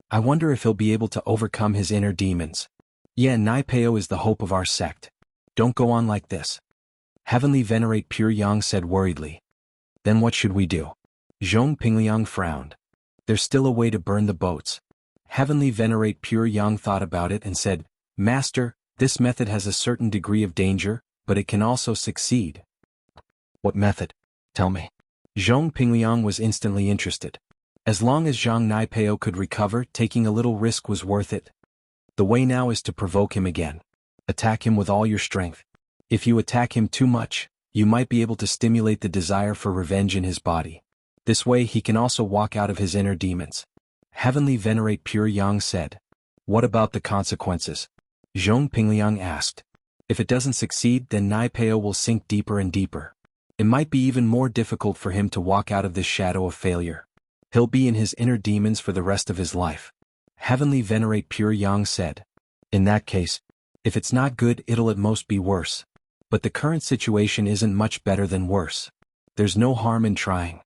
I wonder if he'll be able to overcome his inner demons. Yeah, Nai Peo is the hope of our sect. Don't go on like this. Heavenly Venerate Pure Yang said worriedly. Then what should we do? Zhong Pingliang frowned. There's still a way to burn the boats. Heavenly Venerate Pure Yang thought about it and said, Master, this method has a certain degree of danger, but it can also succeed. What method? Tell me. Zhong Pingliang was instantly interested. As long as Zhang Naipeo could recover, taking a little risk was worth it. The way now is to provoke him again. Attack him with all your strength. If you attack him too much, you might be able to stimulate the desire for revenge in his body. This way he can also walk out of his inner demons. Heavenly Venerate Pure Yang said. What about the consequences? Zhong Pingliang asked. If it doesn't succeed, then Naipeo will sink deeper and deeper. It might be even more difficult for him to walk out of this shadow of failure. He'll be in his inner demons for the rest of his life. Heavenly Venerate Pure Yang said. In that case, if it's not good, it'll at most be worse. But the current situation isn't much better than worse. There's no harm in trying.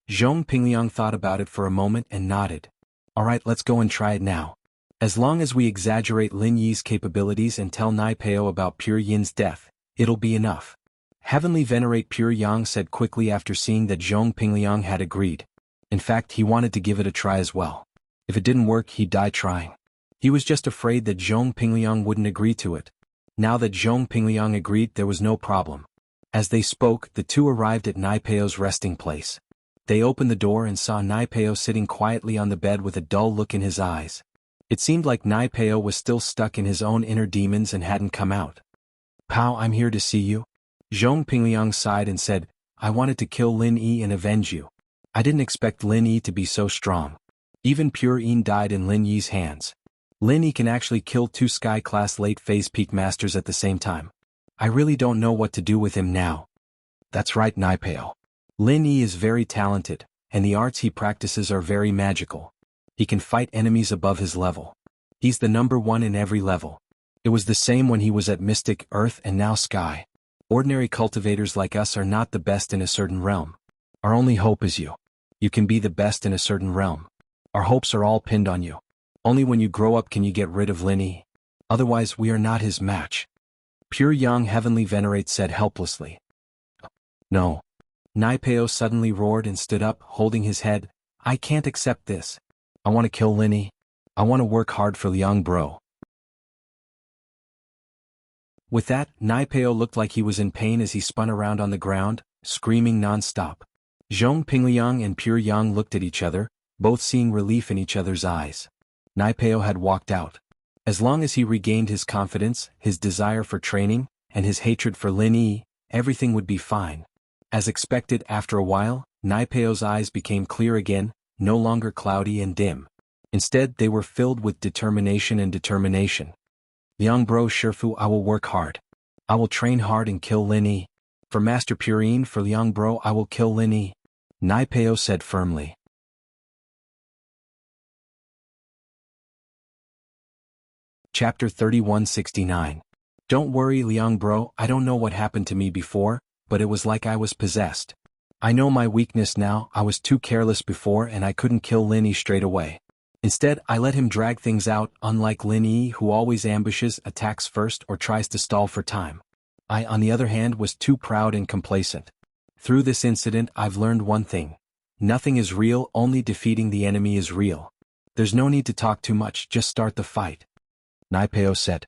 Zhong Pingliang thought about it for a moment and nodded. Alright, let's go and try it now. As long as we exaggerate Lin Yi's capabilities and tell Naipeo about Pure Yin's death, it'll be enough. Heavenly Venerate Pure Yang said quickly after seeing that Zhong Pingliang had agreed. In fact, he wanted to give it a try as well. If it didn't work, he'd die trying. He was just afraid that Zhong Pingliang wouldn't agree to it. Now that Zhong Pingliang agreed, there was no problem. As they spoke, the two arrived at Naipeo's resting place. They opened the door and saw Naipeo sitting quietly on the bed with a dull look in his eyes. It seemed like Naipeo was still stuck in his own inner demons and hadn't come out. Pao, I'm here to see you. Zhong Pingliang sighed and said, I wanted to kill Lin Yi and avenge you. I didn't expect Lin Yi to be so strong. Even Pure Yin died in Lin Yi's hands. Lin Yi can actually kill 2 Sky-class late-phase peak masters at the same time. I really don't know what to do with him now. That's right, Naipeo. Lin Yi is very talented, and the arts he practices are very magical. He can fight enemies above his level. He's the number 1 in every level. It was the same when he was at Mystic, Earth, and now Sky. Ordinary cultivators like us are not the best in a certain realm. Our only hope is you. You can be the best in a certain realm. Our hopes are all pinned on you. Only when you grow up can you get rid of Lin Yi. Otherwise, we are not his match. Pure Yang Heavenly Venerate said helplessly. No. Naipeo suddenly roared and stood up, holding his head. I can't accept this. I want to kill Lin Yi. I want to work hard for Liang Bro. With that, Naipeo looked like he was in pain as he spun around on the ground, screaming non-stop. Zhong Pingliang and Pure Yang looked at each other, both seeing relief in each other's eyes. Naipeo had walked out. As long as he regained his confidence, his desire for training, and his hatred for Lin Yi, everything would be fine. As expected, after a while, Naipeo's eyes became clear again, no longer cloudy and dim. Instead, they were filled with determination and determination. Liang Bro Shifu, I will work hard. I will train hard and kill Lin Yi. For Master Purine, for Liang Bro, I will kill Lin Yi. Naipeo said firmly. Chapter 3169. Don't worry, Liang Bro, I don't know what happened to me before, but it was like I was possessed. I know my weakness now. I was too careless before and I couldn't kill Lin Yi straight away. Instead, I let him drag things out, unlike Lin Yi, who always ambushes, attacks first, or tries to stall for time. I, on the other hand, was too proud and complacent. Through this incident, I've learned one thing. Nothing is real, only defeating the enemy is real. There's no need to talk too much, just start the fight. Naipeo said.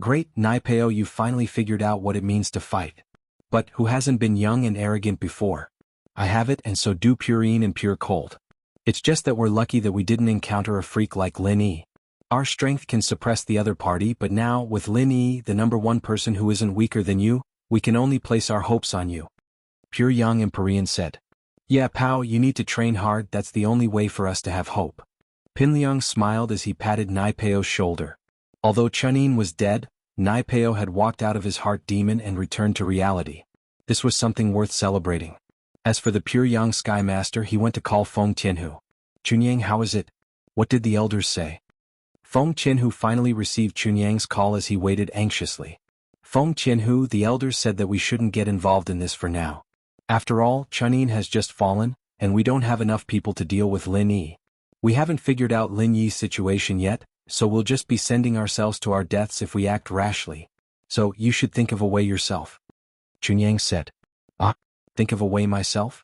Great, Naipeo, you finally figured out what it means to fight. But who hasn't been young and arrogant before? I have it, and so do Purine and Pure Cold. It's just that we're lucky that we didn't encounter a freak like Lin Yi. Our strength can suppress the other party, but now, with Lin Yi, the number one person who isn't weaker than you, we can only place our hopes on you. Pure Yang and Purian said. Yeah, Pao, you need to train hard, that's the only way for us to have hope. Pinliang smiled as he patted Naipeo's shoulder. Although Chunin was dead, Naipeo had walked out of his heart demon and returned to reality. This was something worth celebrating. As for the Pure Yang Sky Master, he went to call Feng Tianhu. Chunyang, how is it? What did the elders say? Feng Tianhu finally received Chunyang's call as he waited anxiously. Feng Tianhu, the elders said that we shouldn't get involved in this for now. After all, Chunin has just fallen, and we don't have enough people to deal with Lin Yi. We haven't figured out Lin Yi's situation yet, so we'll just be sending ourselves to our deaths if we act rashly. So, you should think of a way yourself. Chunyang said. Think of a way myself?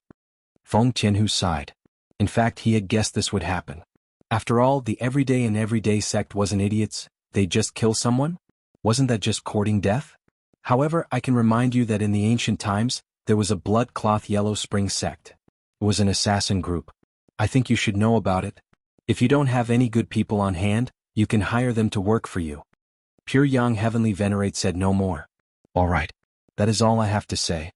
Feng Tianhu sighed. In fact, he had guessed this would happen. After all, the everyday sect wasn't idiots, they'd just kill someone? Wasn't that just courting death? However, I can remind you that in the ancient times, there was a blood cloth Yellow Spring sect. It was an assassin group. I think you should know about it. If you don't have any good people on hand, you can hire them to work for you. Pure Yang Heavenly Venerate said no more. All right. That is all I have to say.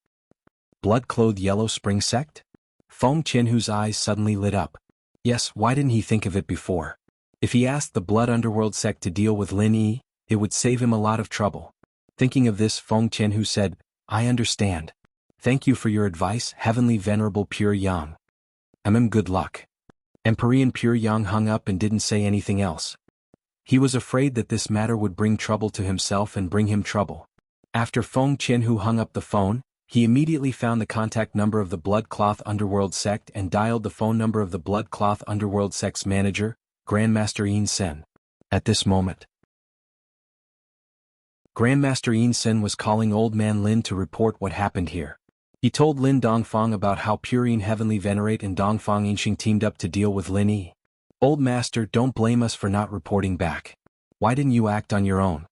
Blood-clothed Yellow Spring sect? Feng Tianhu's eyes suddenly lit up. Yes, why didn't he think of it before? If he asked the Blood Underworld sect to deal with Lin Yi, it would save him a lot of trouble. Thinking of this, Feng Tianhu said, I understand. Thank you for your advice, Heavenly Venerable Pure Yang. Good luck. Empyrean Pure Yang hung up and didn't say anything else. He was afraid that this matter would bring trouble to himself and bring him trouble. After Feng Tianhu hung up the phone, he immediately found the contact number of the Blood Cloth Underworld sect and dialed the phone number of the Blood Cloth Underworld sect's manager, Grandmaster Yin Sen. At this moment, Grandmaster Yin Sen was calling Old Man Lin to report what happened here. He told Lin Dongfang about how Purine Heavenly Venerate and Dongfang Yinxing teamed up to deal with Lin Yi. Old Master, don't blame us for not reporting back. Why didn't you act on your own?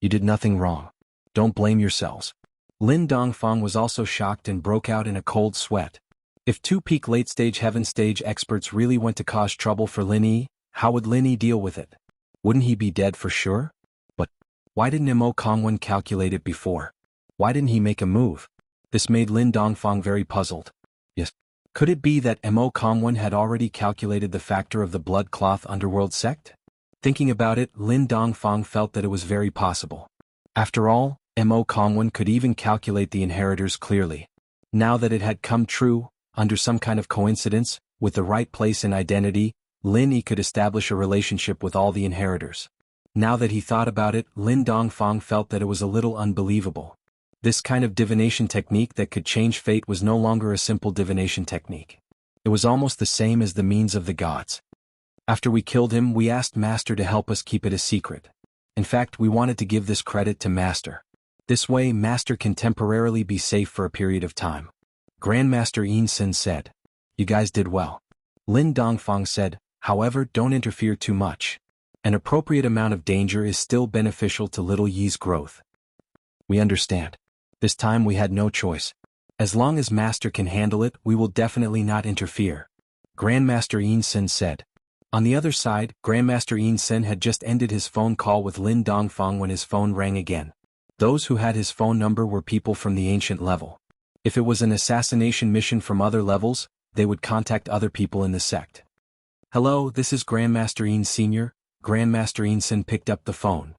You did nothing wrong. Don't blame yourselves. Lin Dongfang was also shocked and broke out in a cold sweat. If two peak late-stage heaven stage experts really went to cause trouble for Lin Yi, how would Lin Yi deal with it? Wouldn't he be dead for sure? But why didn't Mo Kongwen calculate it before? Why didn't he make a move? This made Lin Dongfang very puzzled. Yes. Could it be that Mo Kongwen had already calculated the factor of the Blood Cloth Underworld sect? Thinking about it, Lin Dongfang felt that it was very possible. After all, Mo Kongwen could even calculate the inheritors clearly. Now that it had come true, under some kind of coincidence, with the right place and identity, Lin Yi could establish a relationship with all the inheritors. Now that he thought about it, Lin Dongfang felt that it was a little unbelievable. This kind of divination technique that could change fate was no longer a simple divination technique. It was almost the same as the means of the gods. After we killed him, we asked Master to help us keep it a secret. In fact, we wanted to give this credit to Master. This way, Master can temporarily be safe for a period of time. Grandmaster Yin Sen said. You guys did well. Lin Dongfang said, however, don't interfere too much. An appropriate amount of danger is still beneficial to little Yi's growth. We understand. This time we had no choice. As long as Master can handle it, we will definitely not interfere. Grandmaster Yin Sen said. On the other side, Grandmaster Yin Sen had just ended his phone call with Lin Dongfeng when his phone rang again. Those who had his phone number were people from the ancient level. If it was an assassination mission from other levels, they would contact other people in the sect. Hello, this is Grandmaster Yin Sr. Grandmaster Yin Sen picked up the phone.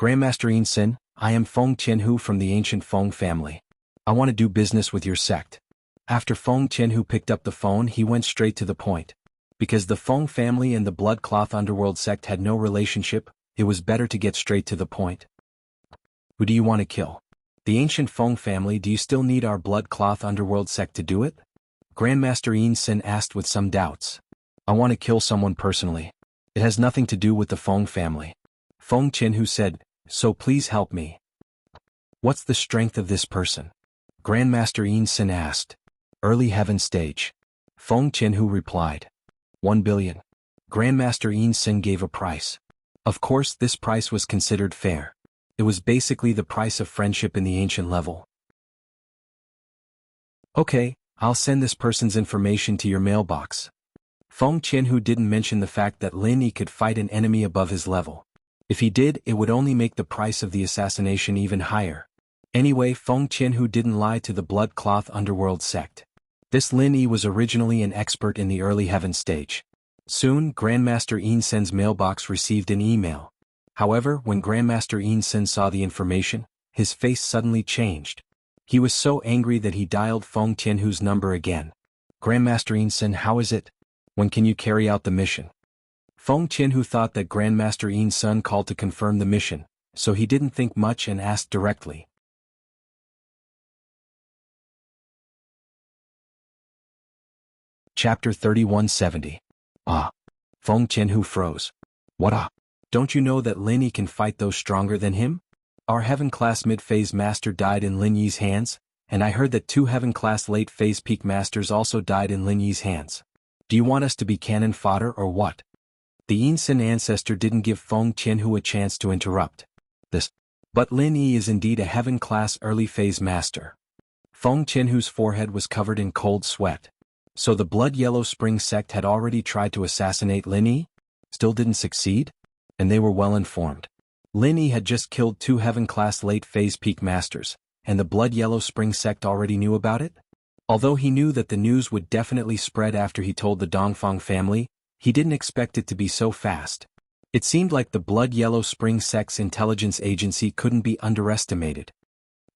Grandmaster Yin Sen, I am Feng Qianhu from the ancient Feng family. I want to do business with your sect. After Feng Qianhu picked up the phone, he went straight to the point. Because the Feng family and the Blood Cloth Underworld sect had no relationship, it was better to get straight to the point. Who do you want to kill? The ancient Feng family. Do you still need our Blood Cloth Underworld sect to do it? Grandmaster Yin Sen asked with some doubts. I want to kill someone personally. It has nothing to do with the Feng family. Feng Qianhu said, so please help me. What's the strength of this person? Grandmaster Yin Sen asked. Early heaven stage. Feng Qianhu replied. 1 billion. Grandmaster Yin Sen gave a price. Of course, this price was considered fair. It was basically the price of friendship in the ancient level. Okay, I'll send this person's information to your mailbox. Feng Qianhu didn't mention the fact that Lin Yi could fight an enemy above his level. If he did, it would only make the price of the assassination even higher. Anyway, Feng Qianhu didn't lie to the Blood Cloth Underworld sect. This Lin Yi was originally an expert in the early heaven stage. Soon, Grandmaster Yin Sen's mailbox received an email. However, when Grandmaster Yin Sen saw the information, his face suddenly changed. He was so angry that he dialed Feng Qianhu's number again. Grandmaster Yin Sen, how is it? When can you carry out the mission? Feng Qianhu thought that Grandmaster Yin Sen called to confirm the mission, so he didn't think much and asked directly. Chapter 3170. Feng Qianhu froze. What? Don't you know that Lin Yi can fight those stronger than him? Our heaven-class mid-phase master died in Lin Yi's hands, and I heard that 2 heaven-class late-phase peak masters also died in Lin Yi's hands. Do you want us to be cannon fodder or what? The Yin Sen ancestor didn't give Feng Qianhu a chance to interrupt. But Lin Yi is indeed a heaven-class early-phase master. Feng Qianhu's forehead was covered in cold sweat. So the Blood Yellow Spring sect had already tried to assassinate Lin Yi? Still didn't succeed? And they were well informed. Lin Yi had just killed 2 heaven-class late-phase peak masters, and the Blood Yellow Spring sect already knew about it? Although he knew that the news would definitely spread after he told the Dongfeng family, he didn't expect it to be so fast. It seemed like the Blood Yellow Spring sect's intelligence agency couldn't be underestimated.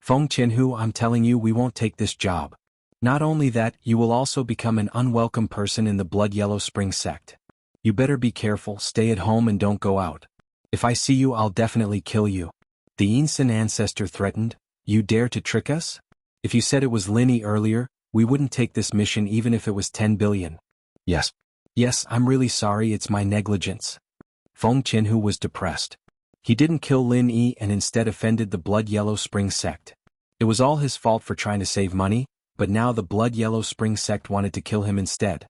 Feng Qianhu, I'm telling you, we won't take this job. Not only that, you will also become an unwelcome person in the Blood Yellow Spring sect. You better be careful, stay at home and don't go out. If I see you, I'll definitely kill you. The Yin Sen ancestor threatened. You dare to trick us? If you said it was Lin Yi earlier, we wouldn't take this mission even if it was 10 billion. Yes. Yes, I'm really sorry, it's my negligence. Feng Qianhu was depressed. He didn't kill Lin Yi and instead offended the Blood Yellow Spring sect. It was all his fault for trying to save money, but now the Blood Yellow Spring sect wanted to kill him instead.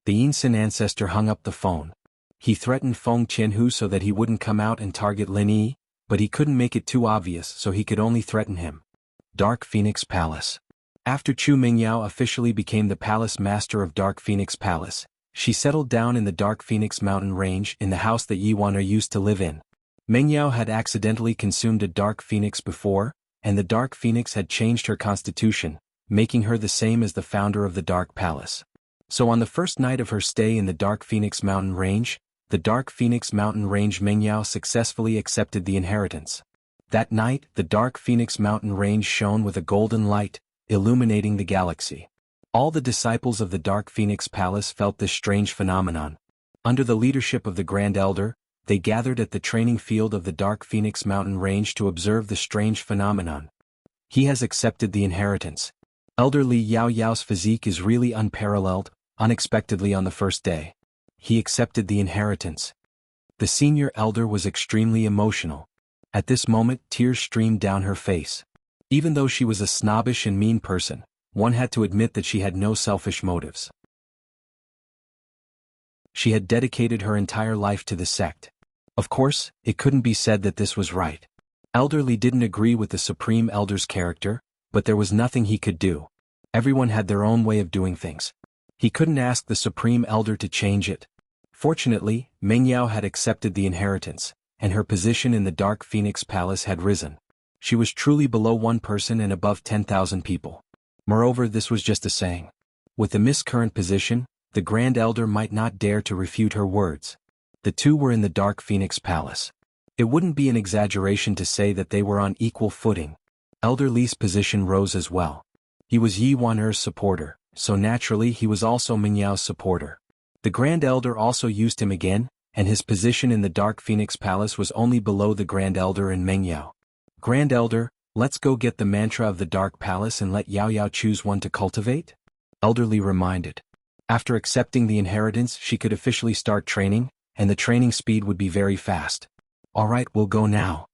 The Yin Sen ancestor hung up the phone. He threatened Feng Qianhu so that he wouldn't come out and target Lin Yi, but he couldn't make it too obvious, so he could only threaten him. Dark Phoenix Palace. After Chu Mingyao officially became the palace master of Dark Phoenix Palace, she settled down in the Dark Phoenix mountain range in the house that Yi Wan used to live in. Mingyao had accidentally consumed a Dark Phoenix before, and the Dark Phoenix had changed her constitution, making her the same as the founder of the Dark Palace. So on the first night of her stay in the Dark Phoenix mountain range, the Dark Phoenix mountain range Mingyao successfully accepted the inheritance. That night, the Dark Phoenix mountain range shone with a golden light, illuminating the galaxy. All the disciples of the Dark Phoenix Palace felt this strange phenomenon. Under the leadership of the Grand Elder, they gathered at the training field of the Dark Phoenix mountain range to observe the strange phenomenon. He has accepted the inheritance. Elder Li Yao Yao's physique is really unparalleled, unexpectedly on the first day. He accepted the inheritance. The senior elder was extremely emotional. At this moment, tears streamed down her face. Even though she was a snobbish and mean person, one had to admit that she had no selfish motives. She had dedicated her entire life to the sect. Of course, it couldn't be said that this was right. Elder Li didn't agree with the Supreme Elder's character, but there was nothing he could do. Everyone had their own way of doing things. He couldn't ask the Supreme Elder to change it. Fortunately, Mengyao had accepted the inheritance, and her position in the Dark Phoenix Palace had risen. She was truly below one person and above 10,000 people. Moreover, this was just a saying. With the miscurrent position, the Grand Elder might not dare to refute her words. The two were in the Dark Phoenix Palace. It wouldn't be an exaggeration to say that they were on equal footing. Elder Li's position rose as well. He was Yi Wan'er's supporter, so naturally he was also Mingyao's supporter. The Grand Elder also used him again, and his position in the Dark Phoenix Palace was only below the Grand Elder and Mengyao. Grand Elder, let's go get the mantra of the Dark Palace and let Yao Yao choose one to cultivate? Elder Li reminded. After accepting the inheritance, she could officially start training, and the training speed would be very fast. Alright, we'll go now.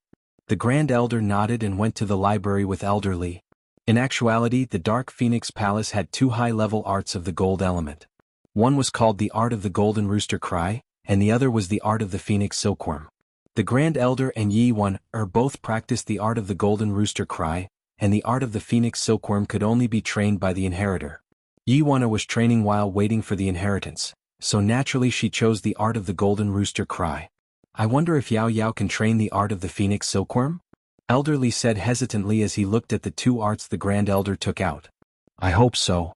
The Grand Elder nodded and went to the library with Elder Li. In actuality, the Dark Phoenix Palace had two high-level arts of the gold element. One was called the Art of the Golden Rooster Cry, and the other was the Art of the Phoenix Silkworm. The Grand Elder and Yi Wan'er both practiced the Art of the Golden Rooster Cry, and the Art of the Phoenix Silkworm could only be trained by the inheritor. Yi Wan'er was training while waiting for the inheritance, so naturally she chose the Art of the Golden Rooster Cry. I wonder if Yao Yao can train the Art of the Phoenix Silkworm? Elder Li said hesitantly as he looked at the two arts the Grand Elder took out. I hope so.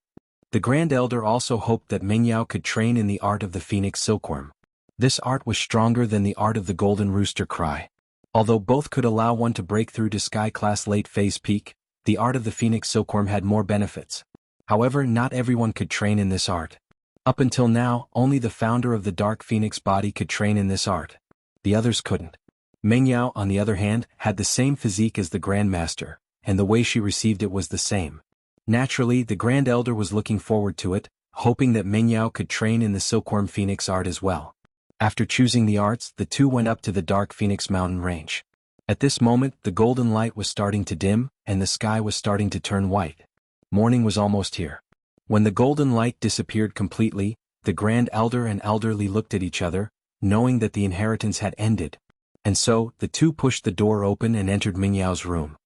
The Grand Elder also hoped that Mengyao could train in the Art of the Phoenix Silkworm. This art was stronger than the Art of the Golden Rooster Cry. Although both could allow one to break through to Sky-class late-phase peak, the Art of the Phoenix Silkworm had more benefits. However, not everyone could train in this art. Up until now, only the founder of the Dark Phoenix body could train in this art. The others couldn't. Mengyao, on the other hand, had the same physique as the Grandmaster, and the way she received it was the same. Naturally, the Grand Elder was looking forward to it, hoping that Mengyao could train in the Silkworm Phoenix art as well. After choosing the arts, the two went up to the Dark Phoenix mountain range. At this moment, the golden light was starting to dim, and the sky was starting to turn white. Morning was almost here. When the golden light disappeared completely, the Grand Elder and Elder Li looked at each other, knowing that the inheritance had ended. And so, the two pushed the door open and entered Mingyao's room.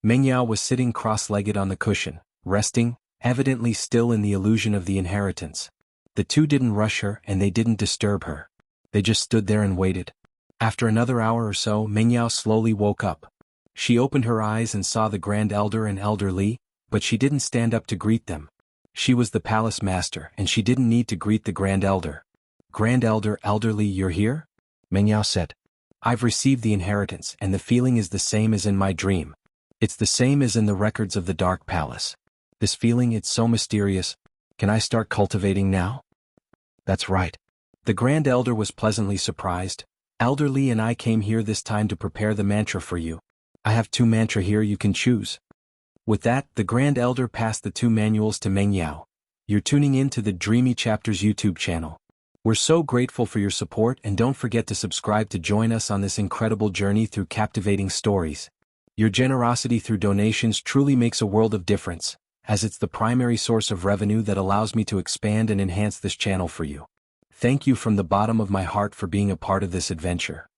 Mengyao was sitting cross-legged on the cushion, resting, evidently still in the illusion of the inheritance. The two didn't rush her and they didn't disturb her. They just stood there and waited. After another hour or so, Mengyao slowly woke up. She opened her eyes and saw the Grand Elder and Elder Li, but she didn't stand up to greet them. She was the palace master and she didn't need to greet the Grand Elder. Grand Elder, Elder Li, you're here? Mengyao said. I've received the inheritance and the feeling is the same as in my dream. It's the same as in the records of the Dark Palace. This feeling, it's so mysterious. Can I start cultivating now? That's right. The Grand Elder was pleasantly surprised. Elder Li and I came here this time to prepare the mantra for you. I have 2 mantra here you can choose. With that, the Grand Elder passed the 2 manuals to Mengyao. You're tuning in to the Dreamy Chapters YouTube channel. We're so grateful for your support and don't forget to subscribe to join us on this incredible journey through captivating stories. Your generosity through donations truly makes a world of difference, as it's the primary source of revenue that allows me to expand and enhance this channel for you. Thank you from the bottom of my heart for being a part of this adventure.